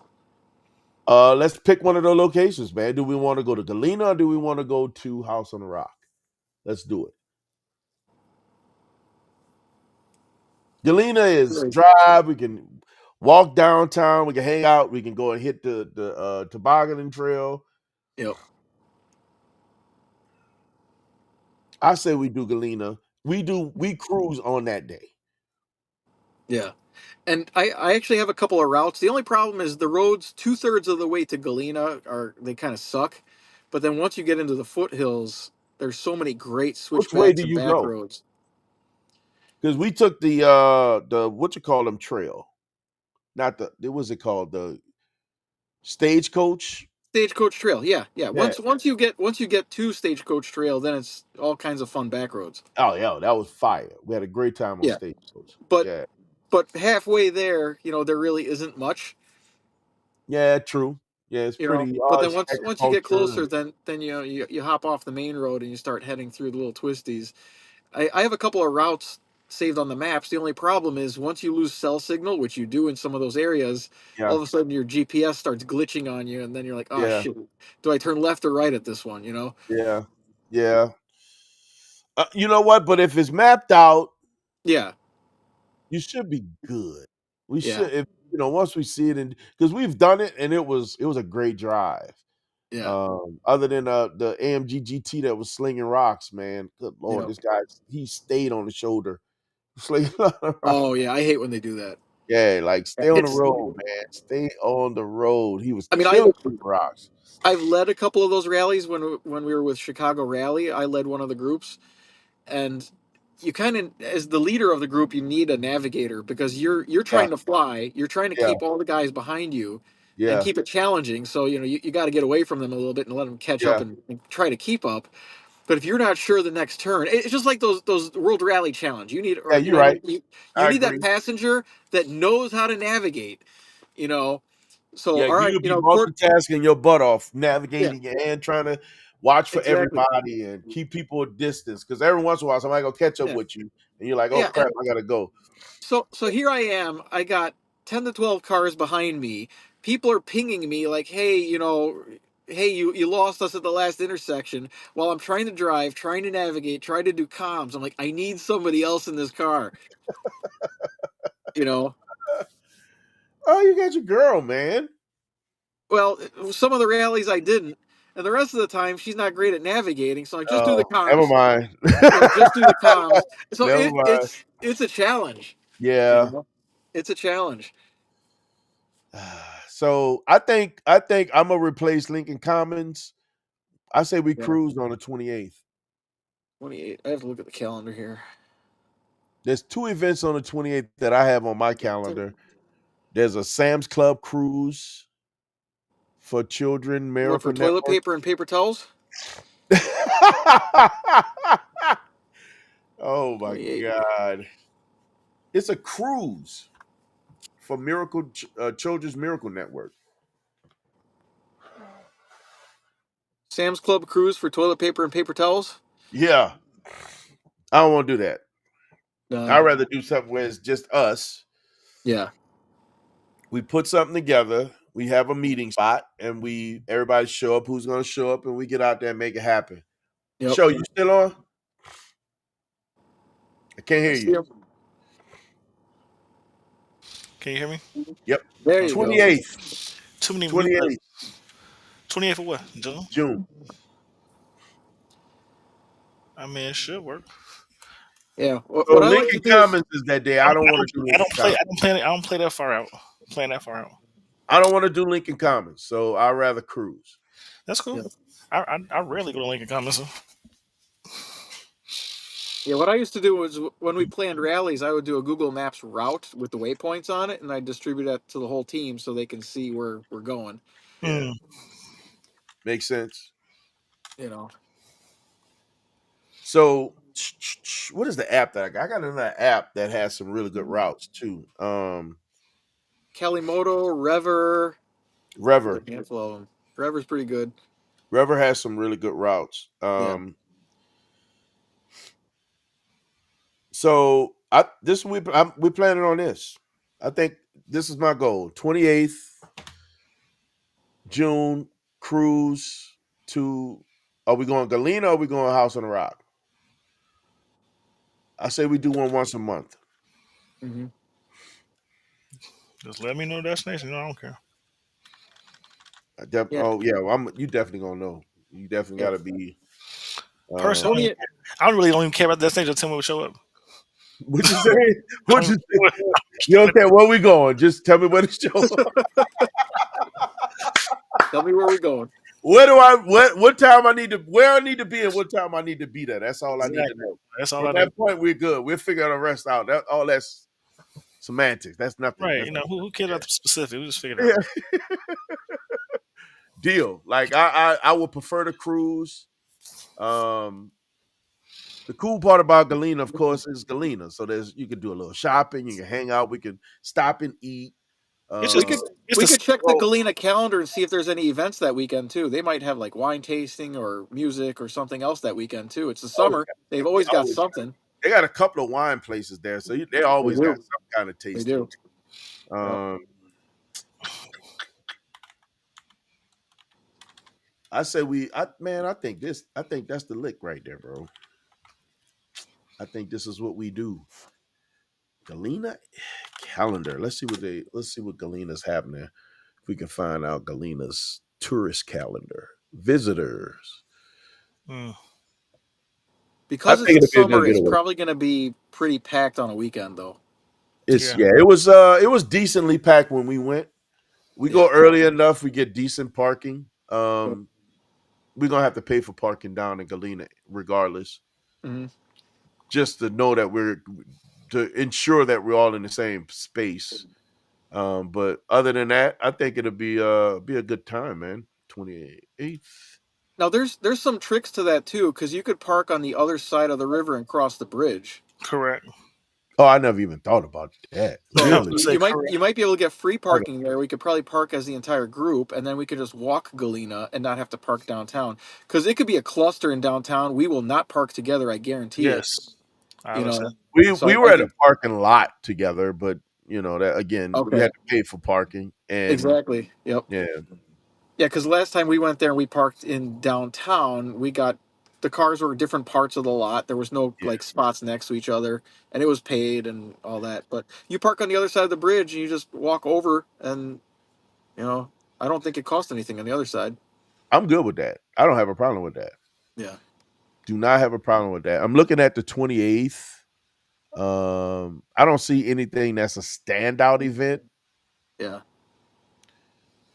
Let's pick one of the locations, man. Do we want to go to Galena or do we want to go to House on the Rock? Let's do it. Galena is drive. We can walk downtown. We can hang out. We can go and hit the tobogganing trail. Yep. I say we do Galena. We cruise on that day. Yeah. And I actually have a couple of routes. The only problem is the roads 2/3 of the way to Galena they kind of suck. But then once you get into the foothills, there's so many great Which way switchbacks do and you back go? roads. Because we took the what you call them trail. Not what's it called? The Stagecoach Trail. Yeah. Once you get to Stagecoach Trail, then it's all kinds of fun back roads. Oh yeah, that was fire. We had a great time on Stagecoach. But halfway there, there really isn't much. Yeah, true. Yeah, it's pretty. But then once you get closer, then you hop off the main road and you start heading through the little twisties. I have a couple of routes saved on the maps. The only problem is once you lose cell signal, which you do in some of those areas, all of a sudden your GPS starts glitching on you, and then you're like, oh shit, do I turn left or right at this one? Yeah. You know what? But if it's mapped out, you should be good. We should, if once we see it, and because we've done it, and it was a great drive. Yeah. Other than the AMG GT that was slinging rocks, man. Good Lord, this guy, he stayed on the shoulder. Oh yeah, I hate when they do that. Yeah, like stay on the road, man. Stay on the road. He was killing rocks. I've led a couple of those rallies when we were with Chicago Rally. I led one of the groups, and you kind of, as the leader of the group, you need a navigator because you're trying to fly. You're trying to keep all the guys behind you and keep it challenging. So you got to get away from them a little bit and let them catch up and try to keep up. But if you're not sure the next turn, it's just like those World Rally Challenge. You need, you're right. You need that passenger that knows how to navigate. So all right, you'll be multitasking your butt off, navigating your hand, trying to watch for everybody and keep people at distance. Because every once in a while, somebody gonna catch up with you, and you're like, "Oh crap, I gotta go." So here I am. I got 10 to 12 cars behind me. People are pinging me like, "Hey, hey, you lost us at the last intersection." While I'm trying to drive, trying to navigate, trying to do comms. I'm like, I need somebody else in this car. Oh, you got your girl, man. Well, some of the rallies I didn't, and the rest of the time she's not great at navigating. So I just do the comms. Never mind. Just do the comms. So it's a challenge. Yeah, it's a challenge. So I think I'm gonna replace Lincoln Commons. I say we cruise on the 28th. 28. I have to look at the calendar here. There's 2 events on the 28th that I have on my calendar. There's a Sam's Club cruise for children, Miracle for toilet paper and paper towels. Oh my God! It's a cruise for Children's Miracle Network. Sam's Club cruise for toilet paper and paper towels. Yeah, I don't want to do that. I'd rather do something where it's just us. Yeah. We put something together. We have a meeting spot, and everybody show up. Who's going to show up, and we get out there and make it happen. Yep. Show, you still on? I can't hear you. Can you hear me? Yep. There you go. 28th. Too many 28th 28 for what? June? June. I mean, it should work. Yeah. So What I like to Lincoln do is Commons is that day. I don't want to do Lincoln Commons. I don't play that far out. Playing that far out. I don't want to do Lincoln Commons, so I'd rather cruise. That's cool. Yeah. I rarely go to Lincoln Commons. Yeah, what I used to do was when we planned rallies, I would do a Google Maps route with the waypoints on it, and I distribute that to the whole team so they can see where we're going. Yeah. Makes sense. You know. So what is the app that I got? I got another app that has some really good routes too. Kalimoto, Rever. Rever. A handful of them. Rever's pretty good. Rever has some really good routes. So we planning on this. I think this is my goal. 28th June cruise to. Are we going Galena or are we going House on the Rock? I say we do one once a month. Mm-hmm. Just let me know the destination. I don't care. Yeah. Oh yeah, well, you definitely gonna know. You definitely got to be. Personally, I don't even care about the destination. Just tell me what show up. What you say? What you say? You don't care where we going. Just tell me where to show up. Tell me where we're going. What time I need to where I need to be and what time I need to be there. That's all I need to know. That's all. At that point, we're good. We'll figure the rest out. All that's semantics. That's nothing. Right. That's who cares about the specific? We just figured it out. Deal. Like I would prefer to cruise. The cool part about Galena, of course, is Galena. So you can do a little shopping, you can hang out, we can stop and eat. We could check the Galena calendar and see if there's any events that weekend too. They might have like wine tasting or music or something else that weekend too. It's the summer. They've always got something. They got a couple of wine places there, so they always got some kind of tasting. They do. I say I think that's the lick right there, bro. I think this is what we do. Galena calendar. Let's see what Galena's happening. If we can find out Galena's tourist calendar. Visitors. Because it's summer, it's probably going to be pretty packed on a weekend, though. It was decently packed when we went. We go early enough, we get decent parking. We're gonna have to pay for parking down in Galena, regardless. Mm-hmm. Just to know that to ensure that we're all in the same space. But other than that, I think it'll be a good time, man. 28th. Now there's some tricks to that too, because you could park on the other side of the river and cross the bridge. Correct. Oh, I never even thought about that. So you might be able to get free parking there. We could probably park as the entire group, and then we could just walk Galena and not have to park downtown. Because it could be a cluster in downtown. We will not park together. I guarantee it. We were at a parking lot together, but that again, we had to pay for parking. And exactly. Yep. Yeah. Yeah, because last time we went there and we parked in downtown, the cars were different parts of the lot. There was no like spots next to each other, and it was paid and all that. But you park on the other side of the bridge and you just walk over, and I don't think it cost anything on the other side. I'm good with that. I don't have a problem with that. Yeah. Do not have a problem with that. I'm looking at the 28th. I don't see anything that's a standout event. Yeah.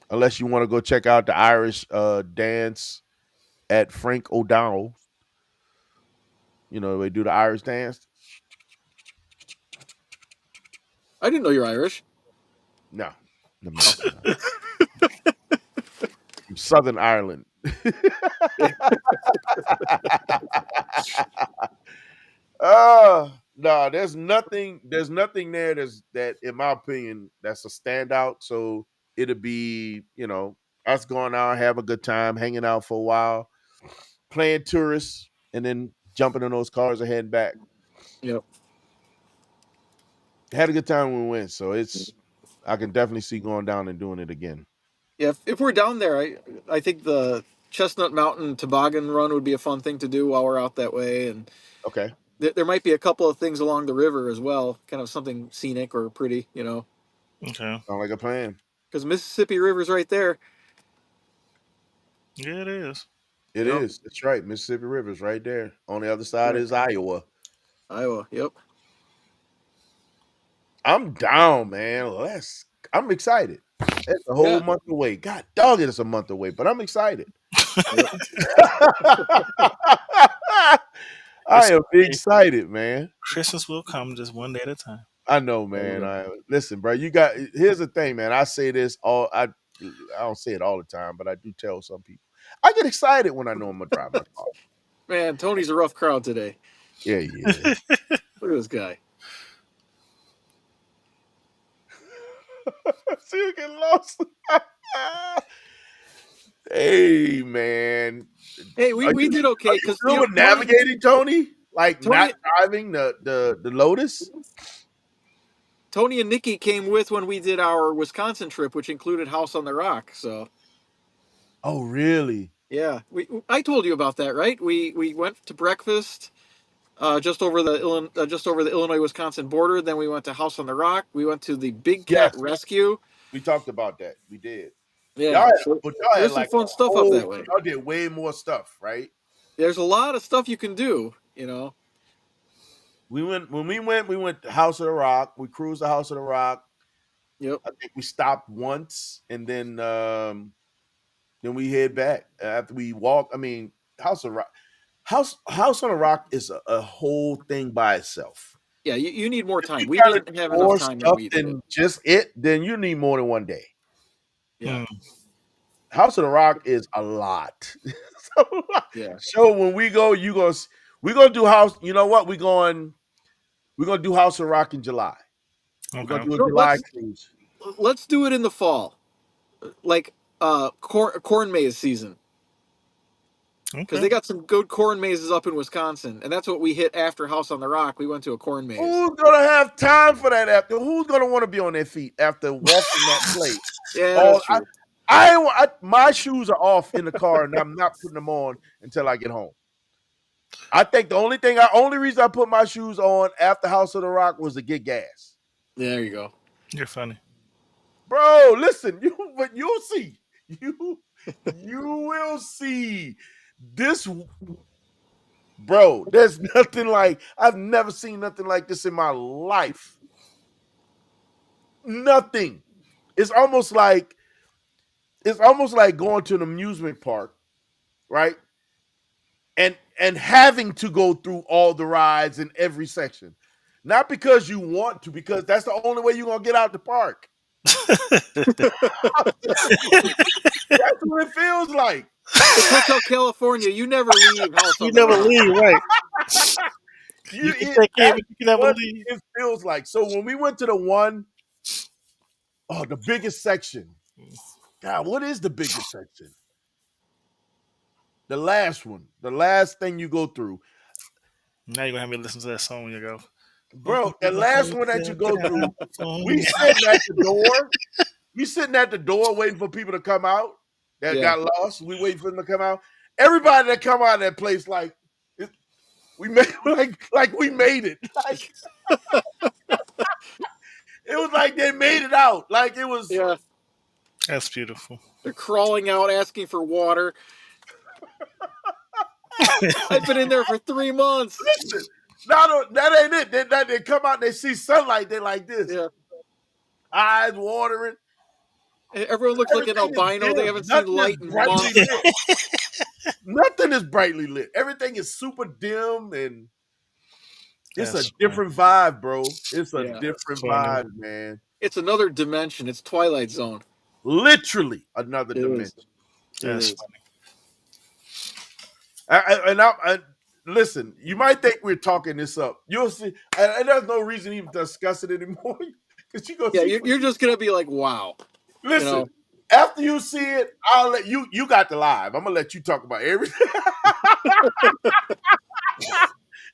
Unless you want to go check out the Irish dance at Frank O'Donnell. They do the Irish dance. I didn't know you're Irish. No. From Southern Ireland. No, there's nothing there that in my opinion that's a standout. So it'll be, us going out, have a good time, hanging out for a while, playing tourists, and then jumping in those cars and heading back. Yep. Had a good time when we went, so I can definitely see going down and doing it again. Yeah, if we're down there, I think the Chestnut Mountain toboggan run would be a fun thing to do while we're out that way, and there might be a couple of things along the river as well, kind of something scenic or pretty, Okay. Sound like a plan. Because Mississippi River's right there. Yeah, it is. It Yep. is. That's right. Mississippi River's right there. On the other side Right. is Iowa. Iowa. Yep. I'm down, man. I'm excited. It's a whole month away. God dog it, it's a month away, but I'm excited. I am excited, man. Christmas will come just one day at a time. I know, man. Listen, bro. Here's the thing, man. I say this I don't say it all the time, but I do tell some people. I get excited when I know I'm gonna drive my car. Man, Tony's a rough crowd today. Yeah, he is. Look at this guy. See you get lost. Hey, man. Hey, we did okay because you were navigating, Tony. Like Tony, not driving the Lotus. Tony and Nikki came with when we did our Wisconsin trip, which included House on the Rock. So. Oh, really? Yeah, I told you about that, right? We went to breakfast just over the Illinois Wisconsin border. Then we went to House on the Rock. We went to the Big Cat Rescue. We talked about that. We did. Yeah, there's some fun stuff up that way. Y'all did way more stuff, right? There's a lot of stuff you can do. You know. We went to House of the Rock. We cruised the House of the Rock. Yep. I think we stopped once, and then we head back after we walk. I mean, House on the Rock is a whole thing by itself. Yeah, you need more time. We didn't have enough time than just it. Then you need more than one day. Yeah. House of the Rock is a lot. Yeah. So when we go, we're gonna do House. You know what? We're gonna do House of Rock in July. Okay. We're gonna do a July cruise. Let's do it in the fall, like corn maze season. Because they got some good corn mazes up in Wisconsin, and that's what we hit after House on the Rock. We went to a corn maze. Who's gonna have time for that after? Who's gonna want to be on their feet after walking that place? Yeah, that's true. My shoes are off in the car, and I'm not putting them on until I get home. I think the only reason I put my shoes on after House of the Rock was to get gas. There you go. You're funny, bro. Listen, you'll see. You will see. This, bro, there's nothing like, I've never seen nothing like this in my life. Nothing. It's almost like going to an amusement park, right? And having to go through all the rides in every section. Not because you want to, because that's the only way you're gonna get out the park. That's what it feels like. It's Hotel California. You never leave. You never leave, right? You can take it, but you never leave. It feels like. So when we went to the biggest section. God, what is the biggest section? The last one. The last thing you go through. Now you're gonna have me listen to that song when you go. Bro, the last one that you go through, we sitting at the door. We sitting at the door waiting for people to come out that got lost. We waiting for them to come out. Everybody that come out of that place, we made we made it. It was like they made it out. Like it was. Yeah. That's beautiful. They're crawling out asking for water. I've been in there for 3 months. Listen, that ain't it. They come out and they see sunlight. They're like this. Yeah. Eyes watering. Everyone looks like an albino. They haven't seen light in months. Nothing is brightly lit. Everything is super dim, and it's a different vibe, bro. It's a different vibe, man. It's another dimension. It's Twilight Zone. Literally another dimension. That's funny. And listen, you might think we're talking this up. You'll see, and there's no reason to even discuss it anymore. Because you're just gonna be like, wow. Listen, after you see it, I'll let you. You got the live. I'm gonna let you talk about everything.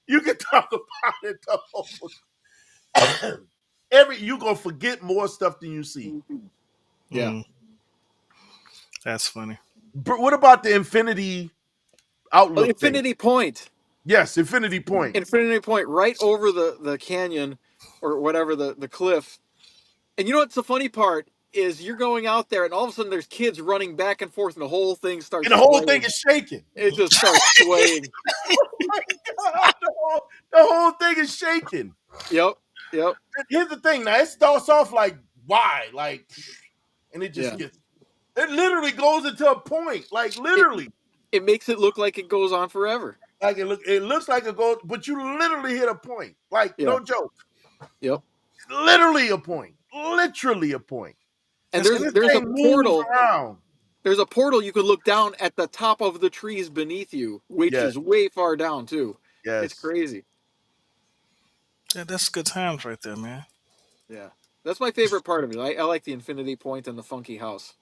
You can talk about it though. You gonna forget more stuff than you see. Yeah, that's funny. But what about the Infinity Outlook? Infinity Point. Yes, Infinity Point. Infinity Point, right over the canyon or whatever the cliff. And you know what's the funny part is you're going out there and all of a sudden there's kids running back and forth and the whole thing starts And the whole thing swaying. is shaking. It just starts swaying. Oh my God, the whole thing is shaking. Yep. Here's the thing. Now it starts off like why, like, and it just gets. It literally goes into a point, like literally. It makes it look like it goes on forever. Like it looks like it goes, but you literally hit a point. Like no joke. Yep. Literally a point. Literally a point. And there's a portal. There's a portal you could look down at the top of the trees beneath you, which is way far down too. Yes. It's crazy. Yeah, that's good times right there, man. Yeah. That's my favorite part of it. I like the infinity point and the funky house.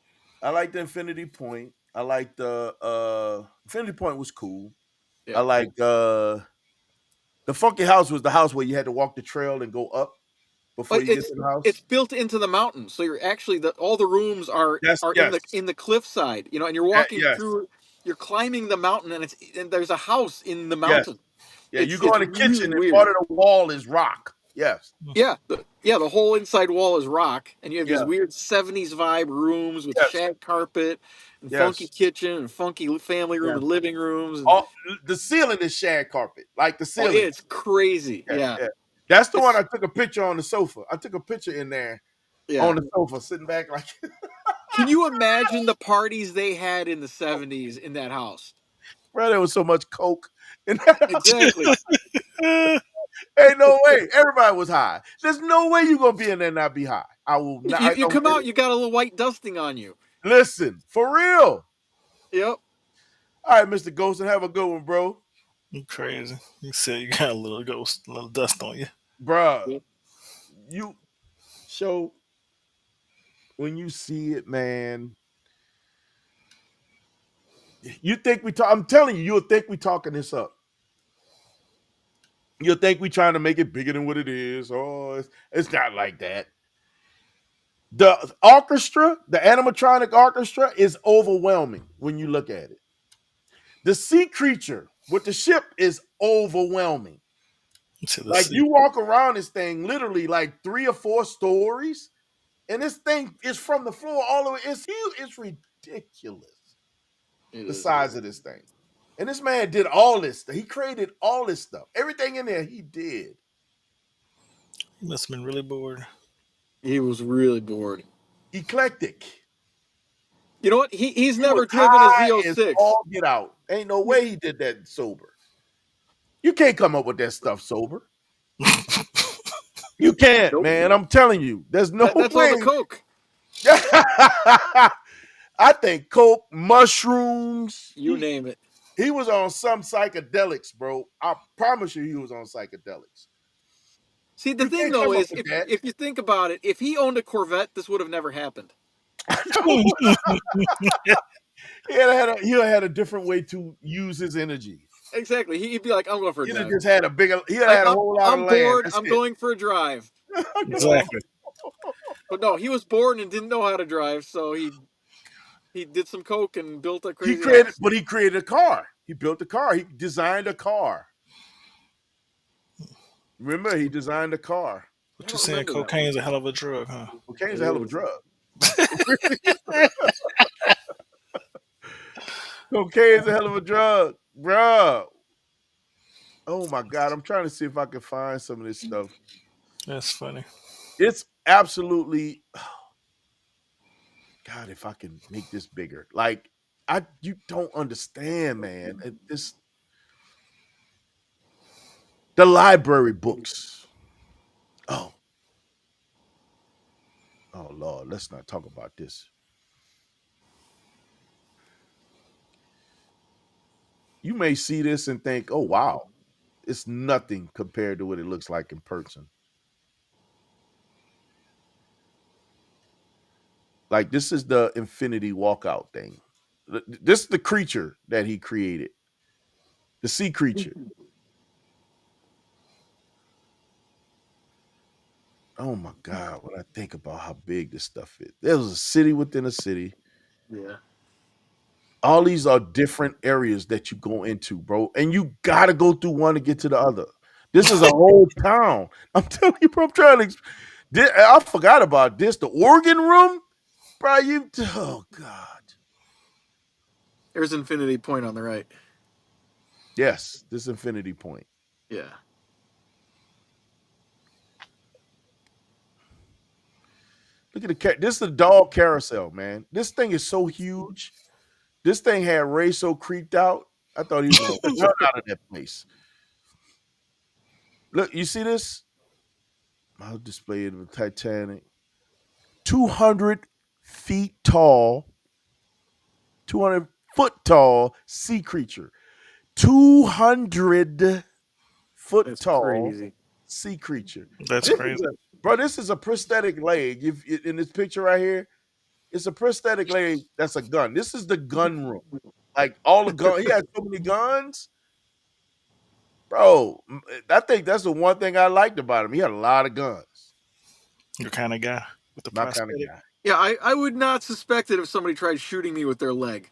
I like the infinity point. I like the infinity point was cool. Yeah. I like the funky house was the house where you had to walk the trail and go up before you get to the house. It's built into the mountain, so you're actually all the rooms are in the cliffside, you know, and you're walking through. You're climbing the mountain, and there's a house in the mountain. Yeah, you go in the kitchen, and part of the wall is rock. Yes. Yeah, the whole inside wall is rock, and you have these weird 70s vibe rooms with shag carpet and funky kitchen and funky family room and living rooms. And the ceiling is shag carpet, like the ceiling. It's crazy. Yeah. That's the one I took a picture on the sofa. I took a picture in there on the sofa, sitting back like. Can you imagine the parties they had in the 70s in that house? Bro, there was so much coke in that house. Exactly. Ain't no way. Everybody was high. There's no way you're gonna be in there and not be high. I will not. You come out, you got a little white dusting on you. Listen, for real. Yep. All right, Mr. Ghost, and have a good one, bro. You crazy. You said you got a little dust on you. Bruh. You show when you see it, man. You think I'm telling you, you'll think we talking this up. You'll think we trying to make it bigger than what it is. Oh, it's not like that. The orchestra, the animatronic orchestra, is overwhelming when you look at it. The sea creature with the ship is overwhelming. Like you walk around this thing literally like 3 or 4 stories, and this thing is from the floor all the way. It's huge. It's ridiculous. The size of this thing. And this man did all this. He created all this stuff. Everything in there he did. He must have been really bored. He was really bored. Eclectic. You know what? He's never driven a Z06. All get out. Ain't no way he did that sober. You can't come up with that stuff sober. You can't, man. I'm telling you. There's no That's way. all the coke. I think coke, mushrooms. You name it. He was on some psychedelics, bro. I promise you he was on psychedelics. See, the thing, though, is if you think about it, if he owned a Corvette, this would have never happened. He had a different way to use his energy. Exactly. He'd be like, I'm going for a drive. He'd just had a bigger, had a whole lot of land. I'm bored. I'm going for a drive. Exactly. But no, he was bored and didn't know how to drive, so he did some coke and built a crazy house. But he created a car. He built a car. He designed a car. Remember, he designed a car. What you saying? Cocaine is a hell of a drug, huh? Cocaine is a hell of a drug. Cocaine is a hell of a drug, bro. Oh my God, I'm trying to see if I can find some of this stuff. That's funny. It's absolutely, God, if I can make this bigger. Like, you don't understand, man. The library books. Oh Lord, let's not talk about this. You may see this and think, oh wow, it's nothing compared to what it looks like in person. Like, this is the Infinity Walkout thing. This is the creature that he created. The sea creature. Oh my God, when I think about how big this stuff is. There was a city within a city. Yeah. All these are different areas that you go into, bro. And you got to go through one to get to the other. This is a whole town. I'm telling you, bro, I forgot about this. The organ room, bro. Oh god. There's Infinity Point on the right. Yes, this Infinity Point. Yeah. Look at this is the dog carousel, man. This thing is so huge. This thing had Ray so creeped out. I thought he was going to run out of that place. Look, you see this? I'll display it in the Titanic. 200 feet tall, 200 foot tall sea creature. 200 foot That's tall crazy. sea creature. That's This crazy. bro, this is a prosthetic leg. In this picture right here, it's a prosthetic leg that's a gun. This is the gun room. Like all the guns. He had so many guns. Bro, I think that's the one thing I liked about him. He had a lot of guns. Your kind of guy with the My kind of prosthetic. guy. Yeah, I would not suspect it if somebody tried shooting me with their leg.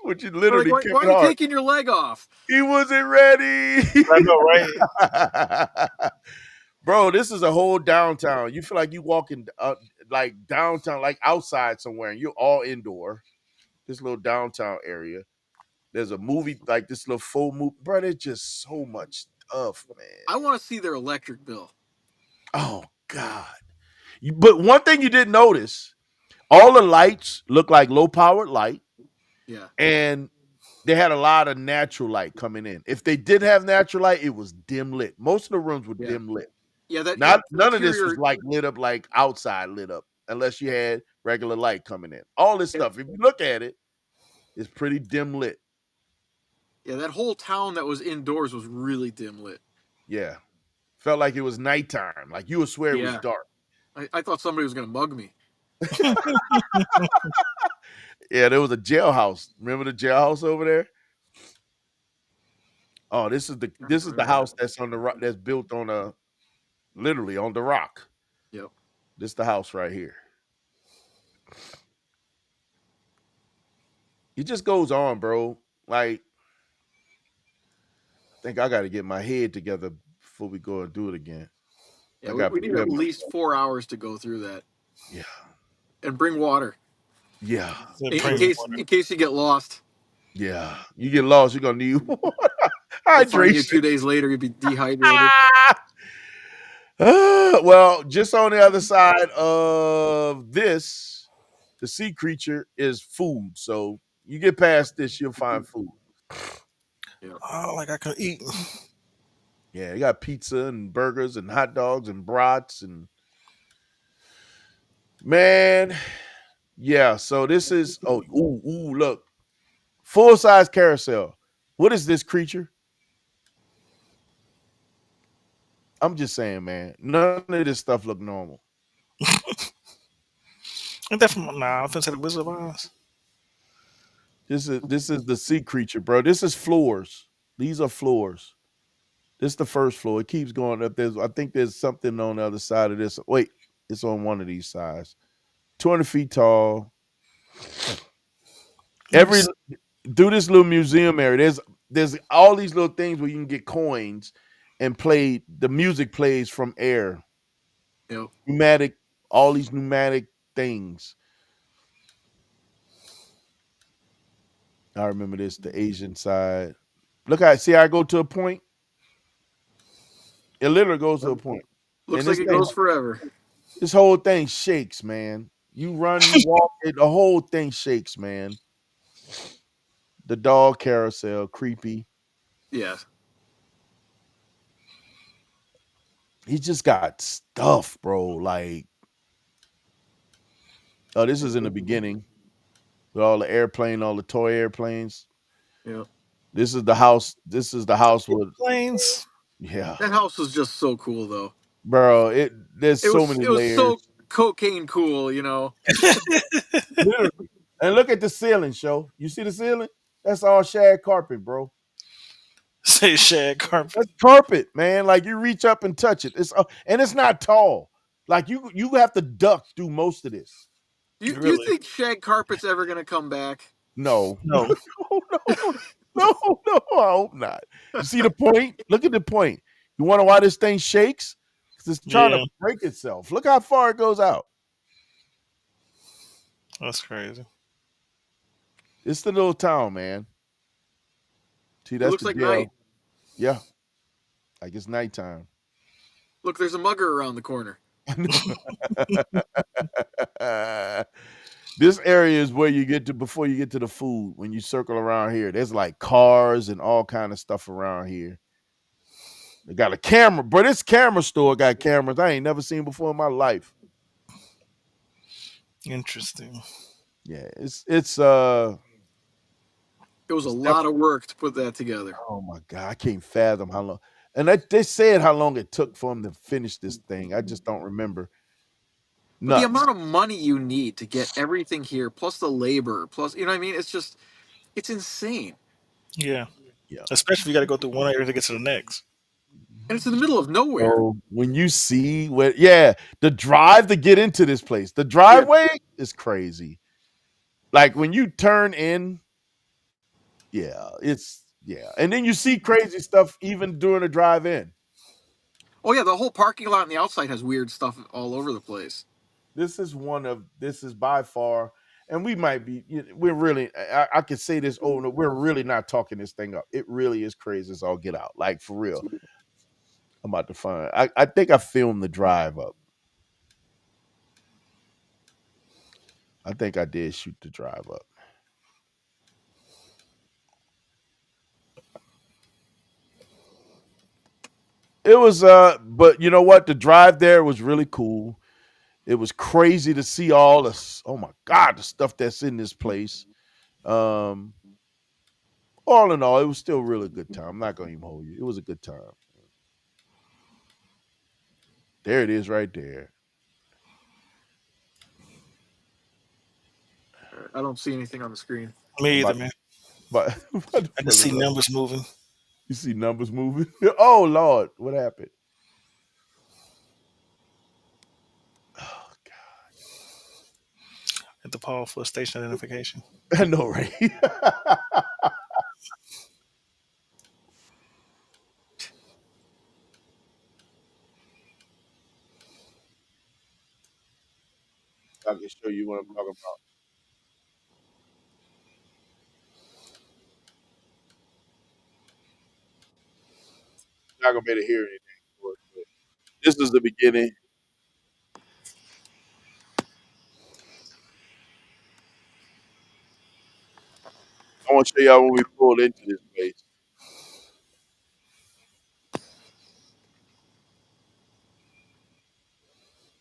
Which you Like, literally why are you taking your leg off? He wasn't ready. I know, right? Bro, this is a whole downtown. You feel like you walking like downtown, like outside somewhere, and you're all indoor. This little downtown area. There's a movie like this little full movie. Bro, there's just so much stuff, man. I want to see their electric bill. Oh God. But one thing you didn't notice, all the lights look like low powered light. Yeah. And they had a lot of natural light coming in. If they did have natural light, it was dim lit. Most of the rooms were dim lit. Yeah, None of this was like lit up like outside lit up, unless you had regular light coming in. All this stuff, if you look at it, it's pretty dim lit. Yeah, that whole town that was indoors was really dim lit. Yeah. Felt like it was nighttime. Like you would swear it was dark. I thought somebody was going to mug me. Yeah, there was a jailhouse. Remember the jailhouse over there? Oh, this is the house that's on the rock, that's built on literally on the rock. Yep. This is the house right here. It just goes on, bro. Like, I think I got to get my head together before we go and do it again. Yeah, we need at least 4 hours to go through that. Yeah. And bring water. Yeah. In case you get lost. Yeah. You get lost, you're going to need water. Hydration. 2 days later, you'd be dehydrated. Well, just on the other side of this, the sea creature is food. So you get past this, you'll find food. Yeah. Oh, like I could eat. Yeah, you got pizza and burgers and hot dogs and brats and man, yeah. So this is look, full size carousel. What is this creature? I'm just saying, man. None of this stuff look normal. Ain't that from? Nah, I was gonna say the Wizard of Oz. This is the sea creature, bro. This is floors. These are floors. This is the first floor. It keeps going up. I think there's something on the other side of this. Wait, it's on one of these sides. 200 feet tall. Through this little museum area, there's all these little things where you can get coins and play. The music plays from air. Yep. Pneumatic, all these pneumatic things. I remember this, the Asian side. Look, see how I go to a point? It literally goes to a point. Looks like it goes forever. This whole thing shakes, man. You run, you walk, the whole thing shakes, man. The dog carousel, creepy. Yes. He just got stuff, bro. Like, oh, this is in the beginning. With all the airplane, all the toy airplanes. Yeah. This is the house. This is the house with planes. Yeah. That house was just so cool, though. Bro, there's so many layers. It was so cocaine cool, you know. And look at the ceiling, show. You see the ceiling? That's all shag carpet, bro. Say shag carpet. That's carpet, man. Like you reach up and touch it. And it's not tall. Like you have to duck through most of this. Do you think shag carpet's ever gonna come back? No. No, I hope not. You see the point? Look at the point. You wonder why this thing shakes? 'Cause it's trying Yeah, to break itself. Look how far it goes out. that's crazy. It's the little town, man. See, It that's looks the like night. deal. Yeah, like it's nighttime. Look, there's a mugger around the corner. This area is where you get to before you get to the food. When you circle around here, there's like cars and all kind of stuff around here. They got a camera, bro. This camera store got cameras I ain't never seen before in my life. Interesting. Yeah, It was it's a it's lot of work to put that together. oh my god, I can't fathom how long. And they said how long it took for them to finish this thing. I just don't remember. But the Nuts. amount of money you need to get everything here, plus the labor, plus you know what I mean, it's insane. Yeah, Yeah. especially if you got to go through one area to get to the next. And it's in the middle of nowhere. So when you see what, yeah, the drive to get into this place, the Yeah. driveway is crazy. Like when you turn in, yeah, and then you see crazy stuff even during the drive in. Oh yeah, the whole parking lot on the outside has weird stuff all over the place. This is by far, and we might be, we're really, I can say this over and over, we're really not talking this thing up. It really is crazy as all get out, like for real. I'm about to find. I think I filmed the drive up. I think I did shoot the drive up. It was but you know what? The drive there was really cool. It was crazy to see all this. Oh my god, the stuff that's in this place. Um all in all, it was still really good time. I'm not gonna even hold you. It was a good time. There it is right there. I don't see anything on the screen. Me I'm either, about, man. about to I pull just see it up. numbers moving You see numbers moving? Oh Lord, what happened? Oh at the Paul for station identification. God. I know, right? I can show you what I'm talking about. You're not gonna be able to hear anything. But this is the beginning. I want to show y'all when we pulled into this place.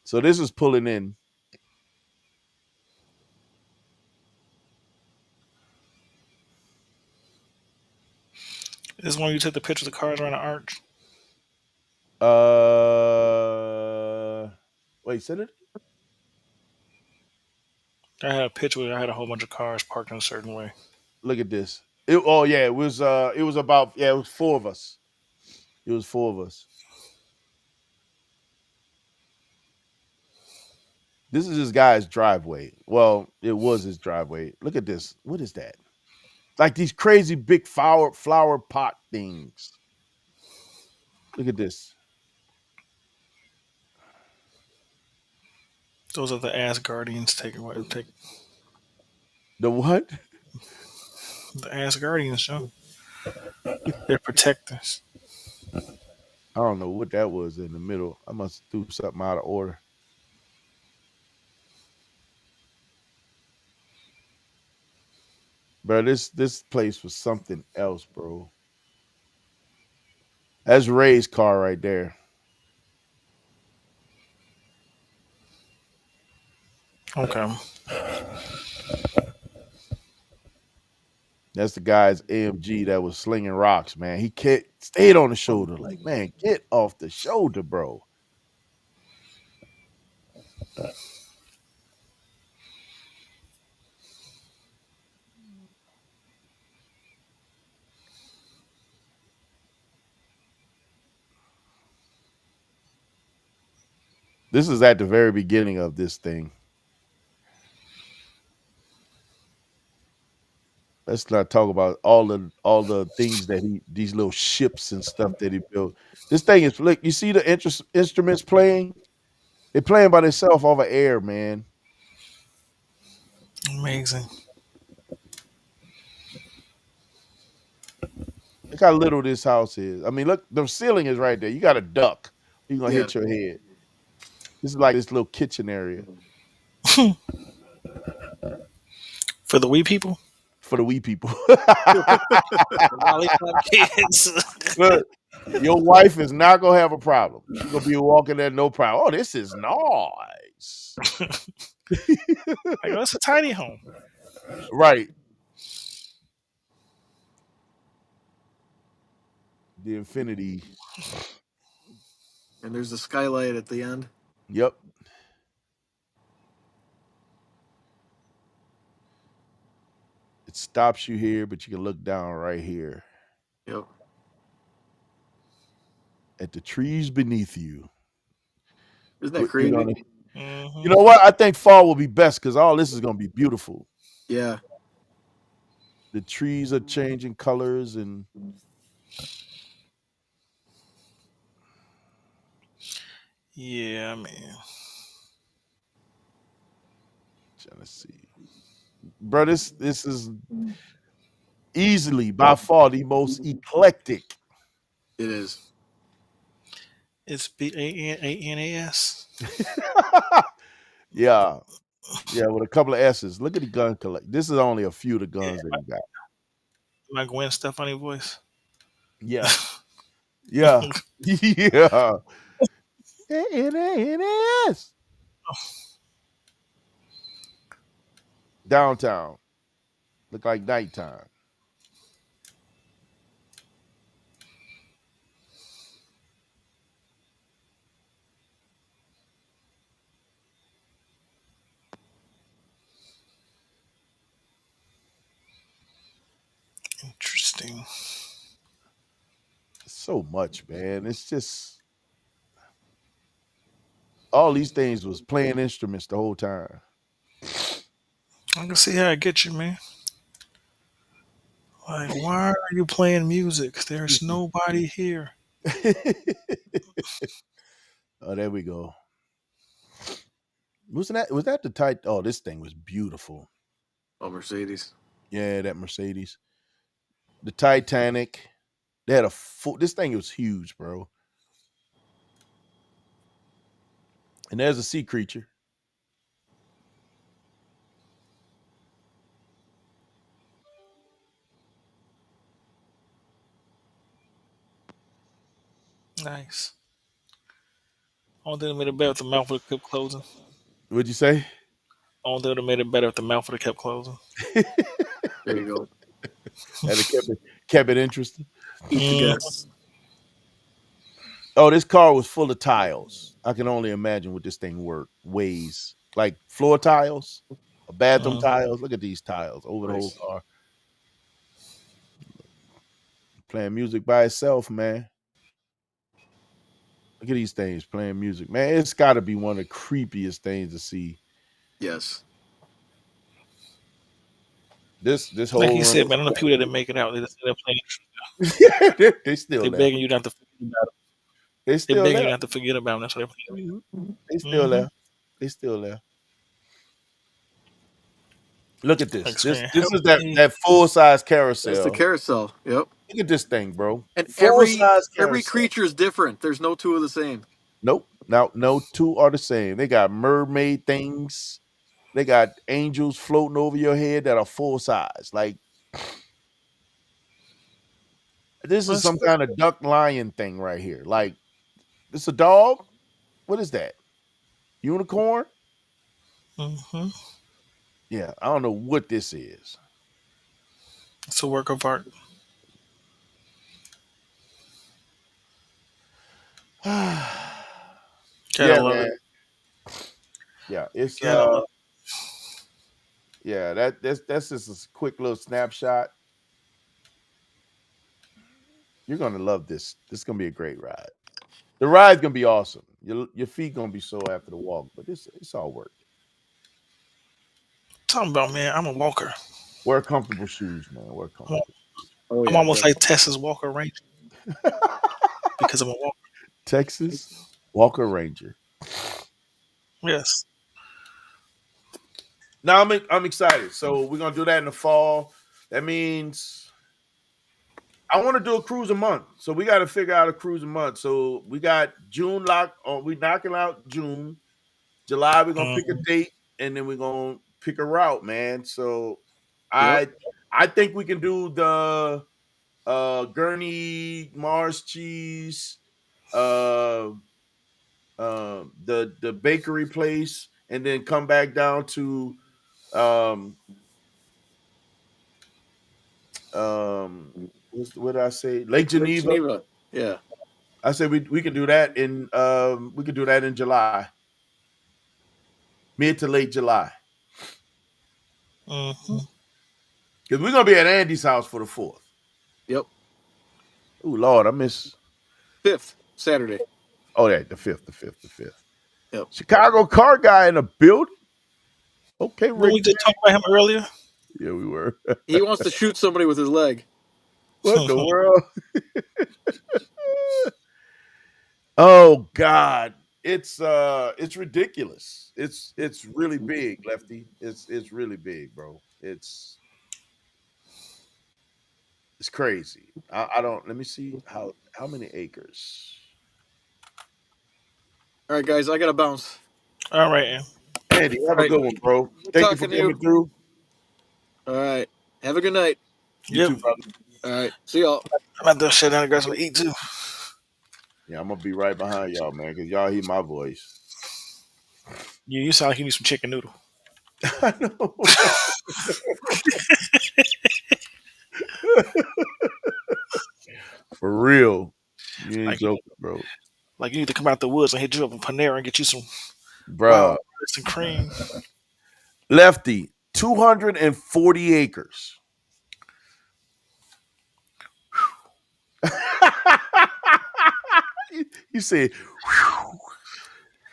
So this is pulling in. This is when you took the picture of the cars around the arch. Wait, said it? I had a picture where I had a whole bunch of cars parked in a certain way. Look at this. Oh yeah, it was about, yeah, it was four of us. It was four of us. This is this guy's driveway. Well, it was his driveway. Look at this. What is that? Like these crazy big flower pot things. Look at this. Those are the Asgardians take The what? the Asgardians, Joe. They're protectors. I don't know what that was in the middle. I must have threw something out of order. Bro, this place was something else, bro. That's Ray's car right there. Okay. That's the guy's AMG that was slinging rocks, man. He stayed on the shoulder. Like, man, get off the shoulder, bro. This is at the very beginning of this thing. Let's not talk about all the things that these little ships and stuff that he built. This thing is look. You see the instruments playing? They're playing by themselves over air, man. Amazing. Look how little this house is. I mean, look, the ceiling is right there. You got a duck. You're gonna Yeah. hit your head. This is like this little kitchen area For the wee people. for the wee people. Lollipop kids. Look, your wife is not gonna have a problem. She's gonna be walking there, no problem. Oh, this is nice. Like, oh, it's a tiny home. Right. The infinity. And there's the skylight at the end. Yep. It stops you here, but you can look down right here Yep. at the trees beneath you. Isn't that You're crazy? gonna- Mhm. you know what? I think fall will be best because all this is gonna be beautiful. Yeah. The trees are changing colors and Yeah, man. trying to see. Bro, this is easily by far the most eclectic. It is. It's BANAS. Yeah. Yeah, with a couple of S's. Look at the gun collect. This is only a few of the guns that he got. My Gwen Stefani voice. Yeah. Yeah. Yeah. ANAS. Downtown. Look like nighttime. Interesting. So much, man. It's just all these things was playing instruments the whole time. I can see how I get you, man. Like, why are you playing music? There's nobody here. Oh, there we go. Was that the tight? Oh, this thing was beautiful. Oh, Mercedes. Yeah, that Mercedes. The Titanic. They had a full. This thing was huge, bro. And there's a sea creature. Nice. Only thing that made it better if the mouth would have kept closing. What'd you say? Only thing that made it better if the mouth would have kept closing. There you go. And it kept it interesting. Eat the Mm. guests. Oh, this car was full of tiles. I can only imagine what this thing weighs. Like floor tiles, bathroom Mhm. tiles. Look at these tiles over the whole Nice. car. Playing music by itself, man. Look at these things playing music, man. It's got to be one of the creepiest things to see. Yes. This whole Like you room. said, man, I know people that didn't make it out. They're playing. they still They're there. begging you not to forget about it. They They're still begging you there. not to forget about them. That's what they're playing. They still Mhm. there. They still there. Look at this. Like, This saying, is help me. that full size That's carousel. the carousel. Yep. Look at this thing, bro. And Full every size carousel. every creature is different. There's no two of the same. Nope. Now, no two are the same. They got mermaid things. They got angels floating over your head that are full size. Like this is That's some kind of duck lion thing right here. Like this a dog? What is that? Unicorn? hmm Yeah, I don't know what this is. It's a work of art. Yeah, Gotta love man. it. Yeah, it's Gotta love yeah, that's just a quick little snapshot. You're gonna love this. This is gonna be a great ride. The ride's gonna be awesome. Your feet gonna be sore after the walk, but it's all worth it. Talking about, man, I'm a walker. Wear comfortable shoes, man. Wear comfortable. Oh I'm yeah, almost like Texas Walker Ranger because I'm a walker. Texas Walker Ranger. Yes. Now I'm excited. So we're gonna do that in the fall. That means I want to do a cruise a month. So we got to figure out a cruise a month. So we got June locked. We knocking out June. July we're gonna pick a date, and then we're gonna pick a route, man. So I think we can do the Gurney Mars cheese, the bakery place, and then come back down to what did I say? Lake Geneva. Yeah. I said we can do that in July, mid to late July, Mm-hmm. because we're gonna be at Andy's house for the 4th. Yep. Oh Lord, I miss 5th Saturday. Oh yeah, the 5th. Yep. Chicago car guy in the building. Okay, When we Rick. just talked about him earlier. Yeah, we were. He wants to shoot somebody with his leg. What the world? Oh God, it's ridiculous. It's really big, Lefty. It's really big, bro. It's crazy. I don't. Let me see how many acres. All right, guys, I gotta bounce. All right. Andy, have a good one, bro. Thank you for talking to you. coming through. All right, have a good night. You Yep. too, brother. All right, see y'all. I'm about to shut down and grab something to eat too. Yeah, I'm gonna be right behind y'all, man, because y'all hear my voice. You sound like you need some chicken noodle. I know. For real. You ain't Like- joking, bro. Like you need to come out the woods and hit you up in Panera and get you some Bruh. some cream. Lefty, 240 acres. You said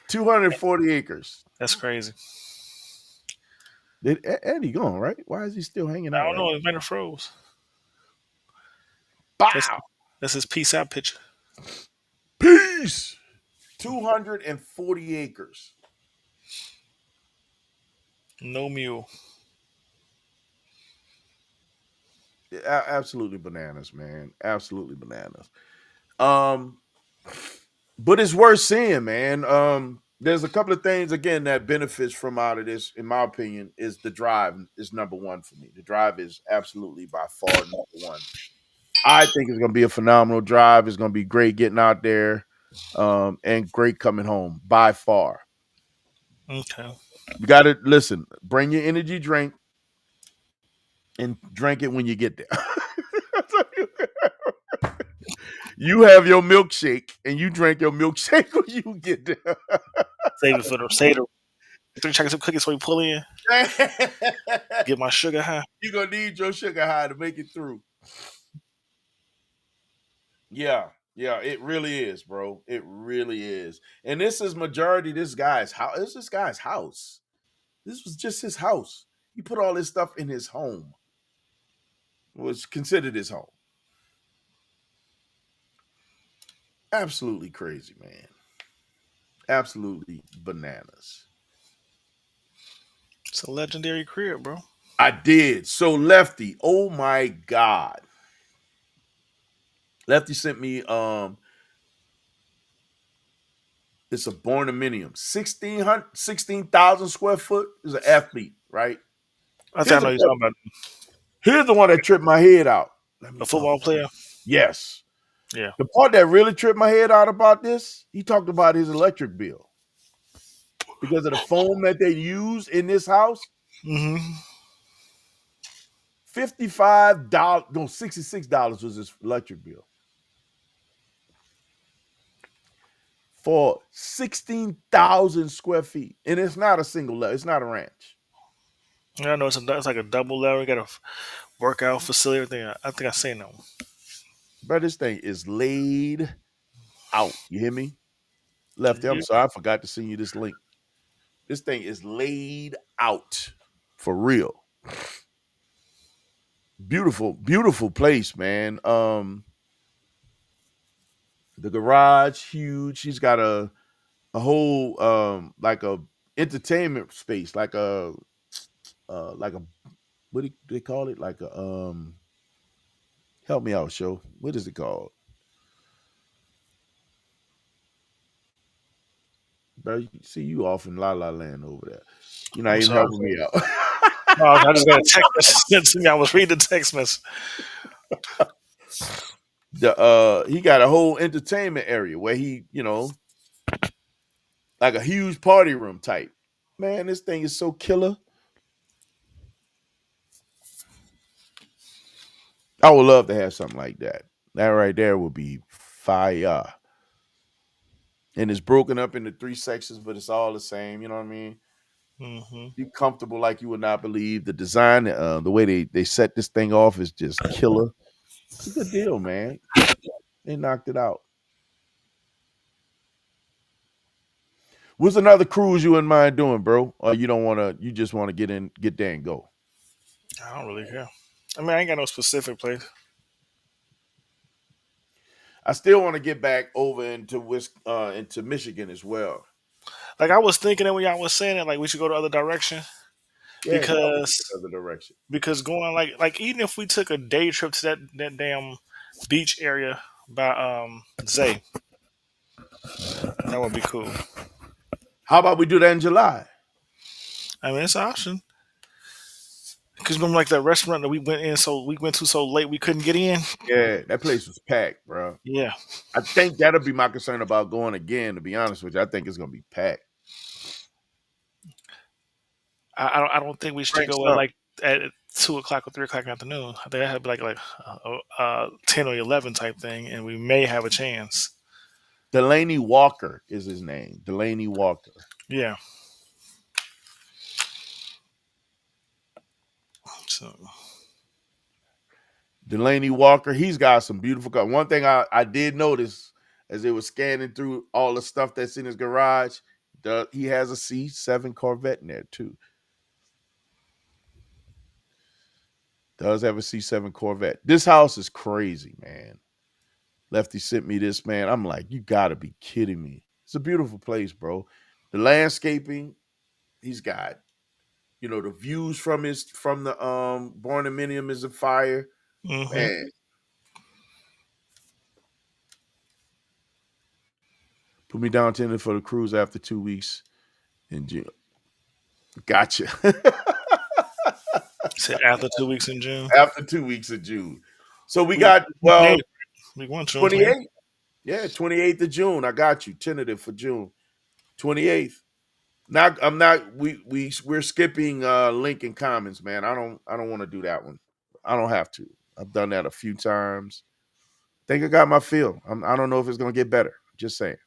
240 acres. That's crazy. Did Eddie gone, right? Why is he still hanging out? I don't know. It might have froze. Bow. That's his peace out picture. Peace. 240 acres. No mule. Absolutely bananas, man. Absolutely bananas. But it's worth seeing, man. There's a couple of things again that benefits from out of this, in my opinion, is the drive is number one for me. The drive is absolutely by far number one. I think it's gonna be a phenomenal drive. It's gonna be great getting out there, and great coming home by far. Okay. You gotta listen, bring your energy drink and drink it when you get there. You have your milkshake and you drink your milkshake when you get there. Save it for the 3 chocolate chip cookies before you pull in. Get my sugar high. You're gonna need your sugar high to make it through. Yeah, it really is, bro. It really is. And this is majority this guy's house. This is this guy's house. This was just his house. He put all this stuff in his home. Was considered his home. Absolutely crazy, man. Absolutely bananas. It's a legendary crib, bro. I did. So Lefty, oh my God. Lefty sent me it's a Bornaminium. 16,000 square foot is an athlete, right? I think I know you're talking about Here's the one that tripped my head out. a football player. Yes. Yeah. The part that really tripped my head out about this, he talked about his electric bill. Because of the foam that they use in this house. Mm-hmm. $66 was his electric bill. For 16,000 square feet. And it's not a single level. It's not a ranch. Yeah, I know it's like a double level. You got a workout facility. Everything. I think I seen that one. But this thing is laid out. You hear me? Lefty, I'm sorry. I forgot to send you this link. This thing is laid out. For real. Beautiful, beautiful place, man. The garage, huge. He's got a whole like a entertainment space, like a what do they call it? Like a help me out, show. What is it called? Bro, see you off in La La Land over there. You're not I'm even sorry. helping me out. No, I just got a text message sent to me. I was reading the text message. He got a whole entertainment area where he, like a huge party room type. Man, this thing is so killer. I would love to have something like that. That right there would be fire. And it's broken up into 3 sections, but it's all the same. You know what I mean? Mm-hmm. You comfortable like you would not believe. The design, the way they set this thing off is just killer. It's a good deal, man. They knocked it out. What's another cruise you in mind doing, bro? Or you don't want to? You just want to get there, and go. I don't really care. I mean, I ain't got no specific place. I still want to get back over into Michigan as well. Like I was thinking that when y'all was saying it, like we should go the other direction Yeah, go because the other direction. going like even if we took a day trip to that damn beach area by Zay, that would be cool. How about we do that in July? I mean, it's an option. Because remember, like that restaurant that we went to so late we couldn't get in. Yeah, that place was packed, bro. Yeah, I think that'll be my concern about going again. To be honest with you, I think it's gonna be packed. I don't think we should go at 2 o'clock or 3 o'clock in the afternoon. I think that had to be like 10 or 11 type thing, and we may have a chance. Delaney Walker is his name. Delaney Walker. Yeah. So Delaney Walker, he's got some beautiful cars. One thing I did notice as they were scanning through all the stuff that's in his garage, he has a C7 Corvette in there too. Does have a C7 Corvette. This house is crazy, man. Lefty sent me this, man. I'm like, you gotta be kidding me. It's a beautiful place, bro. The landscaping, he's got, the views from the Barnuminium is a fire. mm-hmm. Man. Put me down tender for the cruise after 2 weeks in June. Gotcha. Said after 2 weeks in June. After 2 weeks of June. So we got we want 28th. Yeah, 28th of June. I got you. Tentative for June. 28th. Now I'm not we're skipping Lincoln Commons, man. I don't want to do that one. I don't have to. I've done that a few times. I think I got my feel. I don't know if it's gonna get better. Just saying.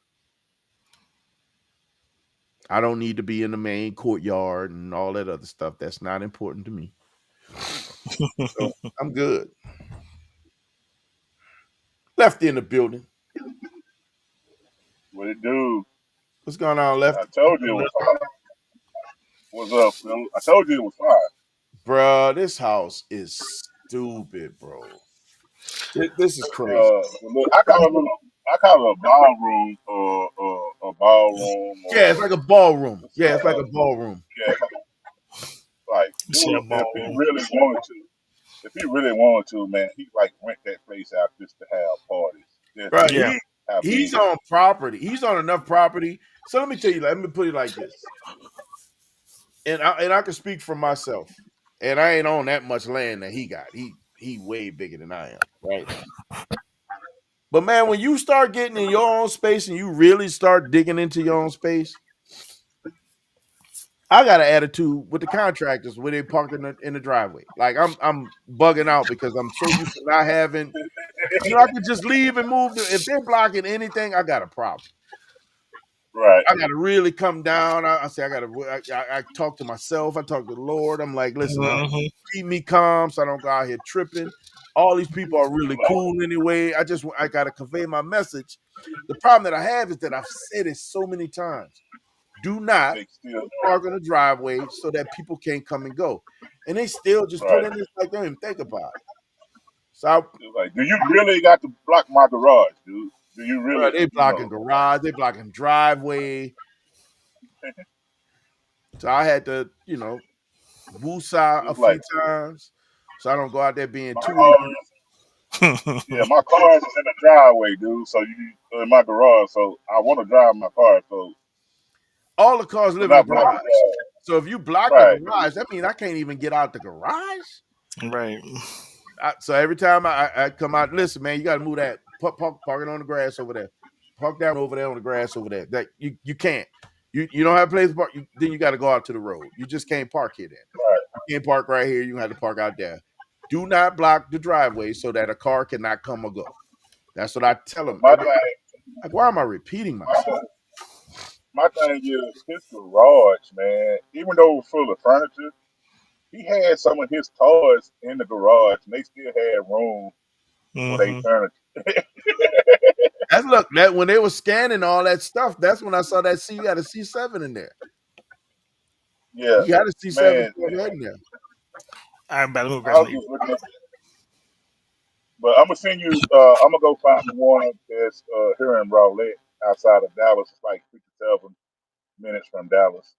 I don't need to be in the main courtyard and all that other stuff. That's not important to me. So I'm good. Lefty in the building. What it do? What's going on, Lefty? I told you it was fire. What's up, Phil? I told you it was fire. Bro, this house is stupid, bro. This is crazy. Look, I call it a ballroom a ballroom. Yeah, it's like a ballroom. Yeah, it's like a ballroom. Yeah, like dude, if he really wanted to, man, he like rent that place out just to have parties. Right. Yeah. He's on property. He's on enough property. So let me tell you, let me put it like this. And I can speak for myself. And I ain't on that much land that he got. He way bigger than I am, right? But man, when you start getting in your own space and you really start digging into your own space, I got an attitude with the contractors where they park in the driveway. Like I'm bugging out because I'm so used to not having. I could just leave and move. If they're blocking anything, I got a problem. Right. I got to really come down. I say I talk to myself. I talk to the Lord. I'm like, listen, keep me calm so I don't go out here tripping. All these people are really cool anyway. I got to convey my message. The problem that I have is that I've said it so many times. do not They still park on the driveway so that people can't come and go. And they still just put right. in this like they don't even think about it. So It's like, do you really got to block my garage, dude? Do you bro, really, they blocking garage, they blocking driveway. So I had to, woosah a it's few like times. So I don't go out there being my too car, ignorant. yeah, my car is in the driveway, dude. So in my garage, so I want to drive my car, so All the cars to live in the not block the garage. So if you block the right, garage, that means I can't even get out the garage. Right. So every time I come out, listen, man, you got to move that. Park it on the grass over there. Park down over there on the grass over there. That you can't. You don't have a place to park. Then you got to go out to the road. You just can't park here. Then right. you can't park right here. You have to park out there. Do not block the driveway so that a car cannot come or go. That's what I tell them. My thing, Like, why am I repeating myself? my thing is his garage, man. Even though it was full of furniture, he had some of his toys in the garage, and they still had room for their Hmm. furniture. That's look that when they were scanning all that stuff. That's when I saw that C. You got a C7 in there. Yeah, You got a C7 man. Corvette in there. I better move, I Grayson. was just looking at, but I'm gonna send you. I'm gonna go find the one that's here in Rowlett, outside of Dallas. It's like 57 minutes from Dallas.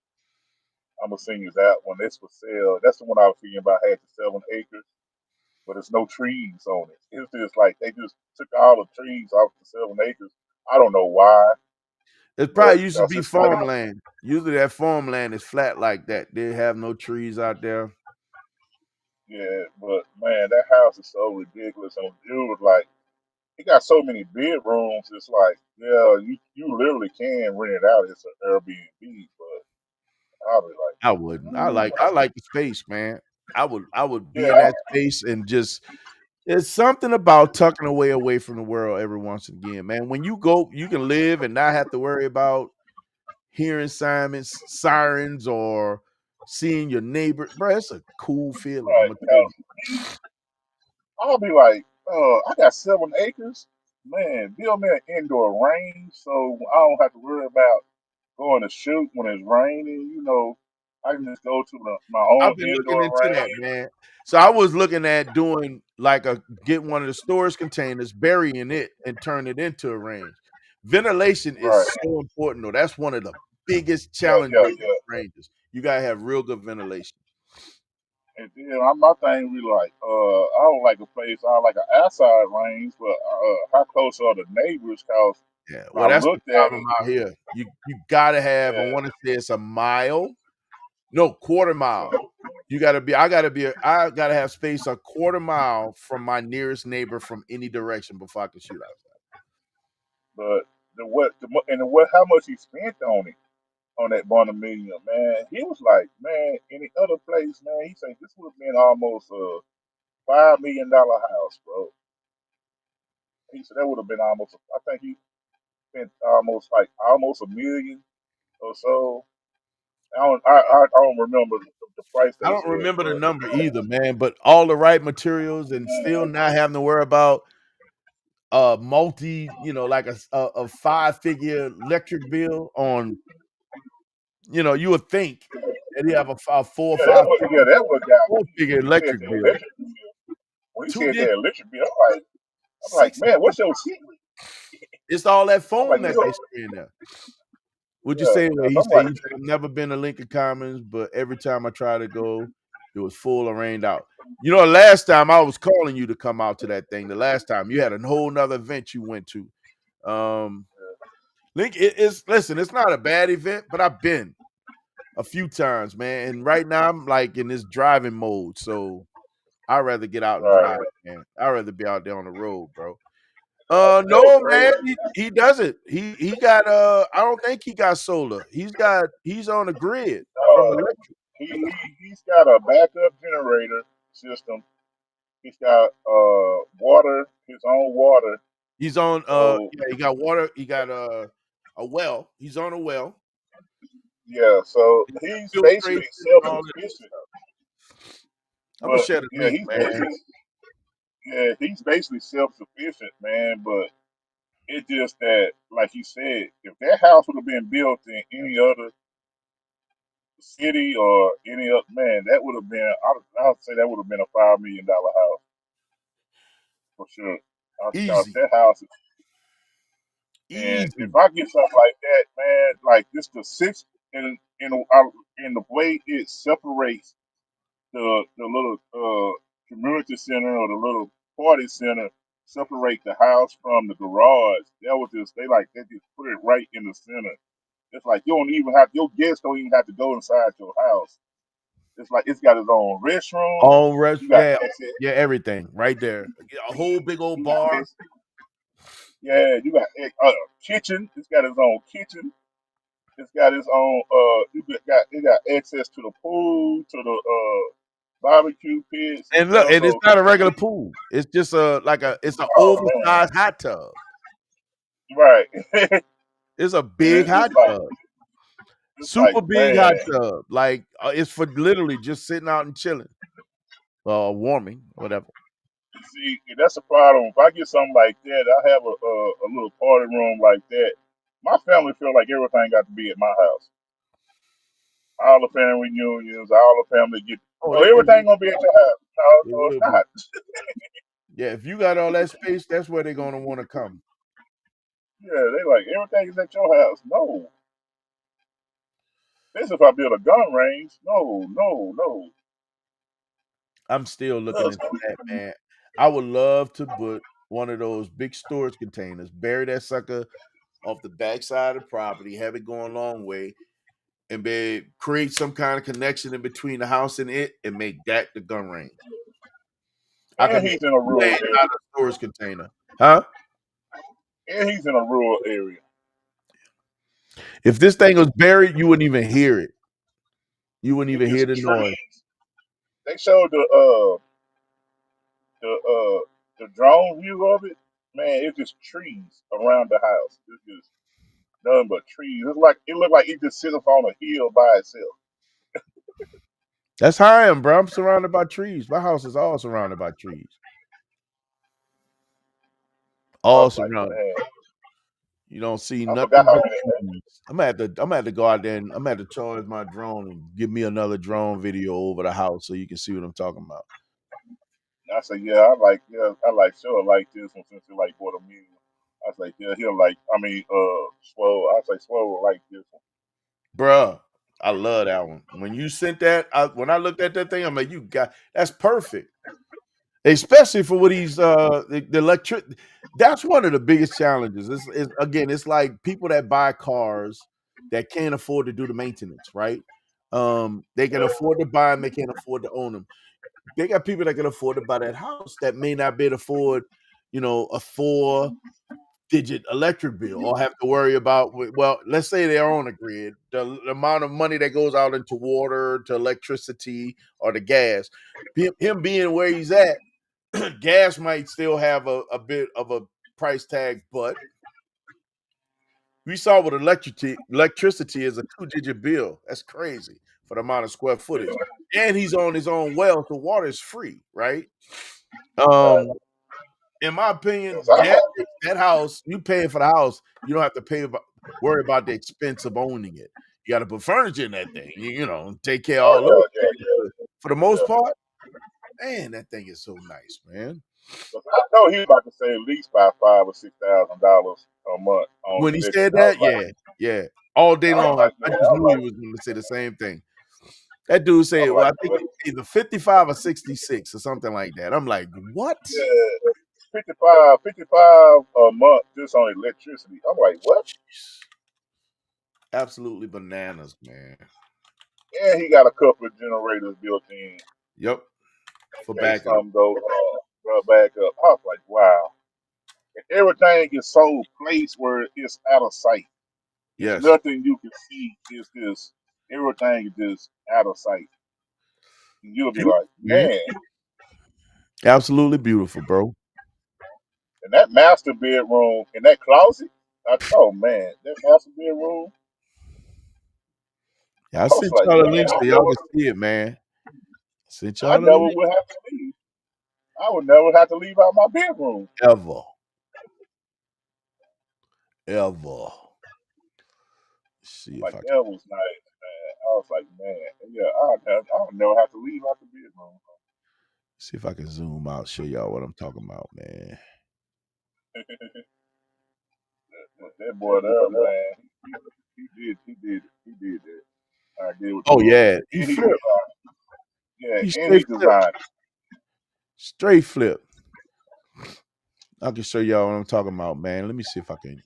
I'm gonna send you that one. It's for sale. That's the one I was thinking about. Had the 7 acres, but there's no trees on it. It's just like they just took all the trees off the 7 acres. I don't know why, It but probably used to because be it's like farmland. Usually that farmland is flat like that. They have no trees out there. yeah, but man, that house is so ridiculous. And dude was like, he got so many bedrooms. It's like, yeah, you literally can rent it out. It's an Airbnb, but I'll be like, I wouldn't. I ooh, like the space, man. I would be in yeah, that space and just there's something about tucking away from the world every once and again, man. When you go, you can live and not have to worry about hearing sirens or seeing your neighbor. Bro, it's a cool feeling. I'm right. gonna tell you. 'Cause I'll be like, I got 7 acres. Man, build me an indoor range so I don't have to worry about going to shoot when it's raining. I can just go to my own I've been looking indoor into that, range. man. So I was looking at doing like get one of the storage containers, burying it, and turn it into a range. Ventilation is Right. so important, though. That's one of the biggest Yeah, challenges yeah, with yeah. ranges. You gotta have real good ventilation. And then my thing be like, I don't like a place, I like an outside range, but how close are the neighbors? Cause Yeah, I well, that's the looked at problem it. out here. You gotta have. I Yeah, want to say it's a mile, no quarter mile. so, You gotta be. I gotta have space a quarter mile from my nearest neighbor from any direction before I can shoot out. but what? How much he spent on that Barnuminium, man? He was like, man, any other place, man? He said this would have been almost a $5 million house, bro. He said that would have been almost. I think he spent almost a million or so. I don't remember the price I they don't said, remember the but number either, man. But all the right materials and still not having to worry about multi, like a 5-figure electric bill on, you would think that he have a four or yeah, that five was yeah, that was got me. 4-figure When he said electric the bill. electric bill, when he Too said big, the electric bill, I'm like, 60. man, what's your secret? It's all that I'm foam like, you that know, they spray in there. Would you yeah, say? Well, because he I'm said like, I've never been to Lincoln Commons, but every time I try to go, it was full or rained out. Last time I was calling you to come out to that thing. The last time you had a whole nother event you went to. Um, Link it's listen, it's not a bad event, but I've been a few times, man. And right now I'm like in this driving mode, so I'd rather get out and right, drive, man. I'd rather be out there on the road, bro. that was No, man, crazy. he doesn't. He got I don't think he got solar. He's on the grid from Uh, electric. he's got a backup generator system. He's got water, his own water. He's on So yeah, he got water, he got a well. He's on a well. yeah, so He's he's got basically filtration and self all this. sufficient. I'm gonna But share the yeah, link, man. he's basically self sufficient, man. But it's just that, like you said, if that house would have been built in any other city or any other man, that would have been. I would say that would have been a $5 million house for sure. Because Easy, that house is. And if easy. I get something like that, man, like this the six in the way it separates the little community center or the little party center, separate the house from the garage. That was just they just put it right in the center. It's like you don't even have your guests don't even have to go inside your house. It's like it's got its own restroom. All rest, You got yeah, access. yeah, everything right there. A whole big old You got bar. access. Yeah, you got a kitchen. It's got its own kitchen. It's got its own. It got access to the pool, to the barbecue pits. And You look, know, and it's so not a regular pool. It's just it's an oh man, oversized hot tub. right. It's a And big hot tub, it's like super big hot man. tub. Like it's for literally just sitting out and chilling, warming, whatever. See, that's a problem. If I get something like that, I have a little party room like that. My family feel like everything got to be at my house. All the family reunions, all the family get. Oh, Oh, everything gonna be at your house. No, it no, it's will be. not. Yeah, if you got all that space, that's where they're gonna want to come. Yeah, they like everything is at your house. No, this if I build a gun range. No, no, no. I'm still looking Ugh. into that, man. I would love to put one of those big storage containers, bury that sucker off the backside of the property, have it go a long way, and create some kind of connection in between the house and it, and make that the gun range. I And can make he's in a rural land area. out of storage container, huh? And he's in a rural area. If this thing was buried, you wouldn't even hear it. You wouldn't It's even hear just the noise. trees. They showed the the drone view of it. Man, it's just trees around the house. It's just nothing but trees. It looked like it just sits on a hill by itself. That's how I am, bro. I'm surrounded by trees. My house is all surrounded by trees. I All was like, surrounded. man, You don't see I forgot nothing how but many. trees. I'm gonna have to go out there and I'm gonna have to charge my drone and give me another drone video over the house so you can see what I'm talking about. I said, I like sure like this one since he like bought a million. I was like, yeah, he'll like. I mean, Swole. I say Swole will like this one. Bruh, I love that one. When you sent that, when I looked at that thing, I'm like, that's perfect. Especially for what he's the electric. That's one of the biggest challenges. It's like people that buy cars that can't afford to do the maintenance, right? They can afford to buy them, they can't afford to own them. They got people that can afford to buy that house that may not be able to afford, a 4-digit electric bill or have to worry about. Well, let's say they're on a grid, the amount of money that goes out into water, to electricity, or the gas. Him being where he's at, gas might still have a bit of a price tag, but we saw what electricity is, a 2-digit bill. That's crazy for the amount of square footage. And he's on his own well, so water is free, right? Right. In my opinion, 'Cause that house, you paying for the house, you don't have to worry about the expense of owning it. You got to put furniture in that thing, take care of oh all those yeah, things. For the most yeah. part, man, that thing is so nice, man. 'Cause I know he's about to say at least about $5,000 or $6,000 a month on When he electric. said that, yeah, all day I was long, like, I man, just knew he was going to say the same thing. That dude said, well, I think man, it's either 55 or 66 or something like that. I'm like, what? yeah, 55 a month just on electricity. I'm like, what? Absolutely bananas, man. And he got a couple of generators built in Yep. For case backup. something goes back up. I was like, wow. And everything is so placed where it's out of sight. It's Yes. nothing you can see. It's just everything is just out of sight. And you'll be like, man. Absolutely beautiful, bro. And that master bedroom in that closet, oh man, that master bedroom. Yeah, I I was sent like, y'all the man, links so y'all can see it, man. Sent I y'all the never link. would have to leave. I would never have to leave out my bedroom. Ever. Ever. See if Like I can. that was nice, man. I was like, man, yeah, I don't never have to leave out the bedroom. See if I can zoom out, show y'all what I'm talking about, man. That boy there, man, he did that. I did with the Oh Lord. yeah, he And he flipped. designed, yeah, He and he straight flip. designed. Straight flip. I can show y'all what I'm talking about, man. Let me see if I can.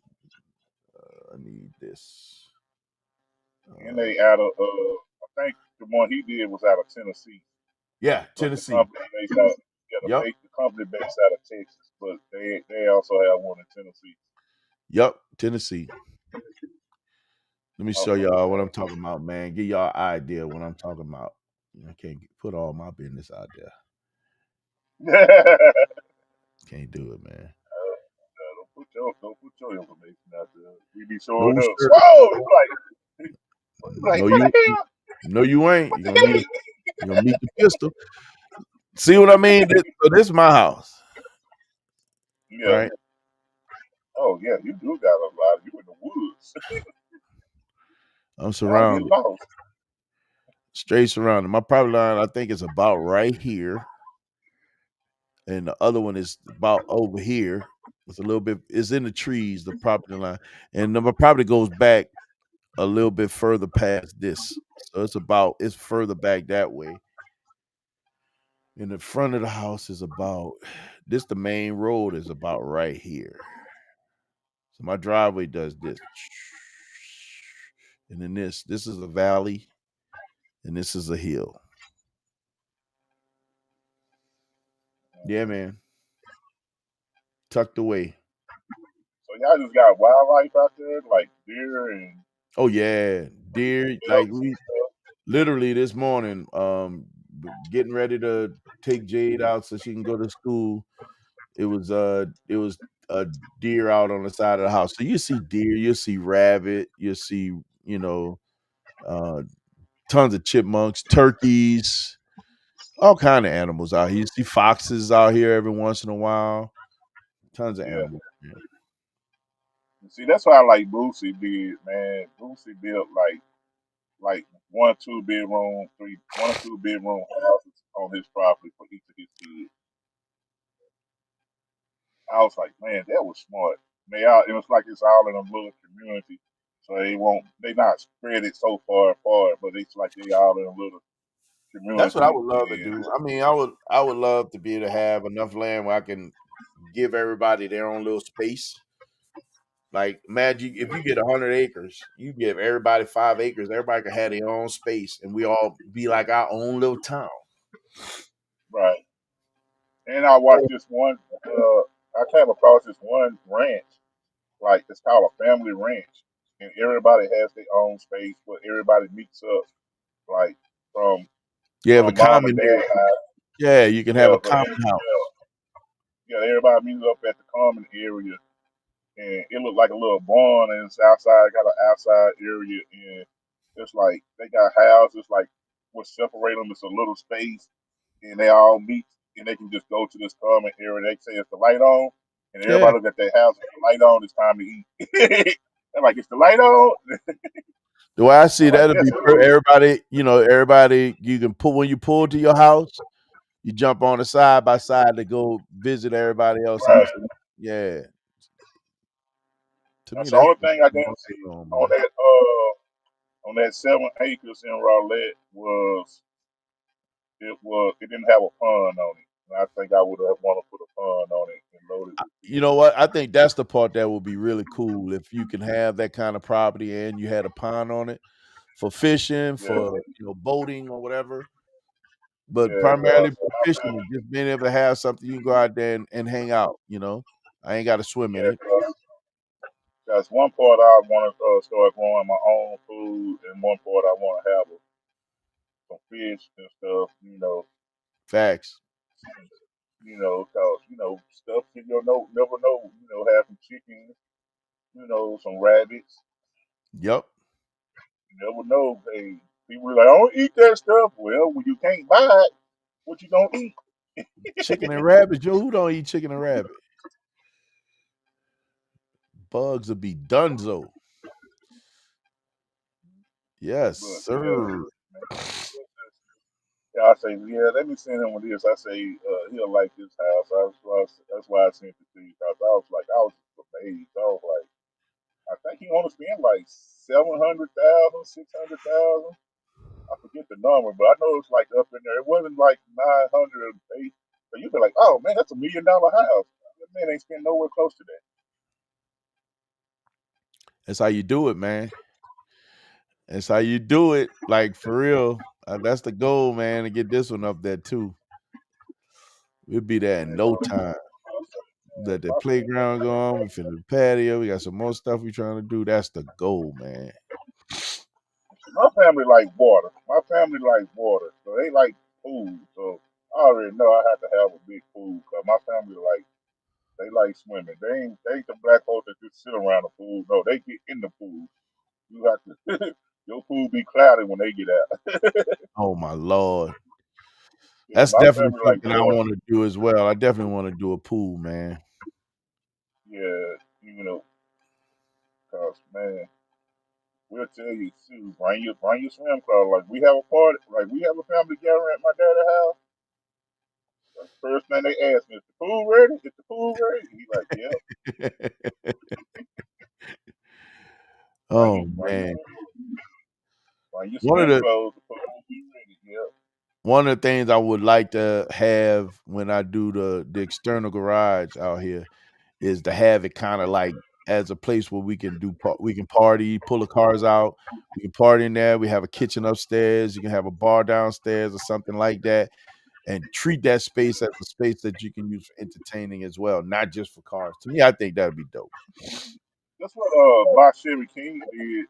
I need this. And they out of, I think the one he did was out of Tennessee, Yeah, but the Tennessee. company based out, Yep. the company based out of Texas, but they also have one in Tennessee. Yep, Tennessee. Let me show Okay. y'all what I'm talking about, man. Give y'all an idea what I'm talking about. I can't put all my business out there. Can't do it, man. Don't put your information out there. We be showing No up. sir. Whoa! Like No, what you the hell? no, you ain't. You're gonna meet the pistol. See what I mean? This is my house, Yeah. right? Oh yeah, you do got a lot. You in the woods. I'm Y'all get surrounded. lost. Straight surrounded. My property line, I think, is about right here. And the other one is about over here. It's a little bit, it's in the trees, the property line. And my property goes back a little bit further past this. So it's further back that way. And the front of the house is about the main road is about right here. So my driveway does this. And then this is a valley, and this is a hill. Yeah, man. Tucked away. So y'all just got wildlife out there, like deer and Oh yeah, deer. Like ducks and we stuff. literally this morning, getting ready to take Jade out so she can go to school. It was a deer out on the side of the house. So you see deer, you see rabbit, you see uh, tons of chipmunks, turkeys, all kind of animals out here. You see foxes out here every once in a while. Tons of Yeah. animals. Man. See, that's why I like Boosie did, man. Boosie built like 1 or 2 bedroom houses on his property for each of his kids. I was like, man, that was smart. It was like it's all in a little community, so they not spread it so far apart, but it's like they all in a little That's what I community. would love to And do. I mean, I would love to be able to have enough land where I can give everybody their own little space. Like imagine if you get 100 acres, you give everybody 5 acres. Everybody can have their own space, and we all be like our own little town. right, and I watched this one. I came across this one ranch, like it's called a family ranch, and everybody has their own space, but everybody meets up, like from You have a mom and common dad area. house. Yeah, you can have Yeah, a common house. yeah, everybody meets up at the common area, and it looked like a little barn, and it's outside, got an outside area, and it's like they got houses, like what separate them is a little space, and they all meet, and they can just go to this common area. They say it's the light on, and Yeah. everybody look at their house. It's the light on. It's time to eat. They're like, it's the light on. The way I see I'm like, that'll that's be cool. everybody. Everybody you can pull when you pull to your house. You jump on the side by side to go visit everybody else's Right. house. Yeah, to me That's the that's only the thing I one didn't see thing on, on man. that 7 acres in Rowlett was it didn't have a pond on it. And I think I would have wanted to put a pond on it and load it with You know fish. what? I think that's the part that would be really cool if you can have that kind of property and you had a pond on it for fishing, Yeah, for boating or whatever. But yeah, primarily cause for fishing and just being able to have something you can go out there and hang out. I ain't got to swim in yeah, it. cause one part I want to start growing my own food, and one part I want to have some fish and stuff. Facts. Cause stuff never know. Have some chickens. Some rabbits. Yep. You never know. Hey, people are like, I don't eat that stuff. Well, when you can't buy it, what you gonna eat? Chicken and rabbit. Joe, who don't eat chicken and rabbit? Bugs will be dunzo. Yes, But yeah, sir. man, yeah, I say, yeah, let me send him with this. I say, he'll like this house. That's why I sent it to you. Cause I was just amazed. I was like, I think he only spent like 700,000, 600,000. I forget the number, but I know it's like up in there. It wasn't like 908. So you'd be like, oh man, that's $1 million house. That man ain't spent nowhere close to that. That's how you do it, man. That's how you do it. Like for real. That's the goal, man, to get this one up there too. We'll be there in Man, no time. Let the my family, playground go on. We finna the patio. We got some more stuff we trying to do. That's the goal, man. my family like water. My family like water, so they like pool. So I already know I have to have a big pool because my family like they like swimming. They ain't the black folks that just sit around the pool. No, they get in the pool. You have to your pool be cloudy when they get out. Oh my lord. Yeah, That's my definitely family like something I water. want to do as well. I definitely want to do a pool, man. Yeah, cause man, we'll tell you too. Bring your swim clothes. Like we have a party. Like we have a family gathering at my dad's house. First thing they ask me, is the pool ready? Is the pool ready? He like, yep. Oh Bring your man. One of swim the clothes. The pool will be ready. Yep. one of the things I would like to have when I do the external garage out here is to have it kind of like as a place where we can we can party, pull the cars out, we can party in there. We have a kitchen upstairs. You can have a bar downstairs or something like that, and treat that space as a space that you can use for entertaining as well, not just for cars. To me, I think that'd be dope. That's what my Chevy King did.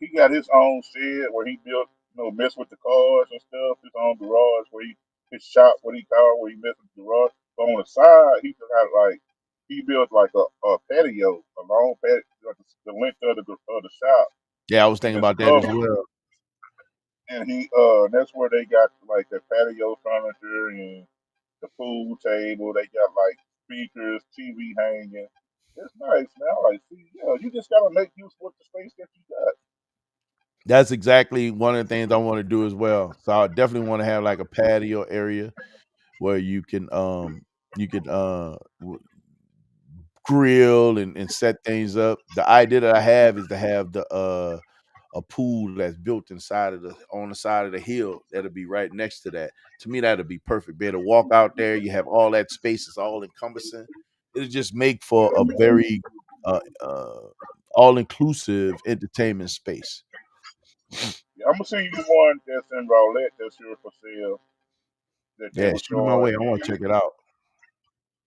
He got his own shed where he built, mess with the cars and stuff. His own garage where his shop where he messed with the garage. But on the side, he just had he built like a patio, a long patio, like the length of the shop, Yeah, I was and thinking it's about that as covered. well. And that's where they got like the patio furniture and the pool table. They got like speakers, TV hanging. It's nice, man. I like, see, you just gotta make use with the space that you got. That's exactly one of the things I want to do as well. So I definitely want to have like a patio area where you can grill and set things up. The idea that I have is to have the a pool that's built inside of the on the side of the hill that'll be right next to that. To me, that'll be perfect. Be able to walk out there, you have all that space, it's all encompassing. It'll just make for a very all inclusive entertainment space. Yeah, I'm gonna send you one that's in Rowlett that's here for sale that they Yeah, were shoot 'em my way. showing. I want to check it out.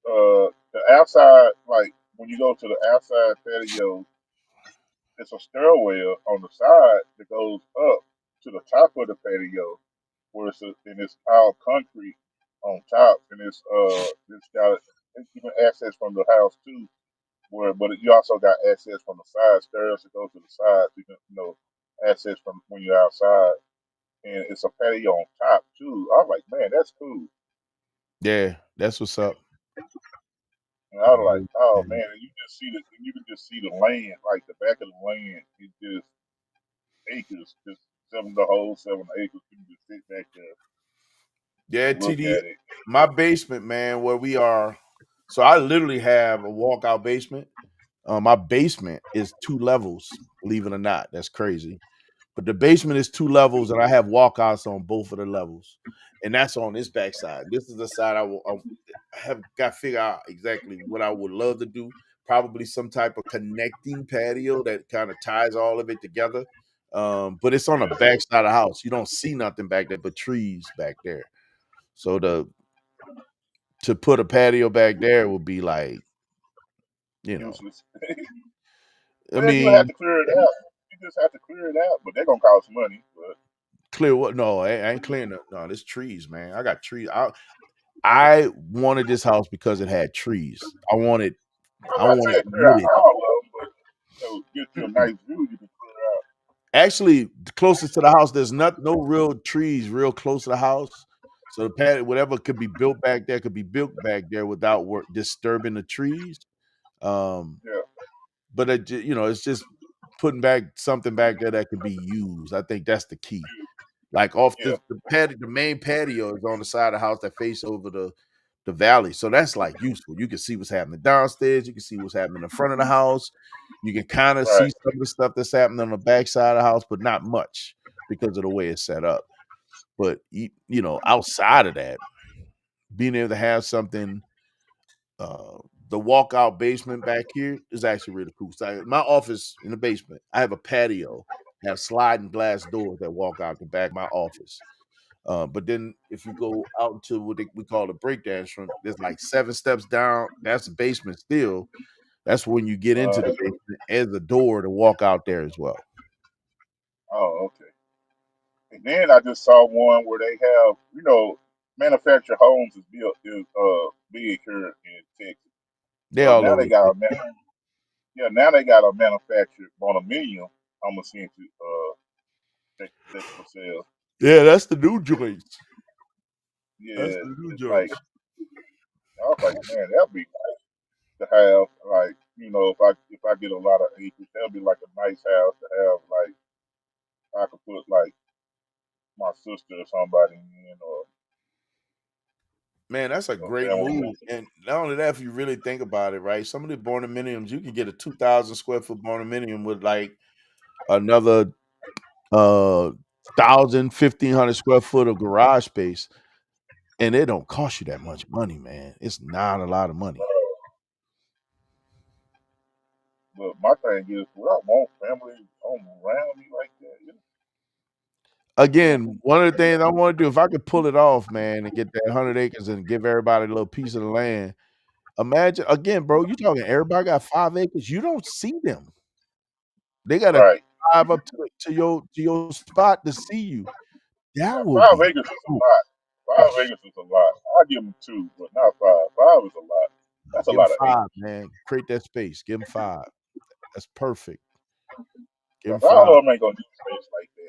The outside, like when you go to the outside patio, it's a stairwell on the side that goes up to the top of the patio, and it's all concrete on top, and it's got you can access from the house too. But you also got access from the side stairs that go to the side, so you can access from when you're outside, and it's a patio on top too. I'm like, man, that's cool. Yeah, that's what's up. And I was like, oh man, and you can just see the land, like the back of the land. It's just acres, just the whole 7 acres. You can just sit back there Yeah, and look TD, at it. my basement, man, where we are. So I literally have a walkout basement. My basement is 2 levels, believe it or not. That's crazy. But the basement is 2 levels, and I have walkouts on both of the levels, and that's on this backside. This is the side I have got to figure out exactly what I would love to do. Probably some type of connecting patio that kind of ties all of it together. But it's on the backside of the house. You don't see nothing back there but trees back there. So to put a patio back there would be like, you know, Useless. I Well, you have mean, to clear it out. You just have to clear it out, but they're gonna cost money. But clear what? No, I ain't clearing it. No, there's trees, man. I got trees. I wanted this house because it had trees. I'm I not wanted saying clear out wooded. all of them, but get you a Mm-mm. nice view. You can clear out. Actually, the closest to the house, there's no real trees real close to the house. So the pad, whatever could be built back there, could be built back there without disturbing the trees. Um, Yeah, but it's just putting back something back there that can be used. I think that's the key. Like off Yeah, the main patio is on the side of the house that face over the valley. So that's like useful. You can see what's happening downstairs. You can see what's happening in the front of the house. You can kind of see right. some of the stuff that's happening on the back side of the house, but not much because of the way it's set up. But you know, outside of that, being able to have something, the walkout basement back here is actually really cool. So my office in the basement, I have a patio, have sliding glass doors that walk out the back of my office. But then if you go out into what we call the breakdance room, there's like 7 steps down. That's the basement still. That's when you get into the basement as a door to walk out there as well. Oh, okay. And then I just saw one where they have, manufactured homes is built is big here in Texas. They So all now over they the got place. now they got a manufactured aluminium. I'm gonna send you that for sale. Yeah, that's the new joints. That's Yeah, the new it's like joints. I was like, man, that'd be nice to have. Like, if I get a lot of acres, that'd be like a nice house to have. Like, I could put like my sister or somebody in, or Man, that's a great family move. member. And not only that, if you really think about it, right? Some of the barnuminiums, you can get a 2,000 square foot barnuminium with like another 1,000, 1,500 square foot of garage space. And it don't cost you that much money, man. It's not a lot of money. But my thing is, would I want family around me like that? Again, one of the things I want to do, if I could pull it off, man, and get that 100 acres and give everybody a little piece of the land. Imagine again, bro, you talking everybody got 5 acres. You don't see them. They gotta Right. drive up to your spot to see you. That would Five be acres is a cool. lot. 5 acres is a lot. I'll give them 2, but not 5. 5 is a lot. That's a Give them lot of 5, acres. man. Create that space. Give them 5. That's perfect. Give them Cause all 5. of them ain't gonna do space like that.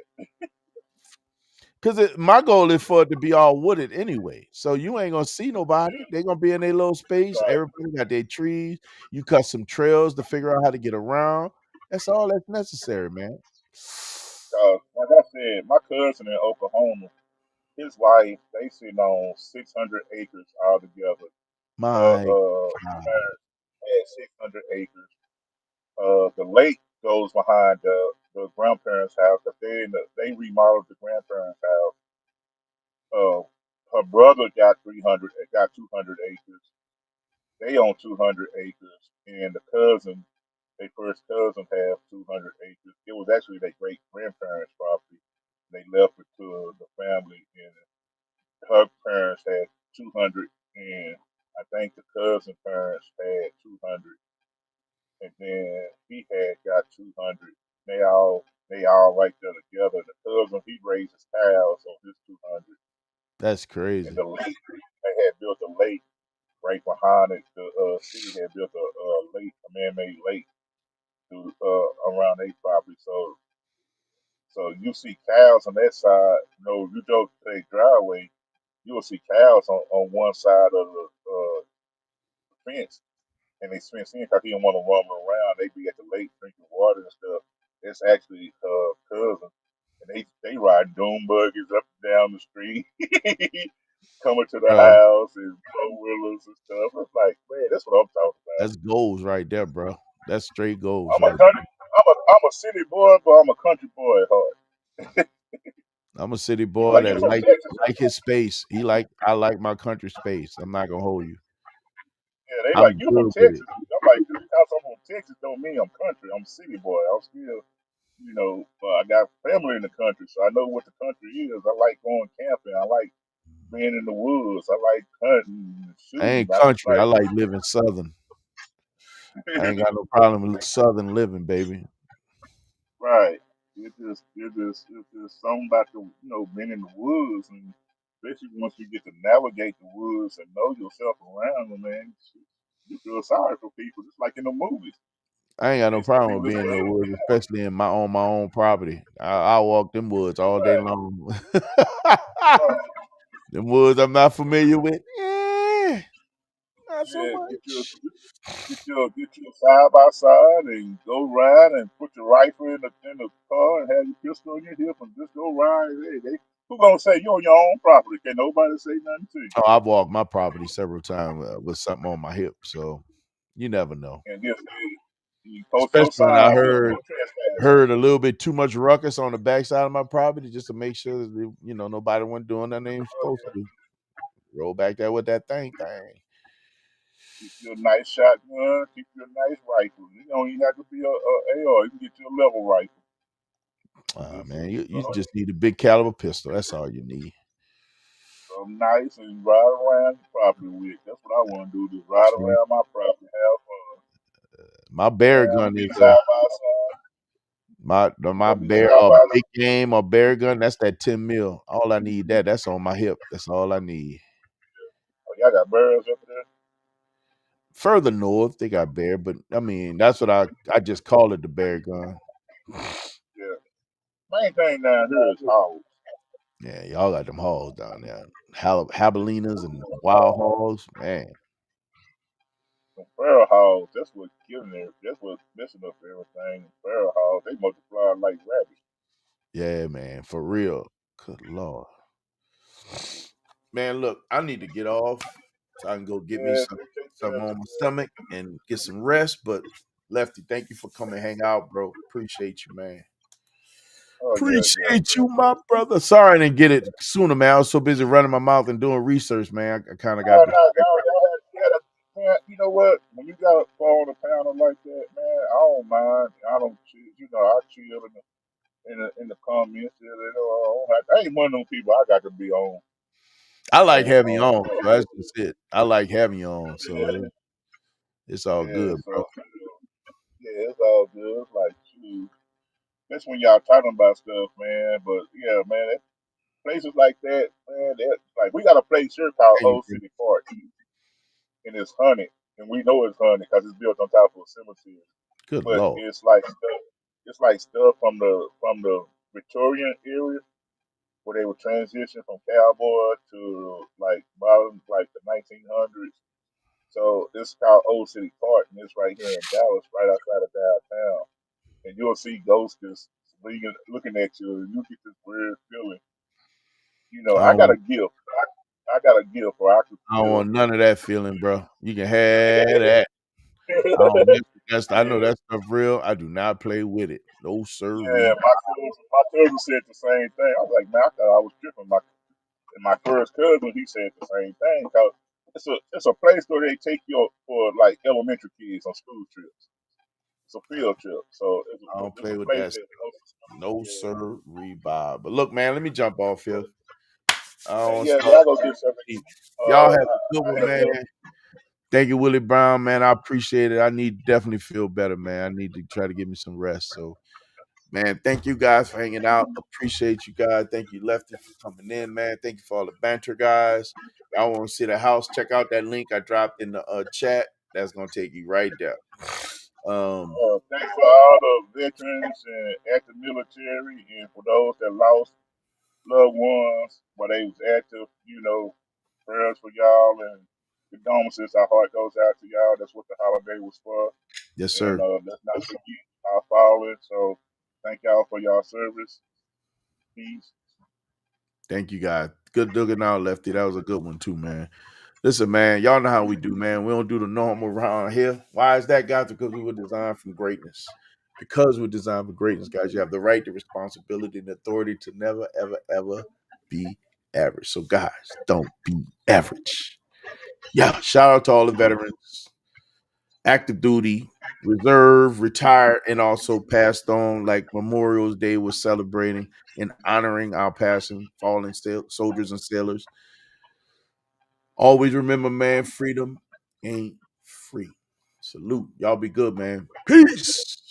Because my goal is for it to be all wooded anyway. So you ain't gonna see nobody. They're gonna be in their little space. Right. Everybody got their trees. You cut some trails to figure out how to get around. That's all that's necessary, man. Like I said, my cousin in Oklahoma, his wife, they sitting on 600 acres all together. Her My God. parents had 600 acres. The lake goes behind the grandparents' house. Cause they remodeled the grandparents' house. Uh, Her brother got 300, got 200 acres. They own 200 acres, and the cousin, their first cousin, have 200 acres. It was actually their great grandparents' property. They left it to the family, and her parents had 200, and I think the cousin parents had 200, and then he had got 200. They all right there together. The cousin, he raises cows on his 200, That's and crazy. the lake, they had built a lake right behind it. The city had built a lake, a man-made lake, to around their property. So you see cows on that side. You go to their driveway, you will see cows on one side of the fence, and they fence in because he didn't want to run them around. They be at the lake drinking water and stuff. It's actually cousin, and they ride doom buggies up and down the street, coming to the Bro, house and four wheelers and stuff. It's like, man, that's what I'm talking about. that's goals right there, bro. That's straight goals I'm a right country, there. I'm a city boy, but I'm a country boy at heart. I'm a city You boy like you that from Texas? like his space. I like my country space. I'm not gonna hold you. Yeah, they like I'm you from good with it. Texas. I'm like, just because I'm from Texas don't mean I'm country. I'm city boy. I'm still, I got family in the country, so I know what the country is. I like going camping. I like being in the woods. I like hunting and I shooting. ain't I country. I like, like living southern. I ain't got no problem with southern living, baby. right. It's just something about being in the woods, and especially once you get to navigate the woods and know yourself around them, man. You feel sorry for people, just like in the movies. I ain't got no They say problem with people being in the escape. woods, especially in my own property. I walk them woods all day Right, long. right. Them woods I'm not familiar with. Eh, not so Yeah, much. get you a side by side and go ride and put your rifle in the car and have your pistol on your hip and just go ride. Hey, who gonna say you on your own property? Can nobody say nothing to you? Oh, I've walked my property several times with something on my hip, so you never know. And just you post your Especially when I sign here, heard no trespassing. heard a little bit too much ruckus on the backside of my property just to make sure that, nobody wasn't doing nothing they ain't supposed to do. Roll back there with that thing. Keep you a nice shotgun, keep you a nice rifle. You don't even have to be a AR. You can get you a level rifle. Just Man, you just need a big caliber pistol. That's all you need. something nice and ride around the property with. That's what I want to do. Just ride See, around my property, have fun. my bear I'm gonna gun be is side by side. I'm my gonna be bear side or by big game or bear gun. That's that 10 mil. All I need that's on my hip. That's all I need. Oh, y'all got birds up there? Further north, they got bear, but I mean that's what I just call it the bear gun. Yeah. Main thing down here is hogs. Yeah, y'all got them hogs down there. Javelinas and wild hogs, man. Some feral hogs, that's what killing it. That's what's messing up everything. Feral hogs, they multiply like rabbits. Yeah, man, for real. Good lord. Man, look, I need to get off so I can go get me Yeah, go take care something of on my some. stomach and get some rest. But Lefty, thank you for coming hang out, bro. Appreciate you, man. Oh yeah, yeah, Appreciate yeah. you, my brother. Sorry I didn't get it sooner, man. I was so busy running my mouth and doing research, man. I kind of got Oh no, distracted. y'all had, man, you know what? When you got a phone a panel like that, man, I don't mind. I don't chill. You know, I chill in the comments. You know, I ain't one of them people. I got to be I like on having you on, so that's just it. I like having you on, so yeah, it's all yeah. good, bro. So yeah, it's all good. It's like shoot. That's when y'all talking about stuff, man. But yeah, man, places like that, man, like we got a place here called Hey, you Old been- City Park, and it's haunted, and we know it's haunted because it's built on top of a cemetery. Good But lord. it's like stuff from the Victorian era where they would transition from cowboy to like modern, like the 1900s. So it's called Old City Park, and it's right here in Dallas, right outside of downtown. And you'll see ghosts just looking at you, and you get this weird feeling. You know, I don't want I got a gift where I could I don't feel. want none of that feeling, bro. You can have that. I don't mess with that stuff. I know that stuff real. I do not play with it. No Yeah, sirree. my cousin said the same thing. I was like, man, I thought I was tripping. My first cousin, he said the same thing. Cause it's a place where they take you for like elementary kids on school trips. It's a field trip, so I don't it's play a with place that that. stuff. No sirree, Bob. But look, man, let me jump off here. I don't want to Yeah, start yeah, I go get something. deep. Y'all have a good I one, have man. to. Thank you, Willie Brown, man. I appreciate it. I need definitely feel better, man. I need to try to get me some rest. So, man, thank you guys for hanging out. Appreciate you guys. Thank you, Lefty, for coming in, man. Thank you for all the banter, guys. Y'all want to see the house? Check out that link I dropped in the chat. That's gonna take you right there. Thanks for all the veterans and active military, and for those that lost loved ones while they was active. You know, prayers for y'all and condolences. Our heart goes out to y'all. That's what the holiday was for. Yes, And sir. let's not forget our fallen. So thank y'all for y'all service. Peace. Thank you, guys. Good looking out, Lefty. That was a good one too, man. Listen, man, y'all know how we do, man. We don't do the normal around here. Why is that, guys? Because we were designed from greatness. Because we're designed for greatness, guys, you have the right, the responsibility, and authority to never, ever, ever be average. So, guys, don't be average. Yeah, shout out to all the veterans, active duty, reserve, retired, and also passed on, like Memorial's Day was celebrating and honoring our passing, fallen soldiers and sailors. Always remember, man, freedom ain't free. Salute. Y'all be good, man. Peace.